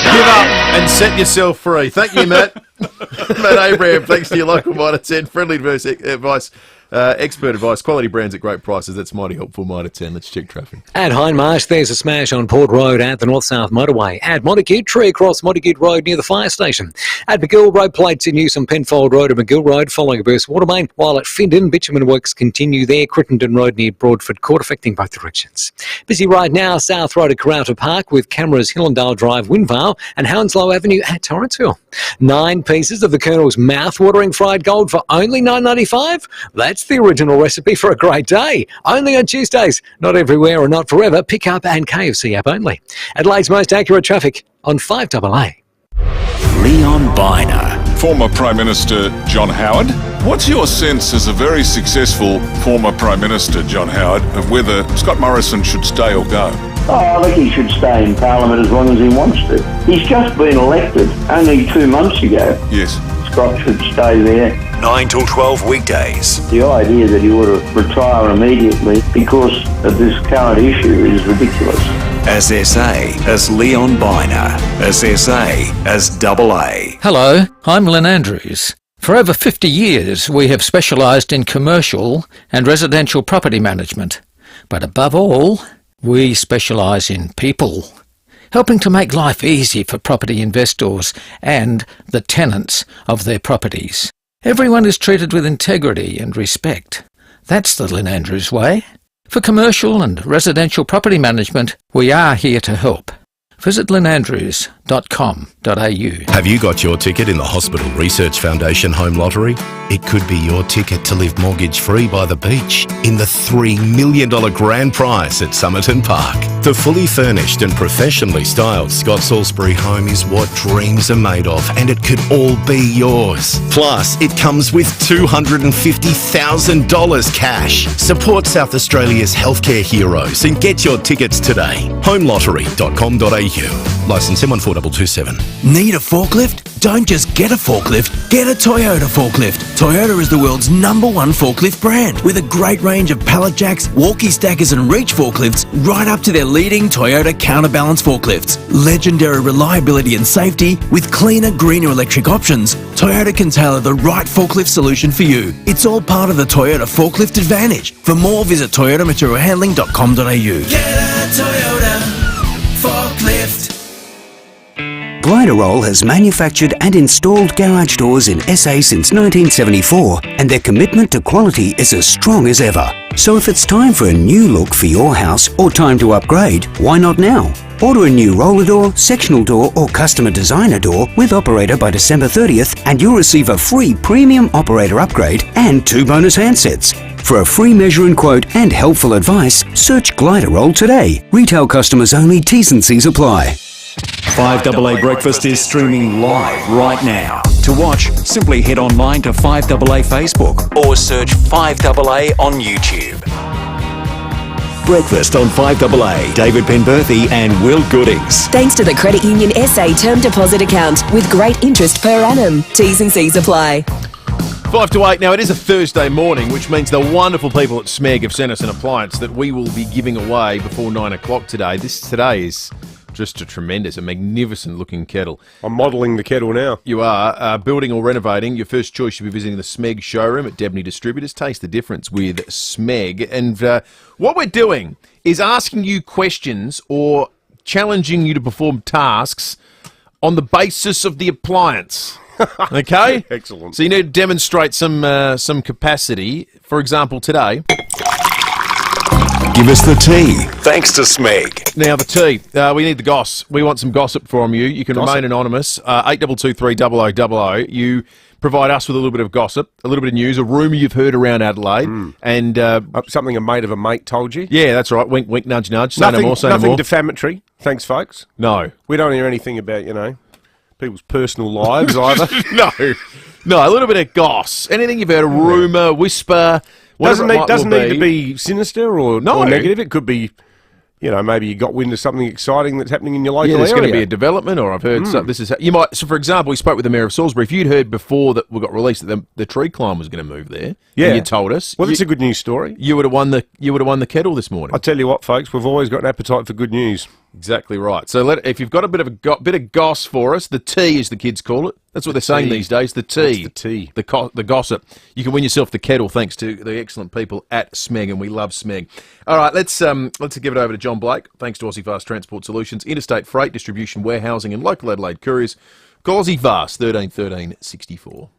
Give up and set yourself free. Thank you, Matt. Matt Abraham, thanks to your local Mitre 10. Friendly advice, expert advice, quality brands at great prices. That's mighty helpful, Mitre 10. Let's check traffic. At Hindmarsh, there's a smash on Port Road at the North-South Motorway. At Montague, tree across Montague Road near the fire station. At McGill, road plates in use on Penfold Road and McGill Road following a burst water main. While at Findon, bitumen works continue there. Crittenden Road near Broadford Court, affecting both directions. Busy right now, South Road at Karratha Park with cameras Hillendale Drive, Winvale and Hounslow Avenue at Torranceville. 9 pieces of the Colonel's mouth-watering fried gold for only $9.95. That's the original recipe for a great day. Only on Tuesdays. Not everywhere and not forever. Pick up and KFC app only. Adelaide's most accurate traffic on 5AA. Leon Biner. Former Prime Minister John Howard. What's your sense as a very successful former Prime Minister, John Howard, of whether Scott Morrison should stay or go? Oh, I think he should stay in Parliament as long as he wants to. He's just been elected only 2 months ago. Yes. Scott should stay there. 9 till 12 weekdays. The idea that he ought to retire immediately because of this current issue is ridiculous. as SA as Leon Biner, as SA as AA. Hello, I'm Lynn Andrews. For over 50 years, we have specialised in commercial and residential property management. But above all, we specialise in people, helping to make life easy for property investors and the tenants of their properties. Everyone is treated with integrity and respect. That's the Lynn Andrews way. For commercial and residential property management, we are here to help. Visit lynandrews.com.au. Have you got your ticket in the Hospital Research Foundation Home Lottery? It could be your ticket to live mortgage-free by the beach in the $3 million grand prize at Somerton Park. The fully furnished and professionally styled Scott Salisbury home is what dreams are made of, and it could all be yours. Plus, it comes with $250,000 cash. Support South Australia's healthcare heroes and get your tickets today. homelottery.com.au. Licence M14227. Need a forklift? Don't just get a forklift, get a Toyota forklift. Toyota is the world's #1 forklift brand with a great range of pallet jacks, walkie stackers and reach forklifts right up to their leading Toyota counterbalance forklifts. Legendary reliability and safety with cleaner, greener electric options, Toyota can tailor the right forklift solution for you. It's all part of the Toyota Forklift Advantage. For more, visit toyotamaterialhandling.com.au. Get a Toyota forklift. Gliderol has manufactured and installed garage doors in SA since 1974, and their commitment to quality is as strong as ever. So if it's time for a new look for your house or time to upgrade, why not now? Order a new roller door, sectional door or customer designer door with operator by December 30th and you'll receive a free premium operator upgrade and 2 bonus handsets. For a free measure and quote and helpful advice, search Gliderol today. Retail customers only, T's and C's apply. 5AA Breakfast is streaming live right now. To watch, simply head online to 5AA Facebook or search 5AA on YouTube. Breakfast on 5AA. David Penberthy and Will Goodings. Thanks to the Credit Union SA term deposit account with great interest per annum. T's and C's apply. 5 to 8. Now, it is a Thursday morning, which means the wonderful people at Smeg have sent us an appliance that we will be giving away before 9 o'clock today. This today is just a magnificent looking kettle. I'm modelling the kettle now. You are. Building or renovating, your first choice should be visiting the Smeg showroom at Debney Distributors. Taste the difference with Smeg. And what we're doing is asking you questions or challenging you to perform tasks on the basis of the appliance. Okay? Excellent. So you need to demonstrate some capacity. For example, today... Give us the tea, thanks to Smeg. Now, the tea. We need the goss. We want some gossip from you. You can remain anonymous. 8223 0000. You provide us with a little bit of gossip, a little bit of news, a rumour you've heard around Adelaide, and something a mate of a mate told you. Yeah, that's right. Wink, wink, nudge, nudge. Say no more, say no more. Nothing defamatory. Thanks, folks. No. We don't hear anything about, people's personal lives either. No, a little bit of goss. Anything you've heard, a rumour, whisper... Doesn't need to be sinister or negative. It could be, maybe you got wind of something exciting that's happening in your local area. There's going to be a development, or I've heard this is. You might. So, for example, we spoke with the Mayor of Salisbury. If you'd heard before that we got released that the tree climb was going to move there, and you told us. Well, it's a good news story. You would have won the kettle this morning. I tell you what, folks, we've always got an appetite for good news. Exactly right. So if you've got a bit of goss for us, the tea, as the kids call it. That's what they're saying these days. The tea. What's the tea? The gossip. You can win yourself the kettle thanks to the excellent people at Smeg, and we love Smeg. All right, let's give it over to John Blake. Thanks to Aussie Fast Transport Solutions, interstate freight, distribution, warehousing, and local Adelaide couriers. Call Aussie Fast 13 13 64.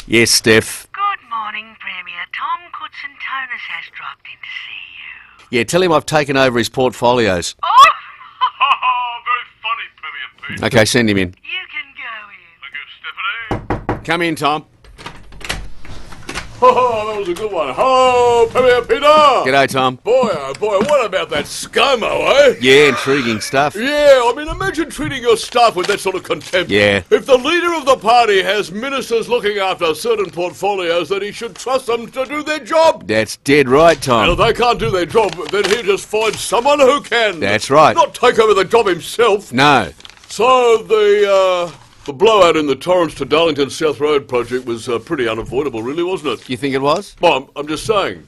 Yes, Steph. Good morning, Premier. Tom Coutson-Tonus has dropped in to see you. Yeah, tell him I've taken over his portfolios. Oh! Very funny, Premier Pete. Okay, send him in. You can go in. Thank you, Stephanie. Come in, Tom. Oh, that was a good one. Hello, Premier Peter. G'day, Tom. Boy, oh boy, what about that ScoMo, eh? Yeah, intriguing stuff. Yeah, I mean, imagine treating your staff with that sort of contempt. Yeah. If the leader of the party has ministers looking after certain portfolios, then he should trust them to do their job. That's dead right, Tom. And if they can't do their job, then he'll just find someone who can. That's right. Not take over the job himself. No. So The blowout in the Torrance to Darlington South Road project was pretty unavoidable, really, wasn't it? You think it was? Well, I'm just saying.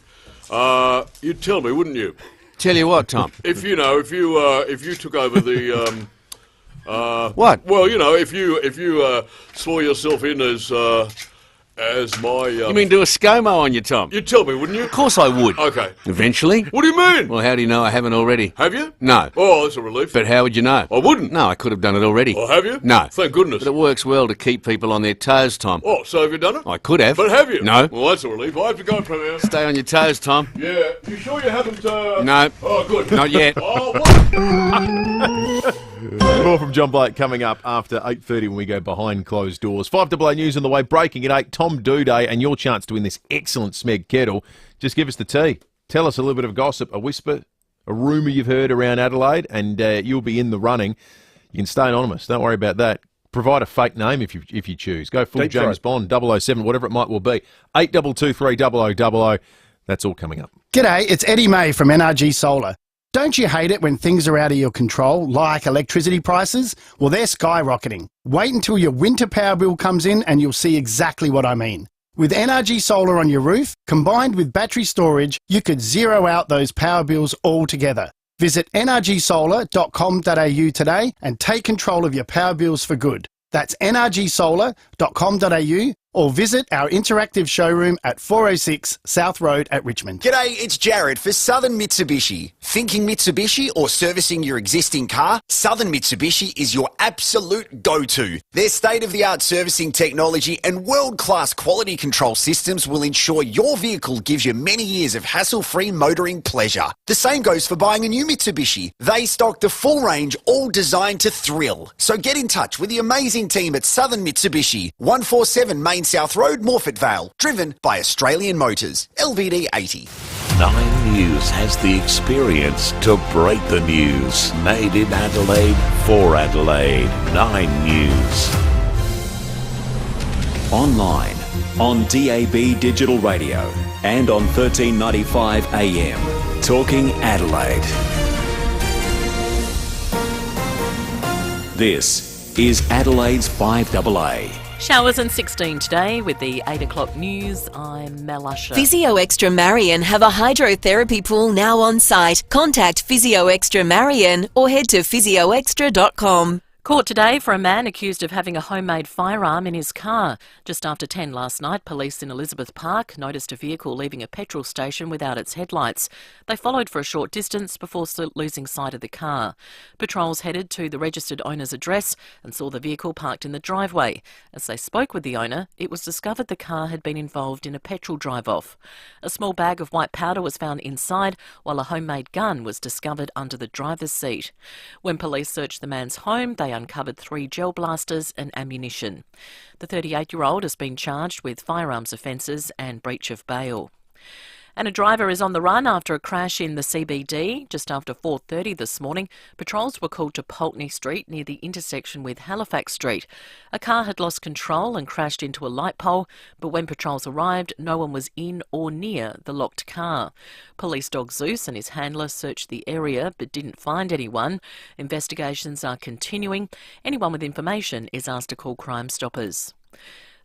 You'd tell me, wouldn't you? Tell you what, Tom. If you took over the what? Well, if you swore yourself in as my You mean do a ScoMo on you, Tom? You'd tell me, wouldn't you? Of course I would. Okay. Eventually. What do you mean? Well, how do you know I haven't already? Have you? No. Oh, that's a relief. But how would you know? I wouldn't. No, I could have done it already. Oh, have you? No. Thank goodness. But it works well to keep people on their toes, Tom. Oh, so have you done it? I could have. But have you? No. Well, that's a relief. I have to go, Premier. Stay on your toes, Tom. Yeah. You sure you haven't, No. Oh, good. Not yet. Oh, what? More from John Blake coming up after 8:30 when we go behind closed doors. 5AA News on the way, breaking at 8. Tom Doodey and your chance to win this excellent Smeg kettle. Just give us the tea. Tell us a little bit of gossip, a whisper, a rumour you've heard around Adelaide, and you'll be in the running. You can stay anonymous. Don't worry about that. Provide a fake name if you choose. Go full Deep James Bond, 007, whatever it might well be. 8223 0000. That's all coming up. G'day, it's Eddie May from NRG Solar. Don't you hate it when things are out of your control, like electricity prices? Well, they're skyrocketing. Wait until your winter power bill comes in and you'll see exactly what I mean. With NRG Solar on your roof, combined with battery storage, you could zero out those power bills altogether. Visit nrgsolar.com.au today and take control of your power bills for good. That's nrgsolar.com.au or visit our interactive showroom at 406 South Road at Richmond. G'day, it's Jared for Southern Mitsubishi. Thinking Mitsubishi or servicing your existing car? Southern Mitsubishi is your absolute go-to. Their state-of-the-art servicing technology and world-class quality control systems will ensure your vehicle gives you many years of hassle-free motoring pleasure. The same goes for buying a new Mitsubishi. They stock the full range, all designed to thrill. So get in touch with the amazing team at Southern Mitsubishi, 147 Main South Road, Morfettvale, driven by Australian Motors, LVD 80. 9 News has the experience to break the news. Made in Adelaide, for Adelaide. 9 News. Online, on DAB Digital Radio, and on 1395 AM. Talking Adelaide. This is Adelaide's 5AA. Showers and 16 today with the 8 o'clock news. I'm Mel Usher. Physio Extra Marion have a hydrotherapy pool now on site. Contact Physio Extra Marion or head to physioextra.com. Court today for a man accused of having a homemade firearm in his car. Just after 10 last night, police in Elizabeth Park noticed a vehicle leaving a petrol station without its headlights. They followed for a short distance before losing sight of the car. Patrols headed to the registered owner's address and saw the vehicle parked in the driveway. As they spoke with the owner, it was discovered the car had been involved in a petrol drive-off. A small bag of white powder was found inside, while a homemade gun was discovered under the driver's seat. When police searched the man's home, they uncovered 3 gel blasters and ammunition. The 38-year-old has been charged with firearms offences and breach of bail. And a driver is on the run after a crash in the CBD. Just after 4:30 this morning, patrols were called to Pulteney Street near the intersection with Halifax Street. A car had lost control and crashed into a light pole, but when patrols arrived, no one was in or near the locked car. Police dog Zeus and his handler searched the area but didn't find anyone. Investigations are continuing. Anyone with information is asked to call Crime Stoppers.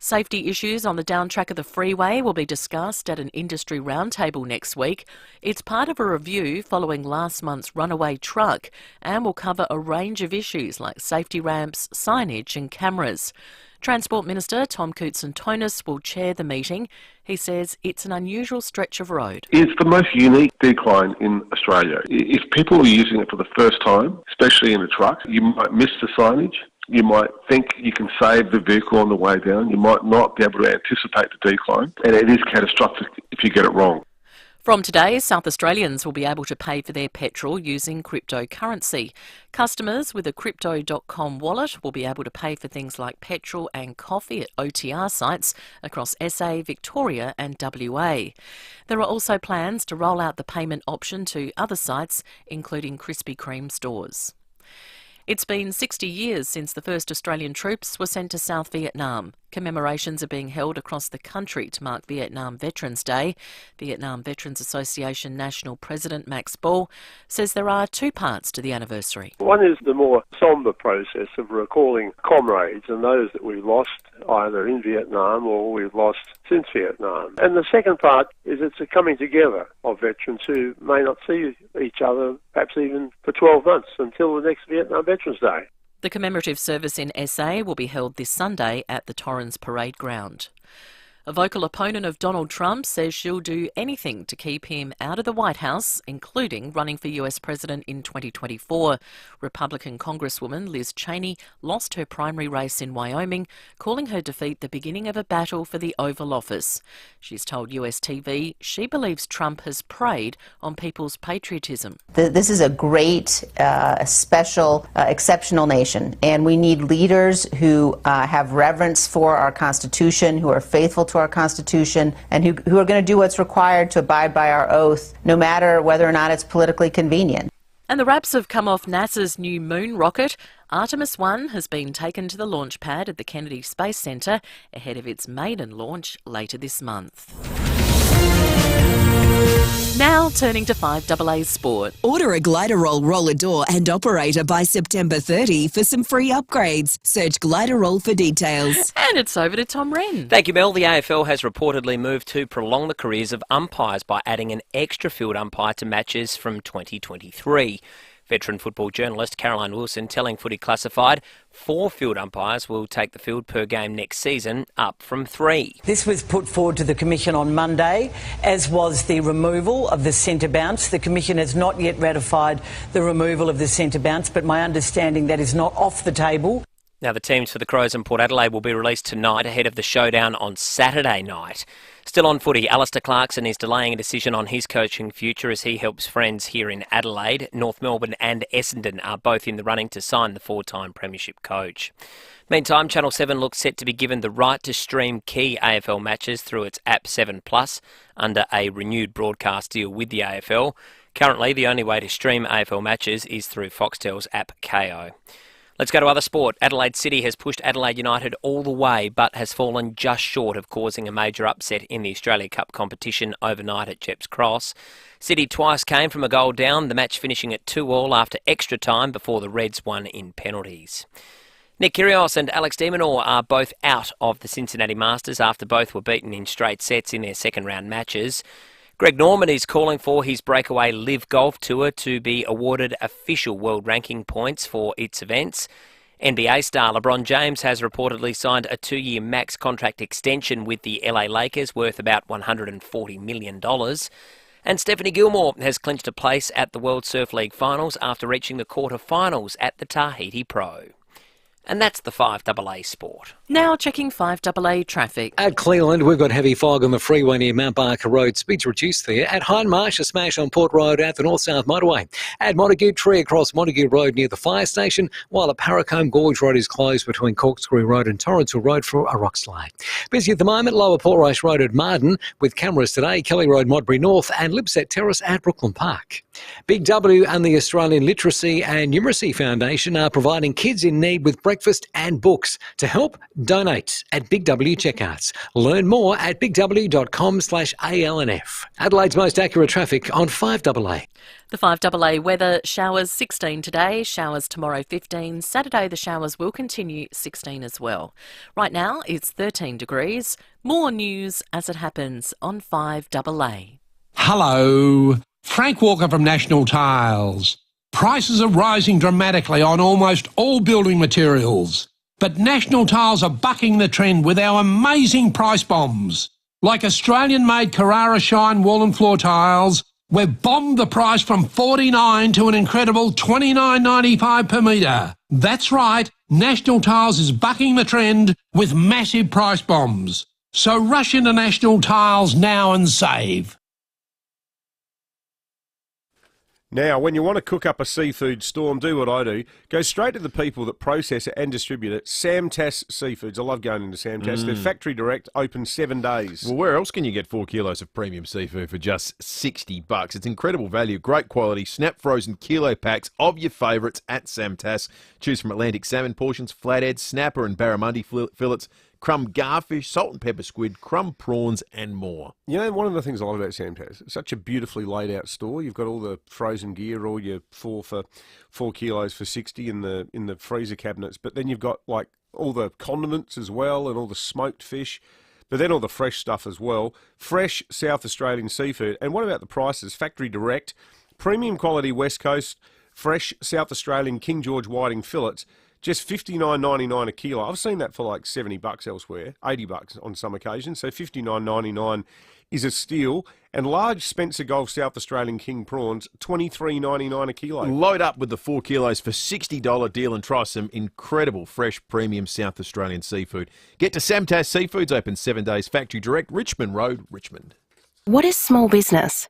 Safety issues on the down track of the freeway will be discussed at an industry roundtable next week. It's part of a review following last month's runaway truck and will cover a range of issues like safety ramps, signage and cameras. Transport Minister Tom Coutson-Tonis will chair the meeting. He says it's an unusual stretch of road. It's the most unique decline in Australia. If people are using it for the first time, especially in a truck, you might miss the signage. You might think you can save the vehicle on the way down. You might not be able to anticipate the decline. And it is catastrophic if you get it wrong. From today, South Australians will be able to pay for their petrol using cryptocurrency. Customers with a crypto.com wallet will be able to pay for things like petrol and coffee at OTR sites across SA, Victoria and WA. There are also plans to roll out the payment option to other sites, including Krispy Kreme stores. It's been 60 years since the first Australian troops were sent to South Vietnam. Commemorations are being held across the country to mark Vietnam Veterans Day. Vietnam Veterans Association National President Max Ball says there are two parts to the anniversary. One is the more sombre process of recalling comrades and those that we've lost either in Vietnam or we've lost since Vietnam. And the second part is it's a coming together of veterans who may not see each other perhaps even for 12 months until the next Vietnam Veterans Day. The commemorative service in SA will be held this Sunday at the Torrens Parade Ground. A vocal opponent of Donald Trump says she'll do anything to keep him out of the White House, including running for US President in 2024. Republican Congresswoman Liz Cheney lost her primary race in Wyoming, calling her defeat the beginning of a battle for the Oval Office. She's told US TV she believes Trump has preyed on people's patriotism. This is a great, special, exceptional nation, and we need leaders who have reverence for our Constitution, who are faithful to our Constitution, and who are going to do what's required to abide by our oath, no matter whether or not it's politically convenient. And the wraps have come off NASA's new moon rocket. Artemis 1 has been taken to the launch pad at the Kennedy Space Center ahead of its maiden launch later this month. Now turning to 5AA Sport. Order a Gliderol roller door and operator by September 30 for some free upgrades. Search Gliderol for details. And it's over to Tom Wren. Thank you, Mel. The AFL has reportedly moved to prolong the careers of umpires by adding an extra field umpire to matches from 2023. Veteran football journalist Caroline Wilson telling Footy Classified 4 field umpires will take the field per game next season, up from 3. This was put forward to the Commission on Monday, as was the removal of the centre bounce. The Commission has not yet ratified the removal of the centre bounce, but my understanding that is not off the table. Now, the teams for the Crows and Port Adelaide will be released tonight ahead of the showdown on Saturday night. Still on footy, Alistair Clarkson is delaying a decision on his coaching future as he helps friends here in Adelaide. North Melbourne and Essendon are both in the running to sign the 4-time premiership coach. Meantime, Channel 7 looks set to be given the right to stream key AFL matches through its app 7+ under a renewed broadcast deal with the AFL. Currently, the only way to stream AFL matches is through Foxtel's app KO. Let's go to other sport. Adelaide City has pushed Adelaide United all the way but has fallen just short of causing a major upset in the Australia Cup competition overnight at Gepps Cross. City twice came from a goal down, the match finishing at 2-2 after extra time before the Reds won in penalties. Nick Kyrgios and Alex de Minaur are both out of the Cincinnati Masters after both were beaten in straight sets in their second round matches. Greg Norman is calling for his breakaway Live Golf Tour to be awarded official world ranking points for its events. NBA star LeBron James has reportedly signed a 2-year max contract extension with the LA Lakers worth about $140 million. And Stephanie Gilmore has clinched a place at the World Surf League finals after reaching the quarter-finals at the Tahiti Pro. And that's the 5AA Sport. Now checking 5AA traffic. At Cleveland, we've got heavy fog on the freeway near Mount Barker Road. Speeds reduced there. At Hindmarsh, a smash on Port Road at the North-South Motorway. At Montague, tree across Montague Road near the fire station, while the Paracombe Gorge Road is closed between Corkscrew Road and Torrensville Road for a rock slide. Busy at the moment, Lower Portrush Road at Marden, with cameras today, Kelly Road, Modbury North, and Lipset Terrace at Brooklyn Park. Big W and the Australian Literacy and Numeracy Foundation are providing kids in need with breakfast and books. To help, donate at Big W checkouts. Learn more at bigw.com/ALNF. Adelaide's most accurate traffic on 5AA. The 5AA weather, showers 16 today, showers tomorrow 15. Saturday the showers will continue 16 as well. Right now it's 13 degrees. More news as it happens on 5AA. Hello, Frank Walker from National Tiles. Prices are rising dramatically on almost all building materials, but National Tiles are bucking the trend with our amazing price bombs. Like Australian-made Carrara Shine wall and floor tiles, we've bombed the price from $49 to an incredible $29.95 per metre. That's right, National Tiles is bucking the trend with massive price bombs. So rush into National Tiles now and save. Now, when you want to cook up a seafood storm, do what I do. Go straight to the people that process it and distribute it. Samtas Seafoods. I love going into Samtas. They're factory direct, open 7 days. Well, where else can you get 4 kilos of premium seafood for just $60? It's incredible value, great quality, snap frozen kilo packs of your favourites at Samtas. Choose from Atlantic salmon portions, flatheads, snapper and barramundi fillets, crumb garfish, salt and pepper squid, crumb prawns and more. You know, one of the things I love about Samtas, it's such a beautifully laid out store. You've got all the frozen gear, all your 4 kilos for 60 in the freezer cabinets, but then you've got like all the condiments as well and all the smoked fish, but then all the fresh stuff as well. Fresh South Australian seafood. And what about the prices? Factory direct, premium quality West Coast, fresh South Australian King George whiting fillets, just $59.99 a kilo. I've seen that for like $70 elsewhere, $80 on some occasions. So $59.99 is a steal. And large Spencer Gulf South Australian King prawns, $23.99 a kilo. Load up with the 4 kilos for $60 deal and try some incredible fresh premium South Australian seafood. Get to Samtas Seafoods, open 7 days, factory direct, Richmond Road, Richmond. What is small business?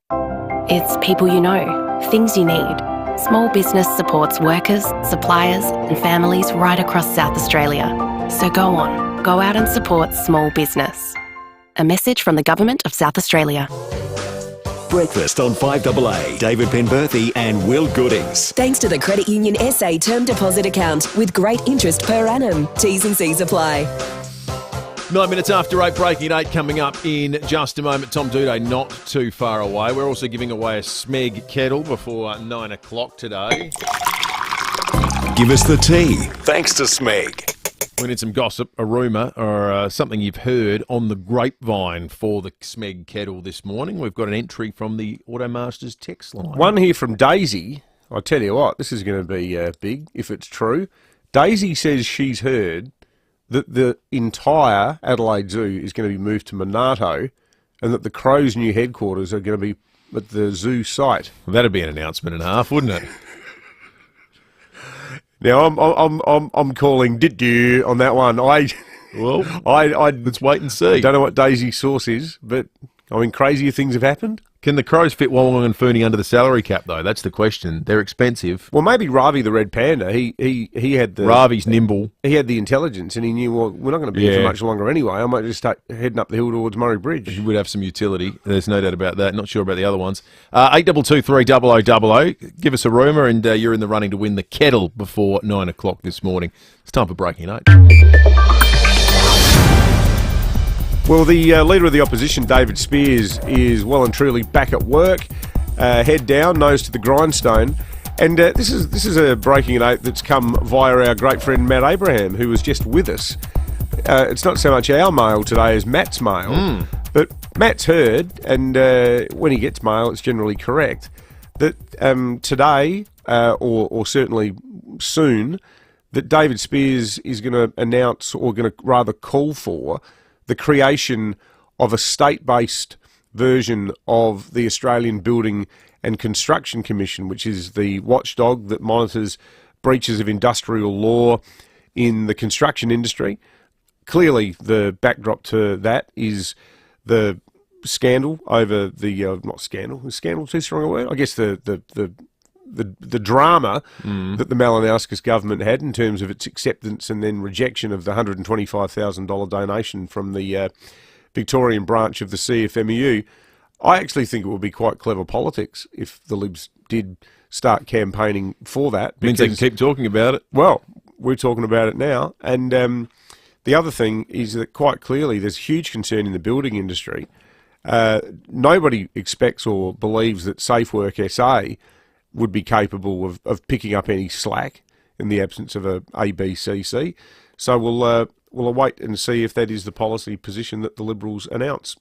It's people you know, things you need. Small business supports workers, suppliers and families right across South Australia. So go on, go out and support small business. A message from the Government of South Australia. Breakfast on 5AA. David Penberthy and Will Goodings. Thanks to the Credit Union SA term deposit account with great interest per annum. T's and C's apply. 9 minutes after 8, breaking at 8 coming up in just a moment. Tom Duday not too far away. We're also giving away a Smeg kettle before 9 o'clock today. Give us the tea. Thanks to Smeg. We need some gossip, a rumour, or something you've heard on the grapevine for the Smeg kettle this morning. We've got an entry from the Automasters text line. One here from Daisy. I'll tell you what, this is going to be big if it's true. Daisy says she's heard that the entire Adelaide Zoo is going to be moved to Monarto and that the Crows' new headquarters are going to be at the zoo site. Well, that'd be an announcement and a half, wouldn't it? Now I'm calling did on that one. Let's wait and see. I don't know what Daisy's source is, but I mean, crazier things have happened. Can the Crows fit Wollongong and Fernie under the salary cap, though? That's the question. They're expensive. Well, maybe Ravi the Red Panda, he had the... Ravi's nimble. He had the intelligence, and he knew, well, we're not going to be here for much longer anyway. I might just start heading up the hill towards Murray Bridge. He would have some utility. There's no doubt about that. Not sure about the other ones. 82230000. Give us a rumour, and you're in the running to win the kettle before 9 o'clock this morning. It's time for Breaking 8. Well, the Leader of the Opposition, David Spears, is well and truly back at work, head down, nose to the grindstone. And this is a Breaking at 8 that's come via our great friend Matt Abraham, who was just with us. It's not so much our mail today as Matt's mail, but Matt's heard, and when he gets mail, it's generally correct, that today, or certainly soon, that David Spears is going to announce, or going to rather call for, the creation of a state-based version of the Australian Building and Construction Commission, which is the watchdog that monitors breaches of industrial law in the construction industry. Clearly, the backdrop to that is the scandal over the not scandal. Is scandal too strong a word? I guess the drama that the Malinowskis government had in terms of its acceptance and then rejection of the $125,000 donation from the Victorian branch of the CFMEU. I actually think it would be quite clever politics if the Libs did start campaigning for that. Means they can keep talking about it. Well, we're talking about it now. And the other thing is that quite clearly there's huge concern in the building industry. Nobody expects or believes that SafeWork SA would be capable of picking up any slack in the absence of a ABCC. So we'll await and see if that is the policy position that the Liberals announce.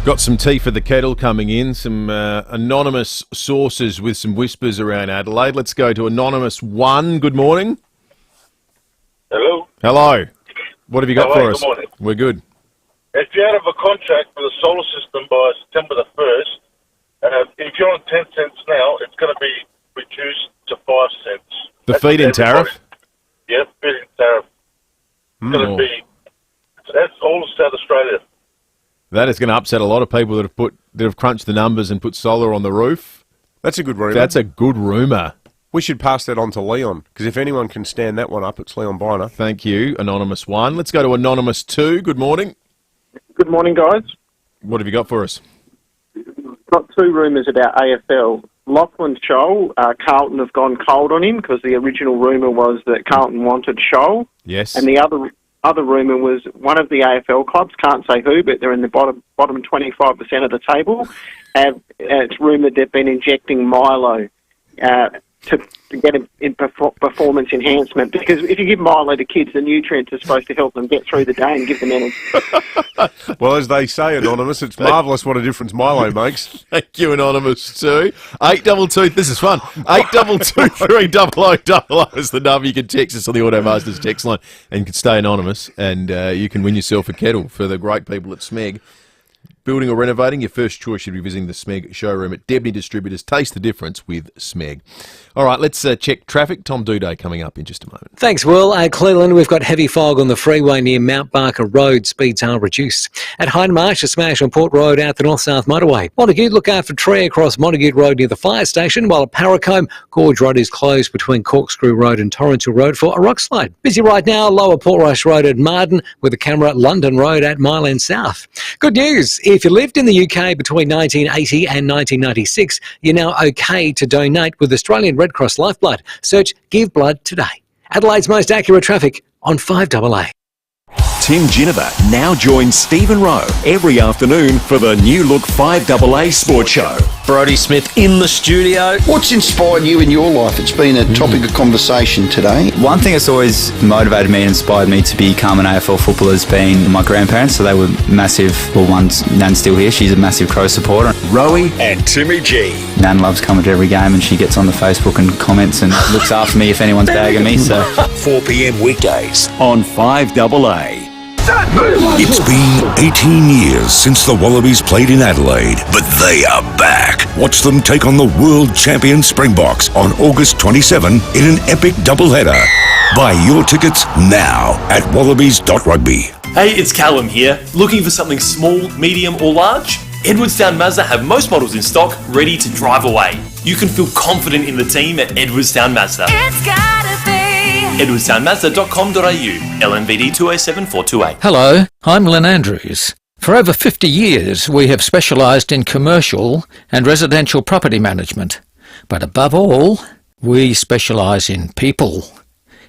Got some tea for the kettle coming in, some anonymous sources with some whispers around Adelaide. Let's go to Anonymous 1. Good morning. Hello. Hello. What have you got for us? Good morning. We're good. If you're out of a contract for the solar system by September the 1st, if you're on 10 cents now, it's going to be reduced to 5 cents. The feed-in tariff? Yep, feed-in tariff. It's going to be, that's all of South Australia. That is going to upset a lot of people that have put that have crunched the numbers and put solar on the roof. That's a good rumour. That's a good rumour. We should pass that on to Leon, because if anyone can stand that one up, it's Leon Biner. Thank you, Anonymous 1. Let's go to Anonymous 2. Good morning. Good morning, guys. What have you got for us? Got two rumours about AFL. Lachlan Scholl, Carlton have gone cold on him because the original rumour was that Carlton wanted Scholl. Yes. And the other rumour was one of the AFL clubs, can't say who, but they're in the bottom 25% of the table. It's rumoured they've been injecting Milo to get in performance enhancement, because if you give Milo to kids, the nutrients are supposed to help them get through the day and give them energy. Well, as they say, Anonymous, it's marvellous what a difference Milo makes. Thank you, Anonymous 2. 822, this is fun. 822-300-000 is the number. You can text us on the Automasters text line and you can stay anonymous, and you can win yourself a kettle for the great people at SMEG. Building or renovating, your first choice should be visiting the SMEG showroom at Debney Distributors. Taste the difference with SMEG. All right, let's check traffic. Tom Duday coming up in just a moment. Thanks, Will. Cleveland, we've got heavy fog on the freeway near Mount Barker Road. Speeds are reduced. At Hindmarsh, a smash on Port Road out the North-South Motorway. Montague, look out for tree across Montague Road near the fire station, while at Paracombe, Gorge Road is closed between Corkscrew Road and Torrential Road for a rock slide. Busy right now, Lower Portrush Road at Marden, with a camera at London Road at Mile End South. Good news, if you lived in the UK between 1980 and 1996, you're now okay to donate with Australian Red Cross Lifeblood. Search Give Blood today. Adelaide's most accurate traffic on 5AA. Tim Ginniver now joins Stephen Rowe every afternoon for the new look 5AA Sports Show. Brodie Smith in the studio. What's inspired you in your life? It's been a topic of conversation today. One thing that's always motivated me and inspired me to become an AFL footballer has been my grandparents. So they were massive. Well, Nan's still here. She's a massive Crow supporter. Rowie and Timmy G. Nan loves coming to every game and she gets on the Facebook and comments and looks after me if anyone's bagging me. So 4 p.m. weekdays on 5AA. It's been 18 years since the Wallabies played in Adelaide, but they are back. Watch them take on the world champion Springboks on August 27 in an epic doubleheader. Buy your tickets now at wallabies.rugby. Hey, it's Callum here. Looking for something small, medium or large? Edwardstown Mazda have most models in stock, ready to drive away. You can feel confident in the team at Edwardstown Mazda. It's gotta be edwardstownmazda.com.au, LNVD 207428. Hello, I'm Lynn Andrews. For over 50 years, we have specialised in commercial and residential property management. But above all, we specialise in people,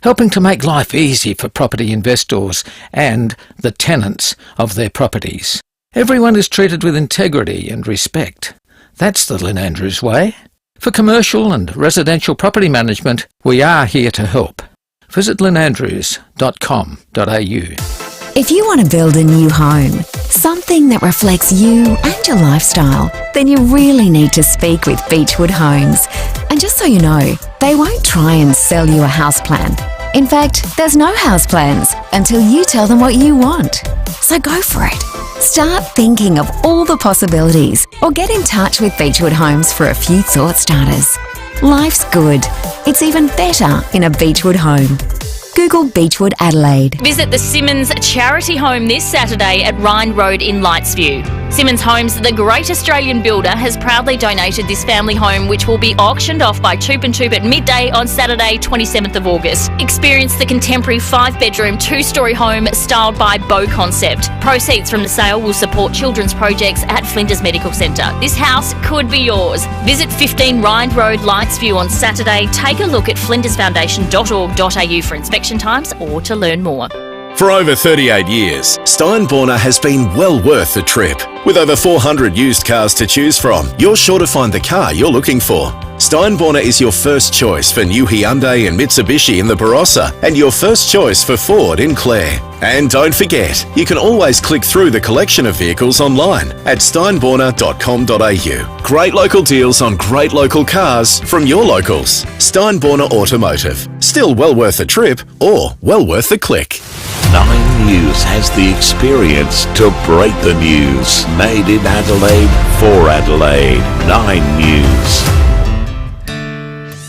helping to make life easy for property investors and the tenants of their properties. Everyone is treated with integrity and respect. That's the Lynn Andrews way. For commercial and residential property management, we are here to help. Visit lynandrews.com.au. If you want to build a new home, something that reflects you and your lifestyle, then you really need to speak with Beechwood Homes. And just so you know, they won't try and sell you a house plan. In fact, there's no house plans until you tell them what you want. So go for it. Start thinking of all the possibilities or get in touch with Beechwood Homes for a few thought starters. Life's good. It's even better in a Beechwood home. Google Beechwood Adelaide. Visit the Simmons Charity Home this Saturday at Rhine Road in Lightsview. Simmons Homes, the great Australian builder, has proudly donated this family home, which will be auctioned off by Choop and Choop at midday on Saturday, 27th of August. Experience the contemporary 5-bedroom, 2-storey home styled by Bow Concept. Proceeds from the sale will support children's projects at Flinders Medical Centre. This house could be yours. Visit 15 Rhine Road, Lightsview on Saturday. Take a look at flindersfoundation.org.au for inspection times or to learn more. For over 38 years, Steinborner has been well worth the trip. With over 400 used cars to choose from, you're sure to find the car you're looking for. Steinborner is your first choice for new Hyundai and Mitsubishi in the Barossa, and your first choice for Ford in Clare. And don't forget, you can always click through the collection of vehicles online at steinborner.com.au. Great local deals on great local cars from your locals. Steinborner Automotive. Still well worth the trip, or well worth the click. 9 News has the experience to break the news. Made in Adelaide, for Adelaide. 9 News.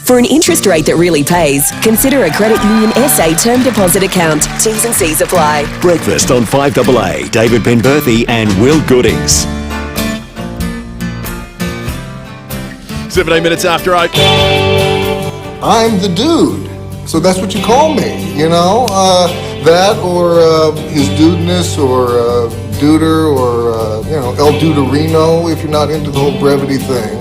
For an interest rate that really pays, consider a Credit Union SA term deposit account. T's and C's apply. Breakfast on 5AA. David Penberthy and Will Goodings. 17 minutes after 8. I'm the dude. So that's what you call me, you know? That or his dudeness or duder or, El Duderino if you're not into the whole brevity thing.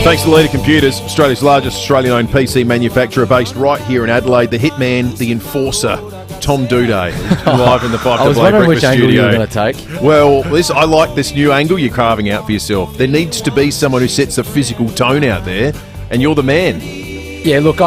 Thanks to Leader Computers, Australia's largest Australian-owned PC manufacturer based right here in Adelaide, the hitman, the enforcer, Tom Duday, live in the 5AA I was wondering Breakfast which angle Studio. you were going to take. Well, I like this new angle you're carving out for yourself. There needs to be someone who sets a physical tone out there, and you're the man. Yeah, look,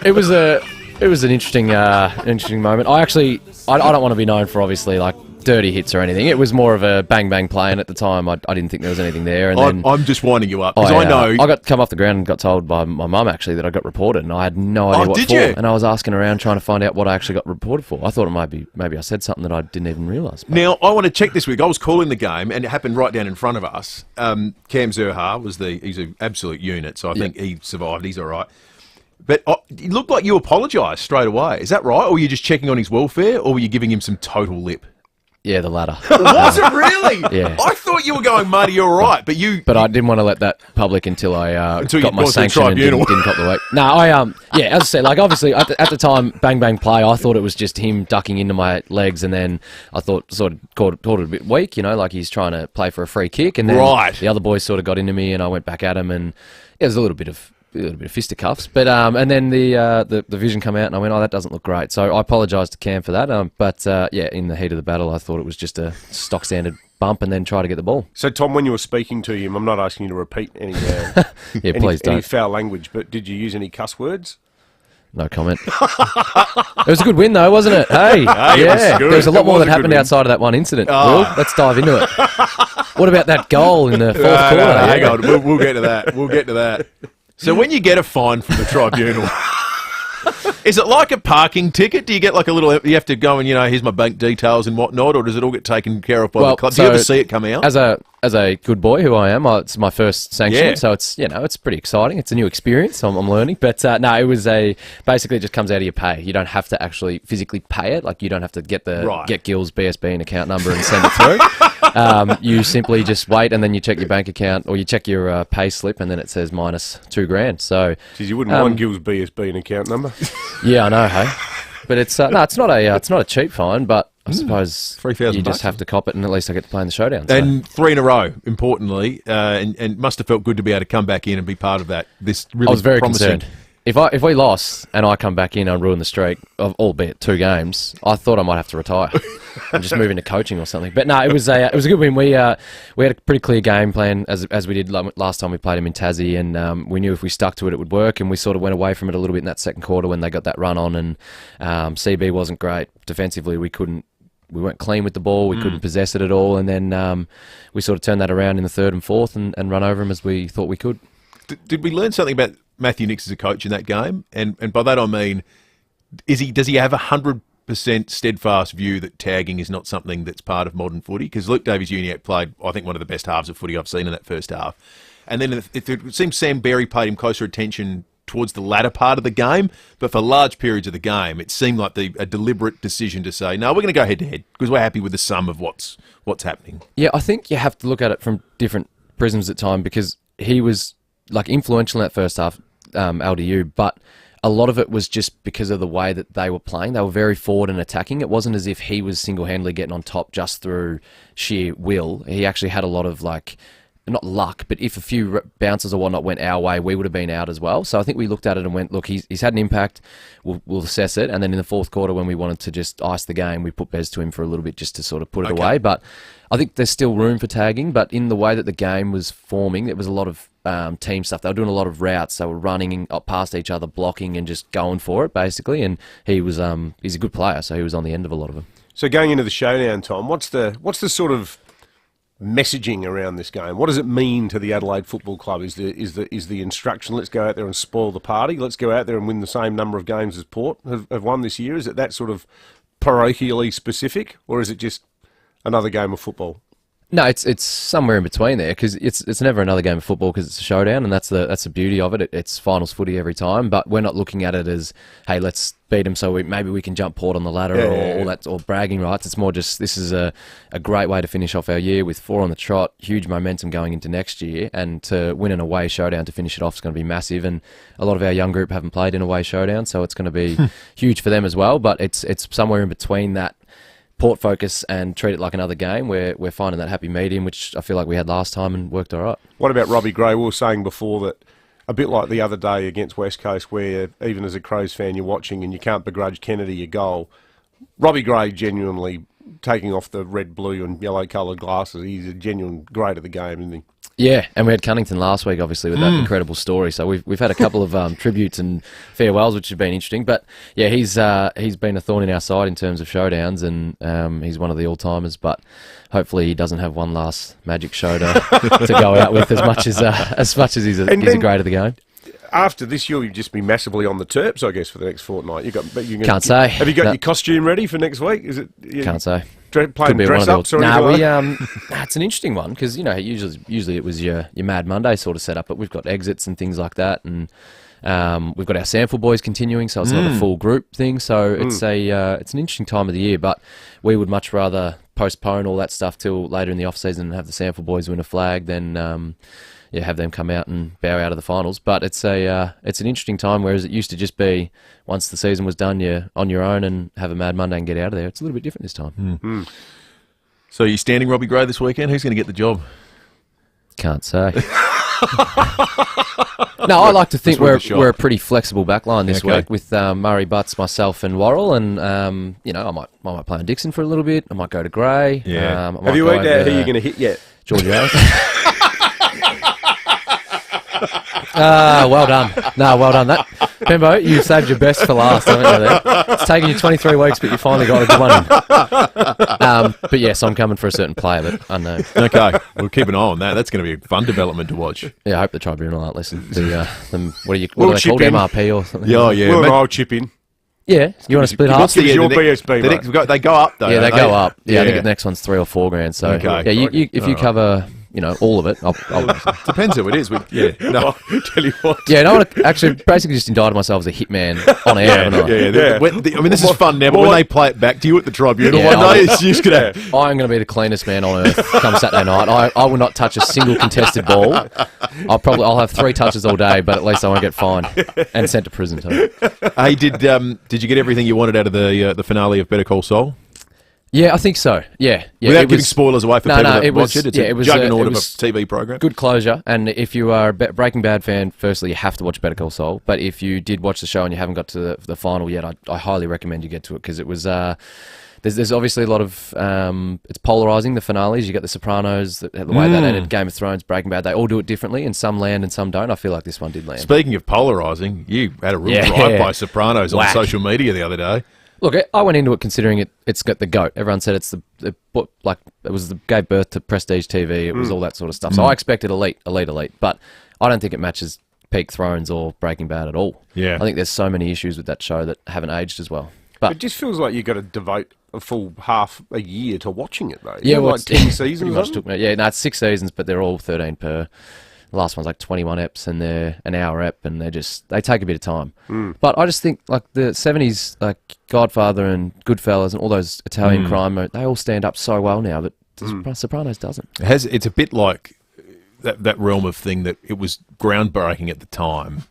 it was an interesting moment. I don't want to be known for obviously like dirty hits or anything. It was more of a bang bang play, and at the time I didn't think there was anything there. And then I'm just winding you up because I know I got come off the ground and got told by my mum actually that I got reported, and I had no idea what did for. you? And I was asking around trying to find out what I actually got reported for. I thought it maybe I said something that I didn't even realise. Now, I want to check this week. I was calling the game, and it happened right down in front of us. Cam Zerha he's an absolute unit, so I think he survived. He's all right. But it looked like you apologised straight away. Is that right? Or were you just checking on his welfare, or were you giving him some total lip? Yeah, the latter. Was it really? Yeah. I thought you were going, Marty, you're all right, but I didn't want to let that public until I Until got you my got to the sanction and tribunal. didn't cop the week. No, as I said, like obviously at the time, bang bang play, I thought it was just him ducking into my legs, and then I thought sort of called it a bit weak, like he's trying to play for a free kick, and then the other boys sort of got into me, and I went back at him, and it was a little bit of fisticuffs, but and then the vision come out, and I went, that doesn't look great. So I apologised to Cam for that. But in the heat of the battle, I thought it was just a stock standard bump, and then try to get the ball. So Tom, when you were speaking to him, I'm not asking you to repeat any please don't. any foul language, but did you use any cuss words? No comment. It was a good win, though, wasn't it? Hey, yeah, there was a lot more that happened outside of that one incident. Will, let's dive into it. What about that goal in the fourth quarter? Hang on, we'll get to that. We'll get to that. So when you get a fine from the tribunal, is it like a parking ticket? Do you get like a little, you have to go and, here's my bank details and whatnot, or does it all get taken care of by the club? Do you ever see it come out? As a good boy who I am, it's my first sanction, so it's it's pretty exciting. It's a new experience. I'm learning, but no, it was basically it just comes out of your pay. You don't have to actually physically pay it. Like you don't have to get Gil's BSB and account number and send it through. You simply just wait, and then you check your bank account or you check your pay slip, and then it says minus $2,000. So, you wouldn't mind Gil's BSB and account number? Yeah, I know, hey, but it's it's not a cheap fine, but I suppose you just have to cop it, and at least I get to play in the showdown. So. And 3 in a row, importantly, and must have felt good to be able to come back in and be part of that. This really I was very promising. concerned. If we lost and I come back in and ruin the streak of albeit 2 games, I thought I might have to retire and just move into coaching or something. But no, it was a good win. We had a pretty clear game plan as we did last time we played him in Tassie, and we knew if we stuck to it, it would work. And we sort of went away from it a little bit in that second quarter when they got that run on, and CB wasn't great defensively. We weren't clean with the ball. We couldn't possess it at all, and then we sort of turned that around in the third and fourth and run over him as we thought we could. Did we learn something about Matthew Nicks as a coach in that game? And by that I mean, does he have 100% steadfast view that tagging is not something that's part of modern footy? Because Luke Davies-Uniacke played, I think, one of the best halves of footy I've seen in that first half. And then it seems Sam Berry paid him closer attention towards the latter part of the game, but for large periods of the game, it seemed like a deliberate decision to say, no, we're going to go head-to-head because we're happy with the sum of what's happening. Yeah, I think you have to look at it from different prisms at time, because he was influential in that first half, LDU, but a lot of it was just because of the way that they were playing. They were very forward and attacking. It wasn't as if he was single-handedly getting on top just through sheer will. He actually had a lot of not luck, but if a few bounces or whatnot went our way, we would have been out as well. So I think we looked at it and went, look, he's had an impact. We'll assess it. And then in the fourth quarter, when we wanted to just ice the game, we put Bez to him for a little bit just to sort of put it away. But I think there's still room for tagging. But in the way that the game was forming, there was a lot of team stuff. They were doing a lot of routes. They were running past each other, blocking and just going for it, basically. And he was he's a good player, so he was on the end of a lot of them. So going into the showdown, Tom, what's the sort of messaging around this game? What does it mean to the Adelaide Football Club? Is the instruction, let's go out there and spoil the party, let's go out there and win the same number of games as Port have won this year? Is it that sort of parochially specific, or is it just another game of football? No, it's somewhere in between there because it's never another game of football because it's a showdown, and that's the beauty of it. It's finals footy every time, but we're not looking at it as, hey, let's beat them so maybe we can jump Port on the ladder or bragging rights. It's more just this is a great way to finish off our year with 4 on the trot, huge momentum going into next year, and to win an away showdown to finish it off is going to be massive. And a lot of our young group haven't played in away showdown, so it's going to be huge for them as well. But it's somewhere in between that. Port focus and treat it like another game where we're finding that happy medium, which I feel like we had last time and worked all right. What about Robbie Gray? We were saying before that a bit like the other day against West Coast where even as a Crows fan you're watching and you can't begrudge Kennedy a goal. Robbie Gray genuinely taking off the red, blue and yellow coloured glasses. He's a genuine great at the game, isn't he? Yeah, and we had Cunnington last week, obviously, with that incredible story. So we've had a couple of tributes and farewells, which have been interesting. But yeah, he's been a thorn in our side in terms of showdowns, and he's one of the all timers. But hopefully, he doesn't have one last magic show to go out with as much as he's a great at the game. After this, you'll just be massively on the Terps, I guess, for the next fortnight. Can't say. Have you got your costume ready for next week? Is it? Can't say. Playing dress-ups or anything like that? It's an interesting one because usually it was your Mad Monday sort of setup, but we've got exits and things like that, and we've got our Sample Boys continuing, so it's not a full group thing. So it's an interesting time of the year, but we would much rather postpone all that stuff till later in the off season and have the Sample Boys win a flag than have them come out and bow out of the finals. But it's an interesting time, whereas it used to just be once the season was done, you're on your own and have a Mad Monday and get out of there. It's a little bit different this time. So are you standing Robbie Gray this weekend? Who's going to get the job? Can't say. No, I like to think we're a pretty flexible backline this week with Murray, Butts, myself, and Worrell, and I might play on Dixon for a little bit. I might go to Gray. Yeah. Have you worked out who you're going to hit yet? Georgia. Well done. No, well done. That Pembo, you saved your best for last, haven't you? There? It's taken you 23 weeks, but you finally got a good one in. But yes, I'm coming for a certain player, but unknown. Okay, we'll keep an eye on that. That's going to be a fun development to watch. Yeah, I hope the tribunal aren't listening to them. What do they call MRP or something? Yeah, Will and I'll chip in. Yeah, you want to split half? What's your BSB? They go up though. Yeah, they go up. Yeah, I think the next one's $3 or $4 grand. So if you cover. All of it. I'll depends who it is. No, tell you what. Yeah, no, actually, basically just indicted myself as a hitman on air, haven't I? I mean, this is fun now, but when they play it back to you at the tribunal one day, it's just going to... I'm going to be the cleanest man on earth come Saturday night. I will not touch a single contested ball. I'll have 3 touches all day, but at least I won't get fined and sent to prison too. Hey, did you get everything you wanted out of the finale of Better Call Saul? Yeah, I think so. Yeah. Without giving spoilers away for people that watch it, it's a juggernaut of a TV program. Good closure, and if you are a Breaking Bad fan, firstly, you have to watch Better Call Saul. But if you did watch the show and you haven't got to the final yet, I highly recommend you get to it because it was... There's obviously a lot of... it's polarising, the finales. You get The Sopranos, the way that ended, Game of Thrones, Breaking Bad. They all do it differently, and some land and some don't. I feel like this one did land. Speaking of polarising, you had a real drive by Sopranos on social media the other day. Look, I went into it considering it's got the GOAT. Everyone said it gave birth to prestige TV. It was all that sort of stuff. So I expected elite. But I don't think it matches Peak Thrones or Breaking Bad at all. Yeah. I think there's so many issues with that show that haven't aged as well. But it just feels like you've got to devote a full half a year to watching it, though. Yeah, like 10 seasons. It's 6 seasons, but they're all 13 per. The last one's like 21 eps, and they're an hour ep, and they take a bit of time. But I just think like the 70s, like Godfather and Goodfellas and all those Italian crime, they all stand up so well now that Sopranos doesn't. It's a bit like that realm of thing that it was groundbreaking at the time,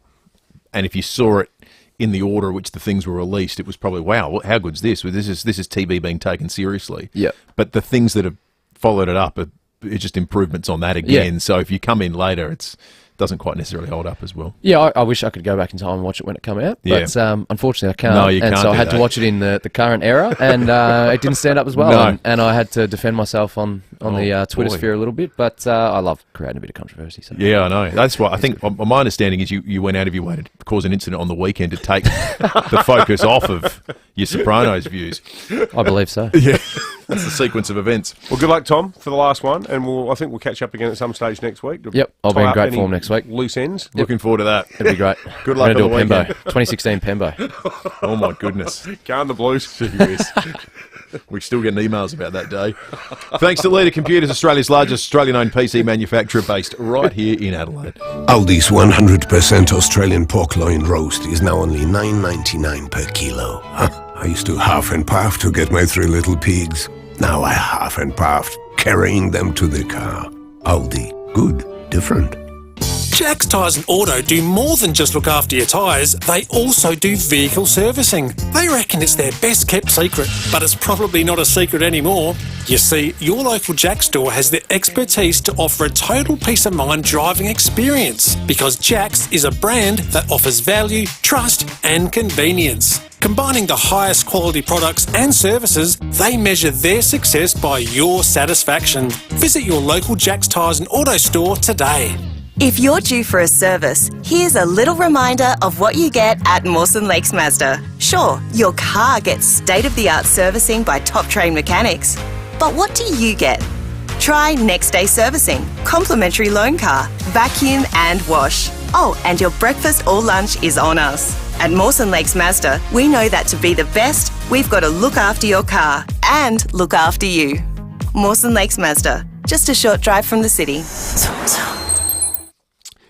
and if you saw it in the order in which the things were released, it was probably, wow, how good's this? Well, this is TV being taken seriously. Yeah. But the things that have followed it up it's just improvements on that again. Yeah. So if you come in later, it doesn't quite necessarily hold up as well. Yeah, I wish I could go back in time and watch it when it came out. But unfortunately, I can't. No, you can't. And so I had to watch it in the current era, and it didn't stand up as well. No. And I had to defend myself on the Twitter sphere a little bit. But I love creating a bit of controversy. So. Yeah, I know. That's why I think my understanding is you went out of your way to cause an incident on the weekend to take the focus off of your Sopranos views. I believe so. Yeah. That's the sequence of events. Well, good luck, Tom, for the last one, and I think we'll catch up again at some stage next week. Yep, I'll be in great form next week. Loose ends. Yep. Looking forward to that. It'll be great. Good luck on the weekend. 2016 Pembo. Oh, my goodness. Go on the Blues. Jeez. We're still getting emails about that day. Thanks to Leader Computers, Australia's largest Australian-owned PC manufacturer based right here in Adelaide. Aldi's 100% Australian pork loin roast is now only $9.99 per kilo. I used to half and puff to get my 3 little pigs. Now I half and puff, carrying them to the car. Aldi. Good. Different. Jack's Tyres and Auto do more than just look after your tyres, they also do vehicle servicing. They reckon it's their best kept secret, but it's probably not a secret anymore. You see, your local Jack store has the expertise to offer a total peace of mind driving experience, because Jack's is a brand that offers value, trust and convenience. Combining the highest quality products and services, they measure their success by your satisfaction. Visit your local Jack's Tyres and Auto store today. If you're due for a service, here's a little reminder of what you get at Mawson Lakes Mazda. Sure, your car gets state-of-the-art servicing by top-trained mechanics. But what do you get? Try next-day servicing, complimentary loan car, vacuum and wash. Oh, and your breakfast or lunch is on us. At Mawson Lakes Mazda, we know that to be the best, we've got to look after your car and look after you. Mawson Lakes Mazda, just a short drive from the city.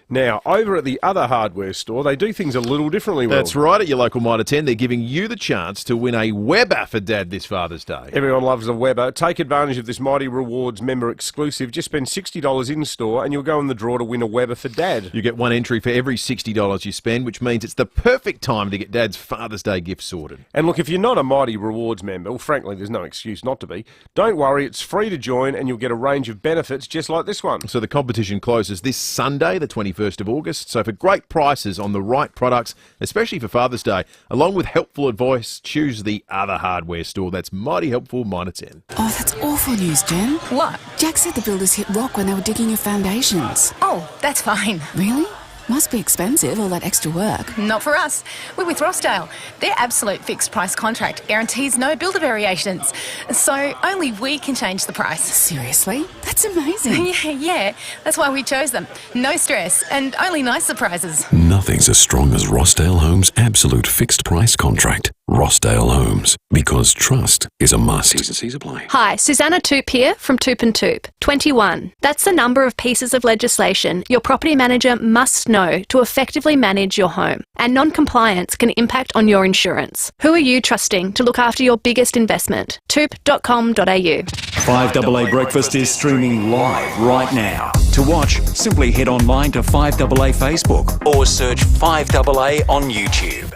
Now, over at the other hardware store, they do things a little differently. That's right, at your local Mitre 10, they're giving you the chance to win a Weber for Dad this Father's Day. Everyone loves a Weber. Take advantage of this Mighty Rewards member exclusive. Just spend $60 in-store and you'll go in the draw to win a Weber for Dad. You get one entry for every $60 you spend, which means it's the perfect time to get Dad's Father's Day gift sorted. And look, if you're not a Mighty Rewards member, well, frankly, there's no excuse not to be. Don't worry, it's free to join and you'll get a range of benefits just like this one. So the competition closes this Sunday, the 21st of August. So for great prices on the right products, especially for Father's Day, along with helpful advice, choose the other hardware store. That's Mighty Helpful Mitre 10. Oh, that's awful news, Jen. What? Jack said the builders hit rock when they were digging your foundations. Oh, that's fine. Really? Must be expensive, all that extra work. Not for us. We're with Rossdale. Their absolute fixed price contract guarantees no builder variations. So only we can change the price. Seriously? That's amazing. Yeah. That's why we chose them. No stress and only nice surprises. Nothing's as strong as Rossdale Homes' absolute fixed price contract. Rossdale Homes, because trust is a must. T's and C's apply. Hi, Susanna Toop here from Toop and Toop. 21. That's the number of pieces of legislation your property manager must know to effectively manage your home. And non-compliance can impact on your insurance. Who are you trusting to look after your biggest investment? Toop.com.au. 5AA Breakfast is streaming live right now. To watch, simply head online to 5AA Facebook or search 5AA on YouTube.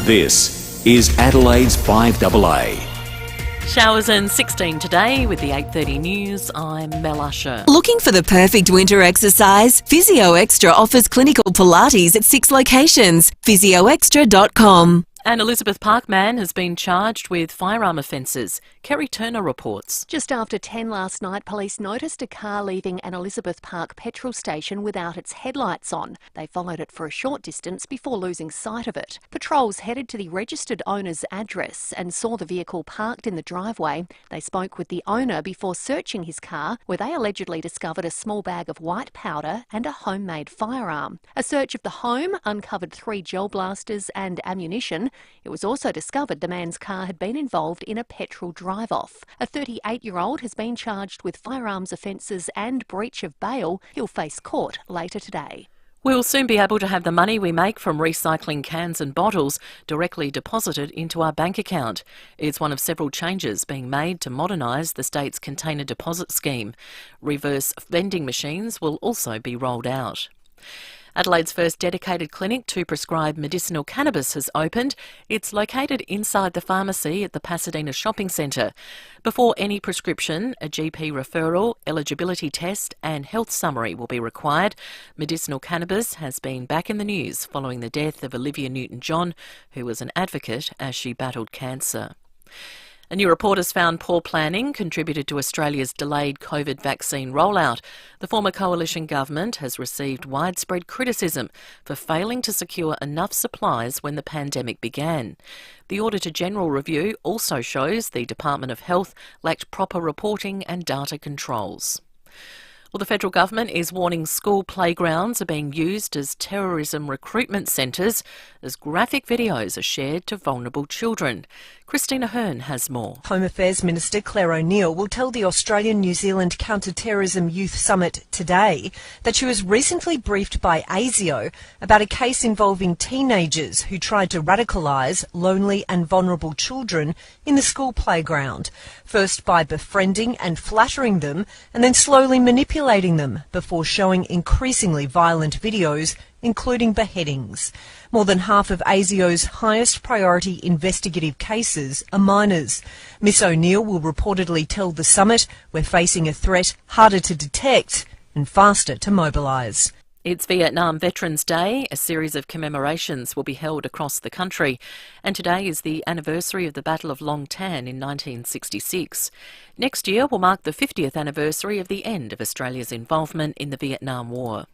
This is Adelaide's 5AA. Showers and 16 today with the 8:30 news. I'm Mel Usher. Looking for the perfect winter exercise? Physio Extra offers clinical Pilates at 6 locations. PhysioExtra.com. An Elizabeth Park man has been charged with firearm offences. Kerry Turner reports. Just after 10 last night, police noticed a car leaving an Elizabeth Park petrol station without its headlights on. They followed it for a short distance before losing sight of it. Patrols headed to the registered owner's address and saw the vehicle parked in the driveway. They spoke with the owner before searching his car, where they allegedly discovered a small bag of white powder and a homemade firearm. A search of the home uncovered 3 gel blasters and ammunition. It was also discovered the man's car had been involved in a petrol drive-off. A 38-year-old has been charged with firearms offences and breach of bail. He'll face court later today. We'll soon be able to have the money we make from recycling cans and bottles directly deposited into our bank account. It's one of several changes being made to modernise the state's container deposit scheme. Reverse vending machines will also be rolled out. Adelaide's first dedicated clinic to prescribe medicinal cannabis has opened. It's located inside the pharmacy at the Pasadena Shopping Centre. Before any prescription, a GP referral, eligibility test and health summary will be required. Medicinal cannabis has been back in the news following the death of Olivia Newton-John, who was an advocate as she battled cancer. A new report has found poor planning contributed to Australia's delayed COVID vaccine rollout. The former coalition government has received widespread criticism for failing to secure enough supplies when the pandemic began. The Auditor-General review also shows the Department of Health lacked proper reporting and data controls. Well, the federal government is warning school playgrounds are being used as terrorism recruitment centres as graphic videos are shared to vulnerable children. Christina Hearn has more. Home Affairs Minister Claire O'Neill will tell the Australian-New Zealand Counter-Terrorism Youth Summit today that she was recently briefed by ASIO about a case involving teenagers who tried to radicalise lonely and vulnerable children in the school playground, first by befriending and flattering them and then slowly manipulating them before showing increasingly violent videos, including beheadings. More than half of ASIO's highest priority investigative cases are minors. Miss O'Neill will reportedly tell the summit we're facing a threat harder to detect and faster to mobilise. It's Vietnam Veterans Day. A series of commemorations will be held across the country. And today is the anniversary of the Battle of Long Tan in 1966. Next year will mark the 50th anniversary of the end of Australia's involvement in the Vietnam War.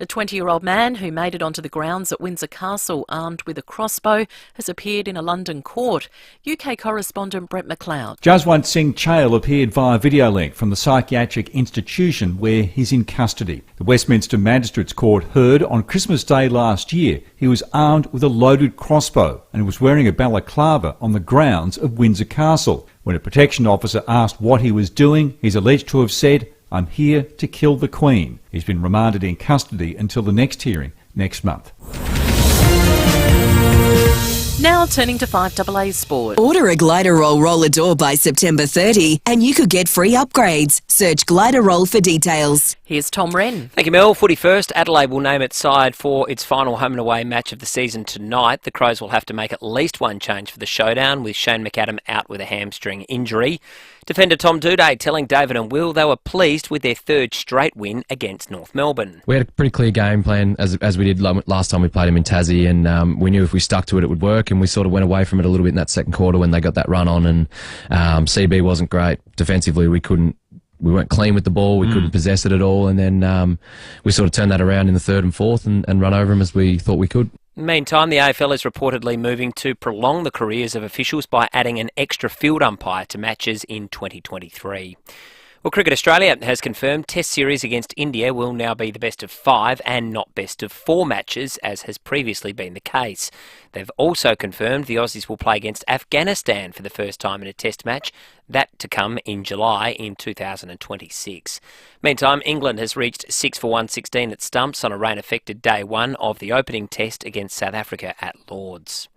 A 20-year-old man who made it onto the grounds at Windsor Castle armed with a crossbow has appeared in a London court. UK correspondent Brett McLeod. Jaswant Singh Chail appeared via video link from the psychiatric institution where he's in custody. The Westminster Magistrates Court heard on Christmas Day last year he was armed with a loaded crossbow and was wearing a balaclava on the grounds of Windsor Castle. When a protection officer asked what he was doing, he's alleged to have said, "I'm here to kill the Queen." He's been remanded in custody until the next hearing next month. Now turning to 5AA Sport. Order a Glider Roll roller door by September 30 and you could get free upgrades. Search Glider Roll for details. Here's Tom Wren. Thank you, Mel. Footy first. Adelaide will name its side for its final home and away match of the season tonight. The Crows will have to make at least one change for the showdown, with Shane McAdam out with a hamstring injury. Defender Tom Doedee telling David and Will they were pleased with their third straight win against North Melbourne. We had a pretty clear game plan as we did last time we played him in Tassie, and we knew if we stuck to it, it would work, and we sort of went away from it a little bit in that second quarter when they got that run on, and CB wasn't great. Defensively, we weren't clean with the ball, we couldn't possess it at all, and then we sort of turned that around in the third and fourth and run over them as we thought we could. Meantime, the AFL is reportedly moving to prolong the careers of officials by adding an extra field umpire to matches in 2023. Well, Cricket Australia has confirmed Test series against India will now be the best of 5 and not best of 4 matches, as has previously been the case. They've also confirmed the Aussies will play against Afghanistan for the first time in a Test match, that to come in July in 2026. Meantime, England has reached 6 for 116 at stumps on a rain-affected day one of the opening Test against South Africa at Lords.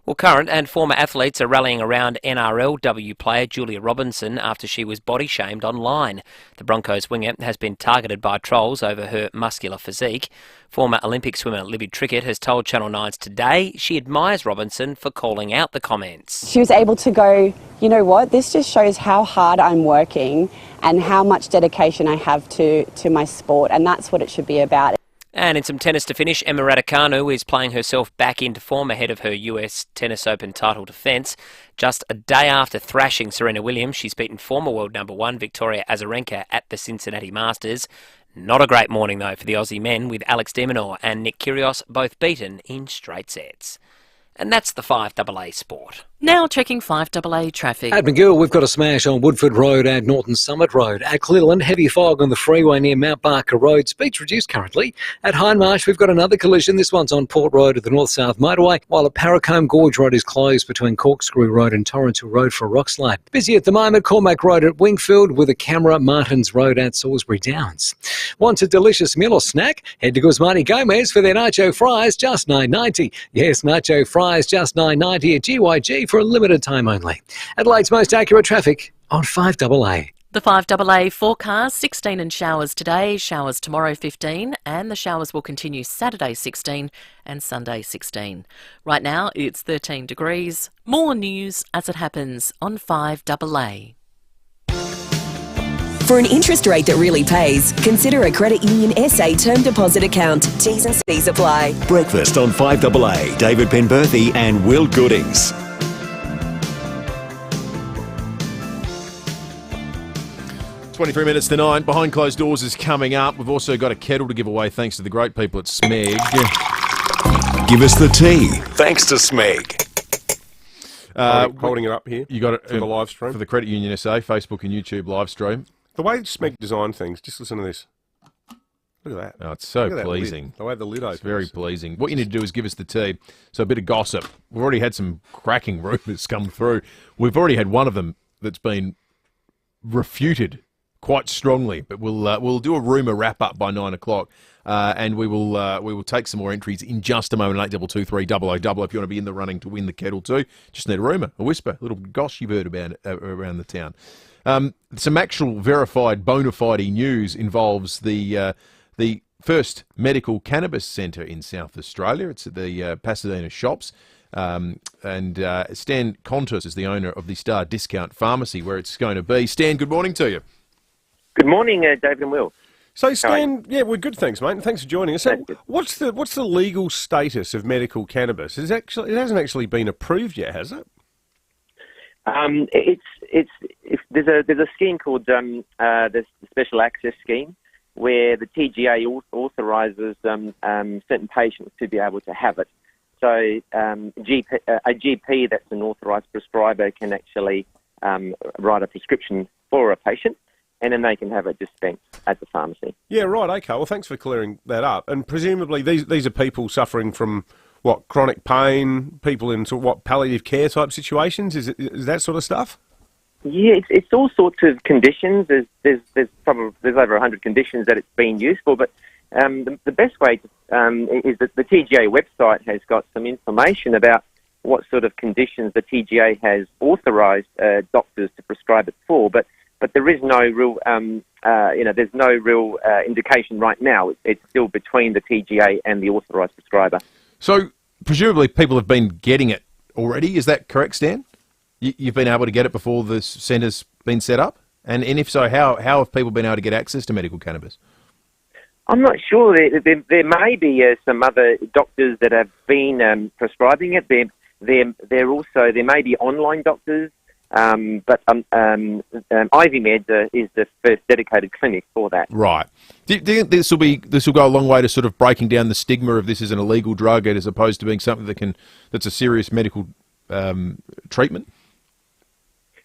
Well, current and former athletes are rallying around NRLW player Julia Robinson after she was body-shamed online. The Broncos winger has been targeted by trolls over her muscular physique. Former Olympic swimmer Libby Trickett has told Channel 9's Today she admires Robinson for calling out the comments. She was able to go, you know what, this just shows how hard I'm working and how much dedication I have to my sport, and that's what it should be about. And in some tennis to finish, Emma Raducanu is playing herself back into form ahead of her US Tennis Open title defence. Just a day after thrashing Serena Williams, she's beaten former world number 1 Victoria Azarenka at the Cincinnati Masters. Not a great morning, though, for the Aussie men, with Alex de Minaur and Nick Kyrgios both beaten in straight sets. And that's the 5AA Sport. Now checking 5AA traffic. At McGill, we've got a smash on Woodford Road and Norton Summit Road. At Cleland, heavy fog on the freeway near Mount Barker Road. Speed's reduced currently. At Hindmarsh, we've got another collision. This one's on Port Road at the North-South Motorway, while at Paracombe Gorge Road is closed between Corkscrew Road and Torrens Road for a rock slide. Busy at the moment, Cormac Road at Wingfield with a camera, Martins Road at Salisbury Downs. Want a delicious meal or snack? Head to Guzmani Gomez for their nacho fries, just $9.90. Yes, nacho fries, just $9.90 at GYG for a limited time only. Adelaide's most accurate traffic on 5AA. The 5AA forecast, 16 and showers today, showers tomorrow 15, and the showers will continue Saturday 16 and Sunday 16. Right now it's 13 degrees. More news as it happens on 5AA. For an interest rate that really pays, consider a Credit Union SA term deposit account. T's and C's apply. Breakfast on 5AA. David Penberthy and Will Goodings. 23 minutes to 9. Behind Closed Doors is coming up. We've also got a kettle to give away thanks to the great people at Smeg. Give us the tea. Thanks to Smeg. Holding it up here. You got it for the live stream for the Credit Union SA Facebook and YouTube live stream. The way Smeg designed things, just listen to this. Look at that. Oh, it's so Look at that pleasing. lid. The way the lid opens. It's very pleasing. What you need to do is give us the tea. So a bit of gossip. We've already had some cracking rumours come through. We've already had one of them that's been refuted quite strongly, but we'll do a rumour wrap up by 9 o'clock, and we will take some more entries in just a moment. 8223 000 if you want to be in the running to win the kettle too. Just need a rumour, a whisper, a little goss you've heard about around the town. Some actual verified bona fide news involves the first medical cannabis centre in South Australia. It's at the Pasadena Shops. And Stan Contos is the owner of the Star Discount Pharmacy where it's going to be. Stan, good morning to you. Good morning, David and Will. So, Stan, yeah, we're good, thanks, mate. Thanks for joining us. So, what's the legal status of medical cannabis? It hasn't actually been approved yet, has it? There's a scheme called the Special Access Scheme, where the TGA authorises certain patients to be able to have it. So a GP that's an authorised prescriber can actually write a prescription for a patient, and then they can have it dispensed at the pharmacy. Yeah, right, okay. Well, thanks for clearing that up. And presumably these are people suffering from, what, chronic pain, people in sort of, what, palliative care type situations? Is that sort of stuff? Yeah, it's all sorts of conditions. There's over 100 conditions that it's being used for, but the best way is that the TGA website has got some information about what sort of conditions the TGA has authorised doctors to prescribe it for, but there is no real, there's no real indication right now. It's still between the TGA and the authorised prescriber. So presumably people have been getting it already. Is that correct, Stan? You've been able to get it before the centre's been set up? And if so, how have people been able to get access to medical cannabis? I'm not sure. There may be some other doctors that have been prescribing it. There may be online doctors, but Ivy Med is the first dedicated clinic for that. Right. Do you think this will go a long way to sort of breaking down the stigma of this as an illegal drug as opposed to being something that's a serious medical treatment?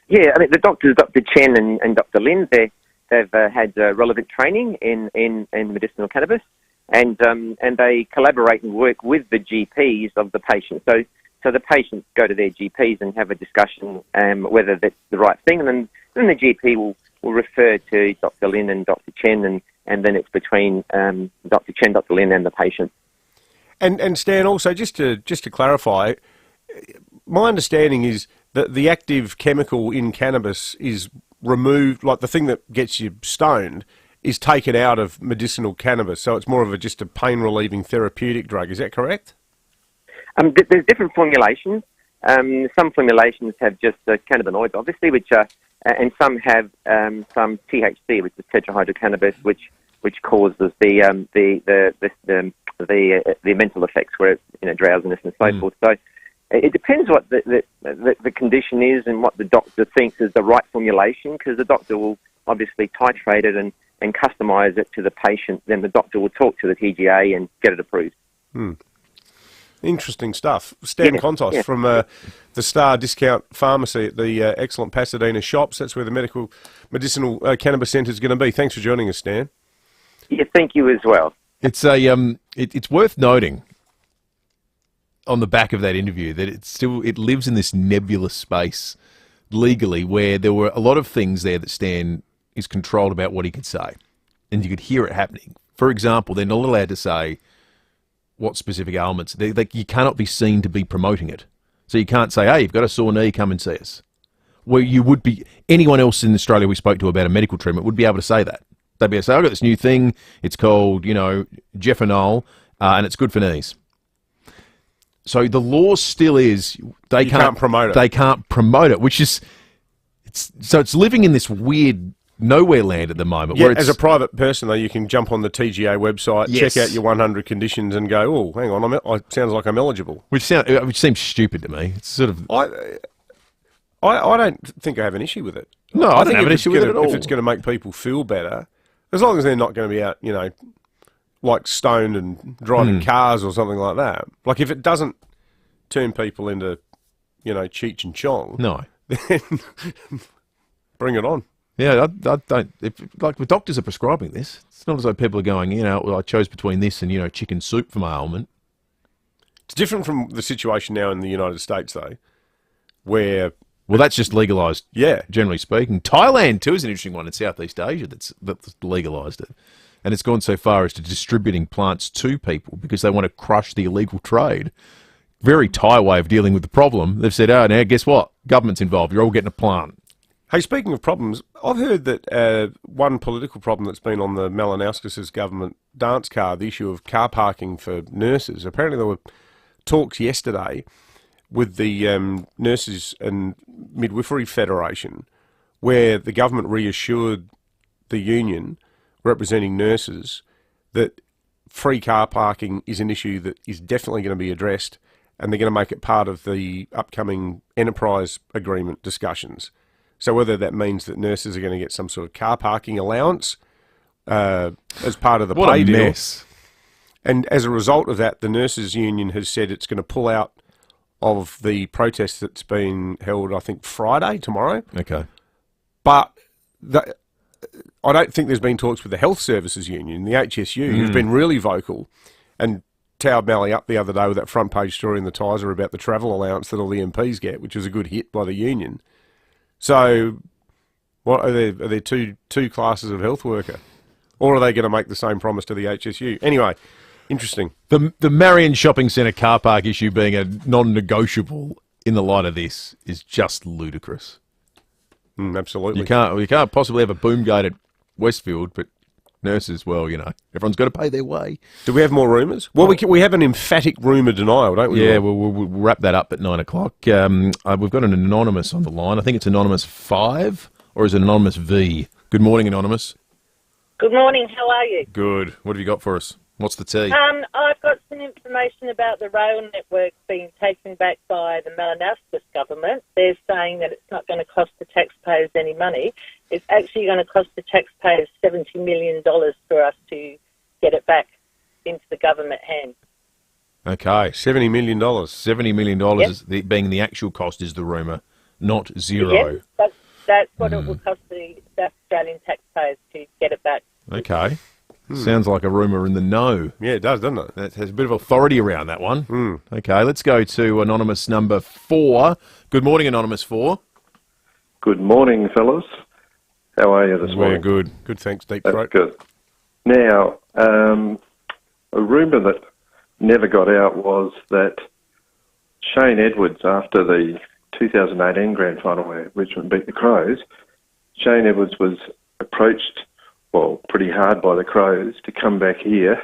Yeah, I mean the doctors, Dr. Chen and Dr. Lin, they've had relevant training in medicinal cannabis, and they collaborate and work with the GPs of the patient. So the patients go to their GPs and have a discussion whether that's the right thing, and then the GP will refer to Dr. Lin and Dr. Chen, and then it's between Dr. Chen, Dr. Lin, and the patient. And Stan, also just to clarify, my understanding is that the active chemical in cannabis is removed, like the thing that gets you stoned, is taken out of medicinal cannabis, so it's more of just a pain-relieving therapeutic drug. Is that correct? There's different formulations. Some formulations have just cannabinoids, obviously, which are, and some have some THC, which is tetrahydrocannabis, which causes the mental effects, where it's, drowsiness and so forth. So it depends what the condition is and what the doctor thinks is the right formulation, because the doctor will obviously titrate it and customise it to the patient. Then the doctor will talk to the TGA and get it approved. Interesting stuff. Stan Contos from the Star Discount Pharmacy at the excellent Pasadena Shops. That's where the medicinal cannabis centre is going to be. Thanks for joining us, Stan. Yeah, thank you as well. It's it's worth noting on the back of that interview that it lives in this nebulous space legally, where there were a lot of things there that Stan is controlled about what he could say, and you could hear it happening. For example, they're not allowed to say what specific ailments. You cannot be seen to be promoting it. So you can't say, hey, you've got a sore knee, come and see us. Where you would be, anyone else in Australia we spoke to about a medical treatment would be able to say that. They'd be able to say, I've got this new thing, it's called, Jefferinol, and it's good for knees. So the law still is they can't promote it. They can't promote it, which is it's living in this weird nowhere land at the moment. Yeah, as a private person, though, you can jump on the TGA website, check out your 100 conditions, and go, oh, hang on, it sounds like I'm eligible. Which seems stupid to me. It's sort of. I don't think I have an issue with it. No, I don't have an issue with it at all. If it's going to make people feel better, as long as they're not going to be out, like stoned and driving cars or something like that. Like if it doesn't turn people into, Cheech and Chong. No. Then bring it on. Yeah, I don't. Like, the doctors are prescribing this. It's not as though people are going, well, I chose between this and, chicken soup for my ailment. It's different from the situation now in the United States, though, where... Well, that's just legalised, yeah, generally speaking. Thailand, too, is an interesting one in Southeast Asia that's legalised it. And it's gone so far as to distributing plants to people because they want to crush the illegal trade. Very Thai way of dealing with the problem. They've said, now, guess what? Government's involved. You're all getting a plant. Hey, speaking of problems, I've heard that one political problem that's been on the Malinowskis' government dance card, the issue of car parking for nurses. Apparently there were talks yesterday with the Nurses and Midwifery Federation where the government reassured the union representing nurses that free car parking is an issue that is definitely going to be addressed, and they're going to make it part of the upcoming enterprise agreement discussions. So whether that means that nurses are going to get some sort of car parking allowance as part of the what pay a deal. Mess. And as a result of that, the nurses union has said it's going to pull out of the protest that's been held, I think, Friday, tomorrow. Okay. But I don't think there's been talks with the Health Services Union, the HSU, who've been really vocal and towed Mally up the other day with that front page story in the Tiser about the travel allowance that all the MPs get, which was a good hit by the union. So, what are there two classes of health worker? Or are they going to make the same promise to the HSU? Anyway, interesting. The Marion Shopping Centre car park issue being a non-negotiable in the light of this is just ludicrous. Absolutely. You can't possibly have a boom gate at Westfield, but nurses, well, everyone's got to pay their way. Do we have more rumours? Well, we have an emphatic rumour denial, don't we? Yeah, we'll wrap that up at 9 o'clock. We've got an Anonymous on the line. I think it's Anonymous 5, or is it Anonymous V? Good morning, Anonymous. Good morning, how are you? Good. What have you got for us? What's the tea? I've got some information about the rail network being taken back by the Malinowskis government. They're saying that it's not going to cost the taxpayers any money. It's actually going to cost the taxpayers $70 million for us to get it back into the government hands. Okay, $70 million. $70 million Yep. is being the actual cost is the rumour, not zero. Yes, that's what it will cost the Australian taxpayers to get it back. Okay. Sounds like a rumour in the know. Yeah, it does, doesn't it? That has a bit of authority around that one. Okay, let's go to Anonymous number 4. Good morning, Anonymous 4. Good morning, fellas. How are you this morning? We're good. Good, thanks, Deep That's Throat. good. Now, a rumour that never got out was that Shane Edwards, after the 2018 grand final where Richmond beat the Crows, Shane Edwards was approached, pretty hard by the Crows to come back here,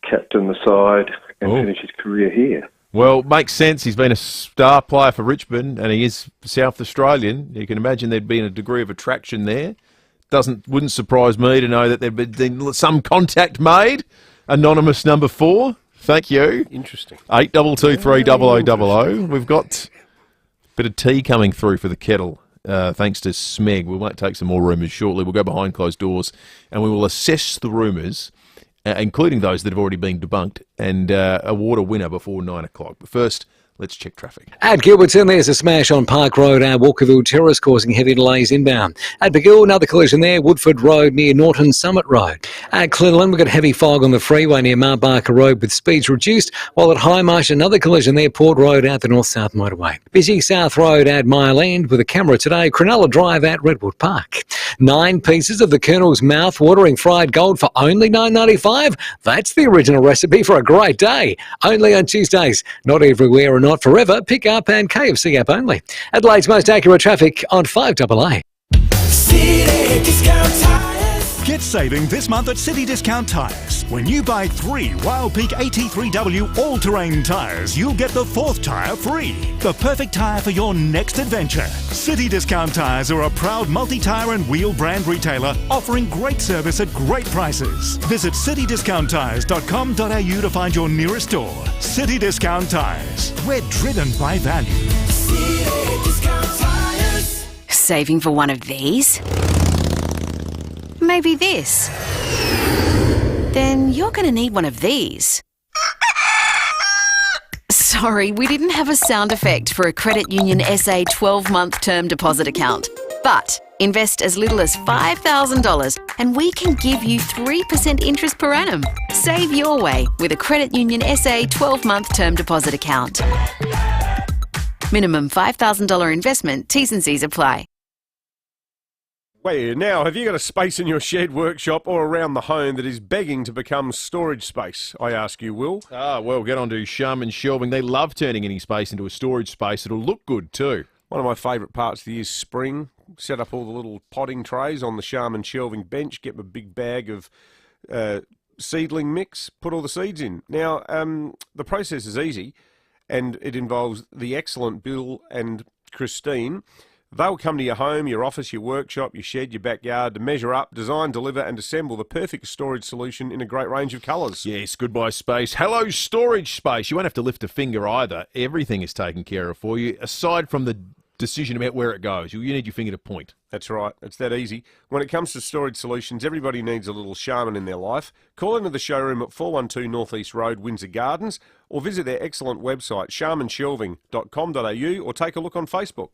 captain the side, and finish his career here. Well, makes sense. He's been a star player for Richmond, and he is South Australian. You can imagine there'd been a degree of attraction there. Wouldn't surprise me to know that there'd been some contact made. Anonymous number 4. Thank you. Interesting. 8223 We've got a bit of tea coming through for the kettle. Thanks to Smeg. We might take some more rumours shortly. We'll go behind closed doors and we will assess the rumours, including those that have already been debunked, and award a winner before 9 o'clock. But first, let's check traffic. At Gilbertson, there's a smash on Park Road at Walkerville Terrace causing heavy delays inbound. At Begill, another collision there, Woodford Road near Norton Summit Road. At Cleland, we've got heavy fog on the freeway near Mount Barker Road with speeds reduced, while at High Marsh, another collision there, Port Road at the North-South Motorway. Busy South Road at Mile End with a camera today, Cronulla Drive at Redwood Park. 9 pieces of the Colonel's mouth-watering fried gold for only $9.95. That's the original recipe for a great day. Only on Tuesdays. Not everywhere and not forever. Pick up and KFC app only. Adelaide's most accurate traffic on 5AA. City Discount Tires. Get saving this month at City Discount Tires. When you buy 3 Wild Peak AT3W all-terrain tyres, you'll get the 4th tyre free. The perfect tyre for your next adventure. City Discount Tires are a proud multi-tyre and wheel brand retailer offering great service at great prices. Visit citydiscounttires.com.au to find your nearest store. City Discount Tires. We're driven by value. City Discount Tires. Saving for one of these? Maybe this. Then you're going to need one of these. Sorry, we didn't have a sound effect for a Credit Union SA 12-month term deposit account. But invest as little as $5,000 and we can give you 3% interest per annum. Save your way with a Credit Union SA 12-month term deposit account. Minimum $5,000 investment. T's and C's apply. Well, now, have you got a space in your shed, workshop or around the home that is begging to become storage space? I ask you, Will. Well, get on to Sharman Shelving. They love turning any space into a storage space. It'll look good too. One of my favourite parts of the year is spring. Set up all the little potting trays on the Sharman Shelving bench, get my big bag of seedling mix, put all the seeds in. Now, the process is easy, and it involves the excellent Bill and Christine. They'll come to your home, your office, your workshop, your shed, your backyard to measure up, design, deliver and assemble the perfect storage solution in a great range of colours. Yes, goodbye space. Hello storage space. You won't have to lift a finger either. Everything is taken care of for you, aside from the decision about where it goes. You need your finger to point. That's right. It's that easy. When it comes to storage solutions, everybody needs a little Sharman in their life. Call into the showroom at 412 North East Road, Windsor Gardens, or visit their excellent website, sharmanshelving.com.au, or take a look on Facebook.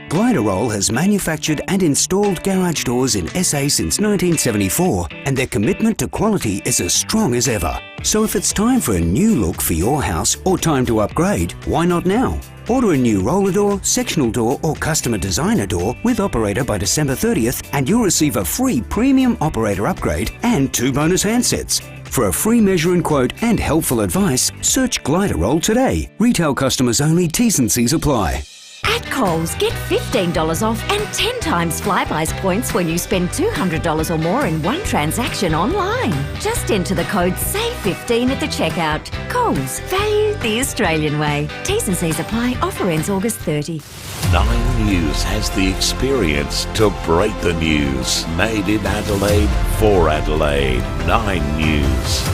Gliderol has manufactured and installed garage doors in SA since 1974, and their commitment to quality is as strong as ever. So if it's time for a new look for your house or time to upgrade, why not now? Order a new roller door, sectional door or customer designer door with operator by December 30th and you'll receive a free premium operator upgrade and 2 bonus handsets. For a free measure and quote and helpful advice, search Gliderol today. Retail customers only. T's and C's apply. At Coles, get $15 off and 10 times Flybuys points when you spend $200 or more in one transaction online. Just enter the code SAVE15 at the checkout. Coles, value the Australian way. T's and C's apply. Offer ends August 30. 9 News has the experience to break the news. Made in Adelaide for Adelaide. 9 News.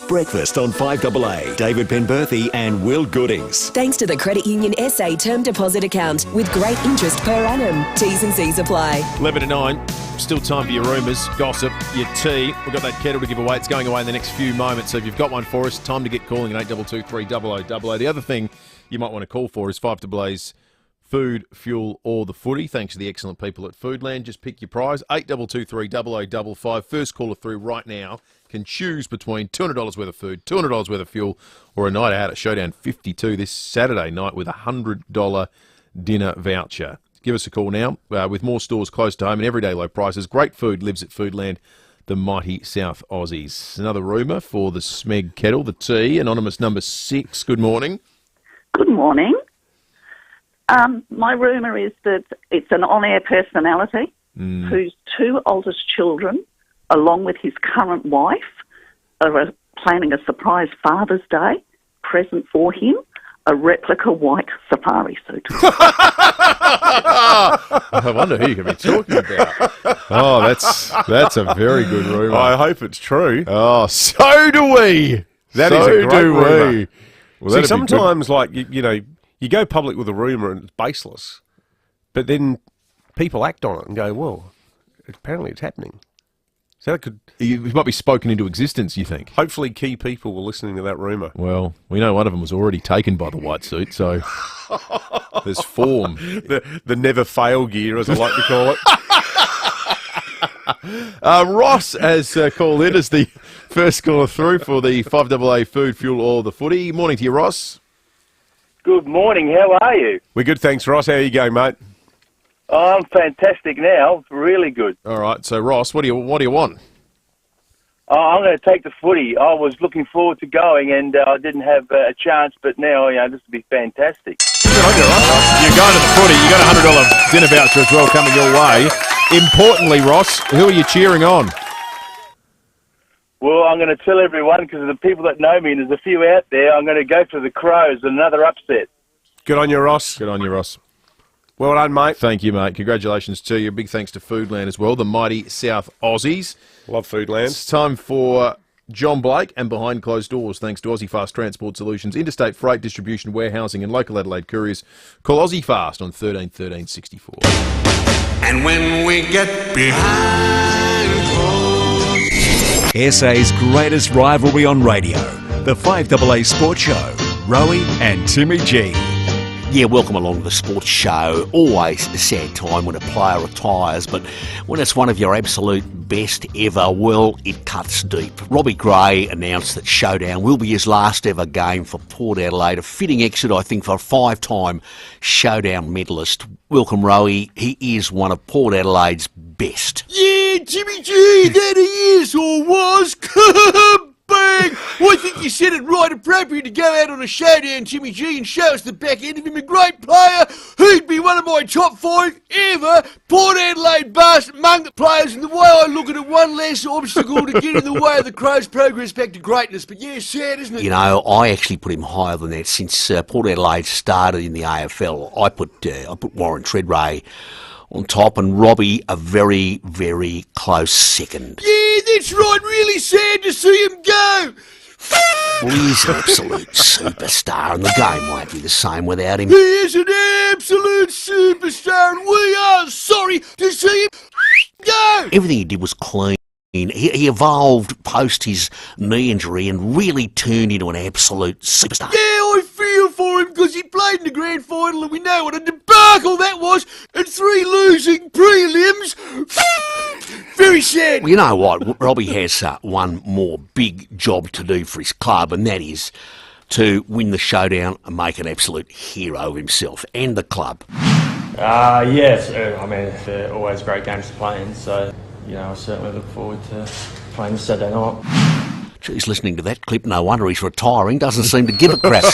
Breakfast on 5AA. David Penberthy and Will Goodings. Thanks to the Credit Union SA term deposit account with great interest per annum. T's and C's apply. 11 to 9. Still time for your rumours, gossip, your tea. We've got that kettle to give away. It's going away in the next few moments. So if you've got one for us, time to get calling at 8223 0000. The other thing you might want to call for is 5AA's food, fuel or the footy. Thanks to the excellent people at Foodland. Just pick your prize. 8223 0055. First caller through right now can choose between $200 worth of food, $200 worth of fuel, or a night out at Showdown 52 this Saturday night with a $100 dinner voucher. Give us a call now. With more stores close to home and everyday low prices, great food lives at Foodland, the mighty South Aussies. Another rumour for the Smeg kettle, the tea. Anonymous number 6, good morning. Good morning. My rumour is that it's an on-air personality whose 2 oldest children, along with his current wife, are planning a surprise Father's Day present for him, a replica white safari suit. I wonder who you could be talking about. Oh, that's a very good rumour. I hope it's true. Oh, so do we. That is a great rumour. Well, see, sometimes, like, you know, you go public with a rumour and it's baseless, but then people act on it and go, well, apparently it's happening. So that could... It might be spoken into existence, you think? Hopefully key people were listening to that rumour. Well, we know one of them was already taken by the white suit, so there's form. The never fail gear, as I like to call it. Ross has called in as the first caller through for the 5AA food, fuel or the footy. Morning to you, Ross. Good morning. How are you? We're good, thanks, Ross. How are you going, mate? I'm fantastic now. Really good. All right. So, Ross, what do you want? I'm going to take the footy. I was looking forward to going, and I didn't have a chance, but now, this will be fantastic. Good on you, Ross. You're going to the footy. You got a $100 dinner voucher as well coming your way. Importantly, Ross, who are you cheering on? Well, I'm going to tell everyone, because of the people that know me, and there's a few out there, I'm going to go for the Crows, another upset. Good on you, Ross. Good on you, Ross. Well done, mate. Thank you, mate. Congratulations to you. Big thanks to Foodland as well, the mighty South Aussies. Love Foodland. It's time for John Blake and Behind Closed Doors, thanks to Aussie Fast Transport Solutions, interstate freight distribution, warehousing and local Adelaide couriers. Call Aussie Fast on 13 13 64. And when we get behind closed... SA's greatest rivalry on radio, the 5AA Sports Show, Rowie and Timmy G. Yeah, welcome along to the sports show. Always a sad time when a player retires, but when it's one of your absolute best ever, well, it cuts deep. Robbie Gray announced that Showdown will be his last ever game for Port Adelaide, a fitting exit, I think, for a 5-time Showdown medalist. Welcome, Rowie. He is one of Port Adelaide's best. Yeah, Jimmy G, that he is or was. Bang! Well, I think you said it right. Appropriate to go out on a showdown, Jimmy G, and show us the back end of him. A great player. He'd be one of my top 5 ever. Port Adelaide bust among the players, and the way I look at it, one less obstacle to get in the way of the Crows' progress back to greatness. But yeah, sad, isn't it? You know, I actually put him higher than that since Port Adelaide started in the AFL. I put Warren Treadray on top, and Robbie a very, very close second. Yeah, that's right. Really sad to see him go. Well, he's an absolute superstar, and the game won't be the same without him. He is an absolute superstar, and we are sorry to see him go. Everything he did was clean. He evolved post his knee injury and really turned into an absolute superstar. Yeah, I feel for him because he played in the grand final and we know what a debacle that was, and 3 losing prelims. Very sad. Well, you know what? Robbie has one more big job to do for his club, and that is to win the showdown and make an absolute hero of himself and the club. Yes, I mean, they're always great games to play in, so you know, I certainly look forward to playing this Saturday night. Geez, listening to that clip, no wonder he's retiring. Doesn't seem to give a crap.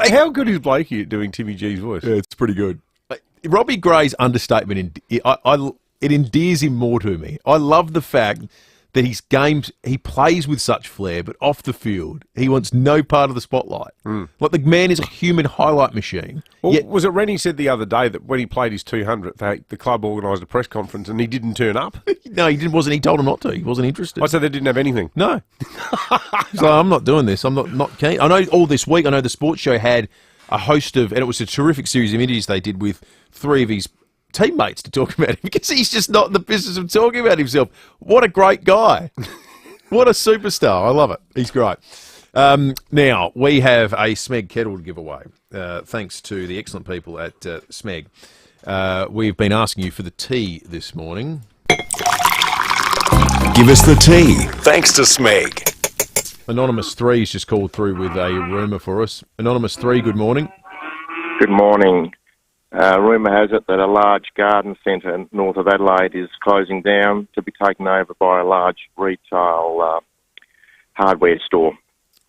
How good is Blakey at doing Timmy G's voice? Yeah, it's pretty good. Robbie Gray's understatement, it endears him more to me. I love the fact that his games, he plays with such flair, but off the field, he wants no part of the spotlight. Like, the man is a human highlight machine. Well, was it Rennie said the other day that when he played his 200th, the club organised a press conference and he didn't turn up? No, he wasn't. He told him not to. He wasn't interested. I said they didn't have anything. No. So I'm not doing this. I'm not keen. I know all this week, I know the sports show had a host of, and it was a terrific series of interviews they did with 3 of his teammates to talk about him, because he's just not in the business of talking about himself. What a great guy. What a superstar. I love it. He's great. Now, we have a Smeg kettle to give away, thanks to the excellent people at Smeg. We've been asking you for the tea this morning. Give us the tea, thanks to Smeg. Anonymous 3's just called through with a rumour for us. Anonymous 3, good morning. Good morning. Rumour has it that a large garden centre north of Adelaide is closing down to be taken over by a large retail hardware store.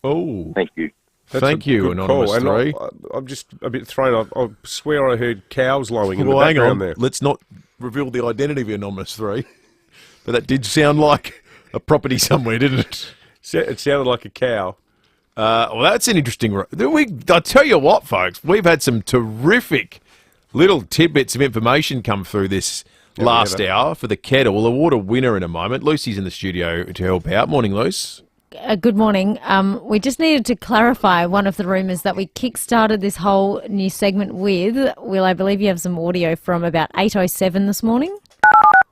Oh. Thank you. Thank you, Anonymous 3. I'm just a bit thrown. I swear I heard cows lowing in the hang background on. there. Let's not reveal the identity of Anonymous 3. But that did sound like a property somewhere, didn't it? It sounded like a cow. Well, that's an interesting... I tell you what, folks, we've had some terrific little tidbits of information come through this last hour for the kettle. We'll award a winner in a moment. Lucy's in the studio to help out. Morning, Luce. Good morning. We just needed to clarify one of the rumours that we kick-started this whole new segment with. Will, I believe you have some audio from about 8:07 this morning.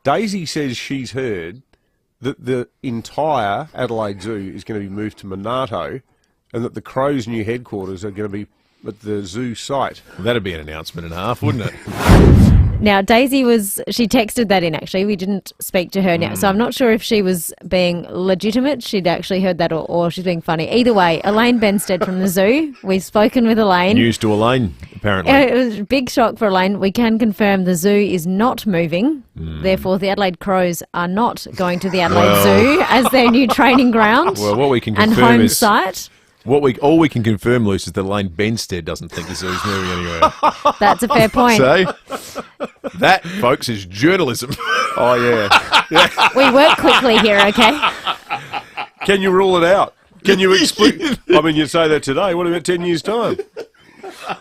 Daisy says she's heard that the entire Adelaide Zoo is going to be moved to Monarto, and that the Crows' new headquarters are going to be at the zoo site. Well, that'd be an announcement and a half, wouldn't it? Now, Daisy she texted that in, actually. We didn't speak to her now. So I'm not sure if she was being legitimate, she'd actually heard that, or she's being funny. Either way, Elaine Benstead from the zoo. We've spoken with Elaine. News to Elaine, apparently. It was a big shock for Elaine. We can confirm the zoo is not moving. Therefore, the Adelaide Crows are not going to the Adelaide Zoo as their new training ground well, what we can and confirm home is site. All we can confirm, Luce, is that Elaine Benstead doesn't think the zoo's moving anywhere. That's a fair point. So, that, folks, is journalism. Oh, yeah. We work quickly here, okay? Can you rule it out? Can you explain? I mean, you say that today. What about 10 years' time?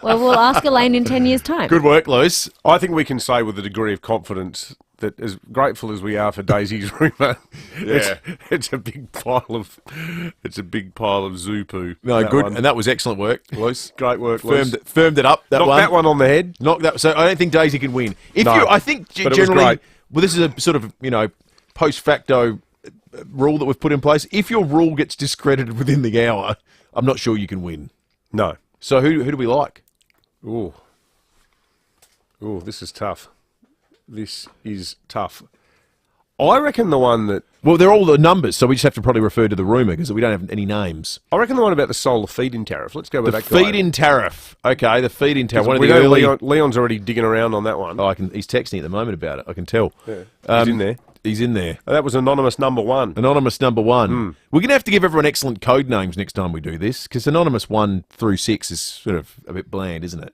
Well, we'll ask Elaine in 10 years' time. Good work, Luce. I think we can say with a degree of confidence that, as grateful as we are for Daisy's rumour, it's a big pile of zoo poo. No, good, and that was excellent work, Luce. Great work, Luce. Firmed it up. Knocked that one on the head. Knocked that. So I don't think Daisy can win. I think generally, well, this is a sort of post facto rule that we've put in place. If your rule gets discredited within the hour, I'm not sure you can win. No. So who do we like? Oh, this is tough. This is tough. I reckon the one that... Well, they're all the numbers, so we just have to probably refer to the rumour because we don't have any names. I reckon the one about the solar feed-in tariff. Let's go with The that guy. feed-in tariff. Okay, the feed-in tariff. One of We the know early... Leon's already digging around on that one. Oh, he's texting at the moment about it. I can tell. Yeah. He's in there. He's in there. That was anonymous number one. Anonymous number one. We're going to have to give everyone excellent code names next time we do this because anonymous 1 through 6 is sort of a bit bland, isn't it?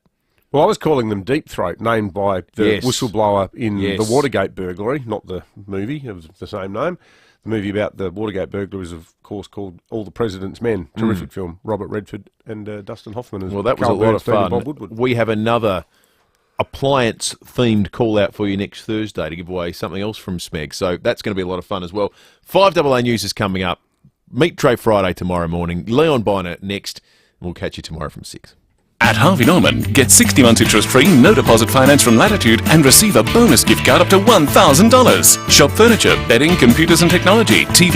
Well, I was calling them Deep Throat, named by the Yes. whistleblower in Yes. the Watergate burglary, not the movie of the same name. The movie about the Watergate burglary is, of course, called All the President's Men. Terrific film. Robert Redford and Dustin Hoffman. As Well, that was Carl a lot of Bernstein and fun. Bob Woodward. We have another appliance-themed call-out for you next Thursday to give away something else from Smeg. So that's going to be a lot of fun as well. 5AA News is coming up. Meet Trey Friday tomorrow morning. Leon Biner next. We'll catch you tomorrow from 6. At Harvey Norman, get 60 months interest-free, no deposit finance from Latitude and receive a bonus gift card up to $1,000. Shop furniture, bedding, computers and technology, TV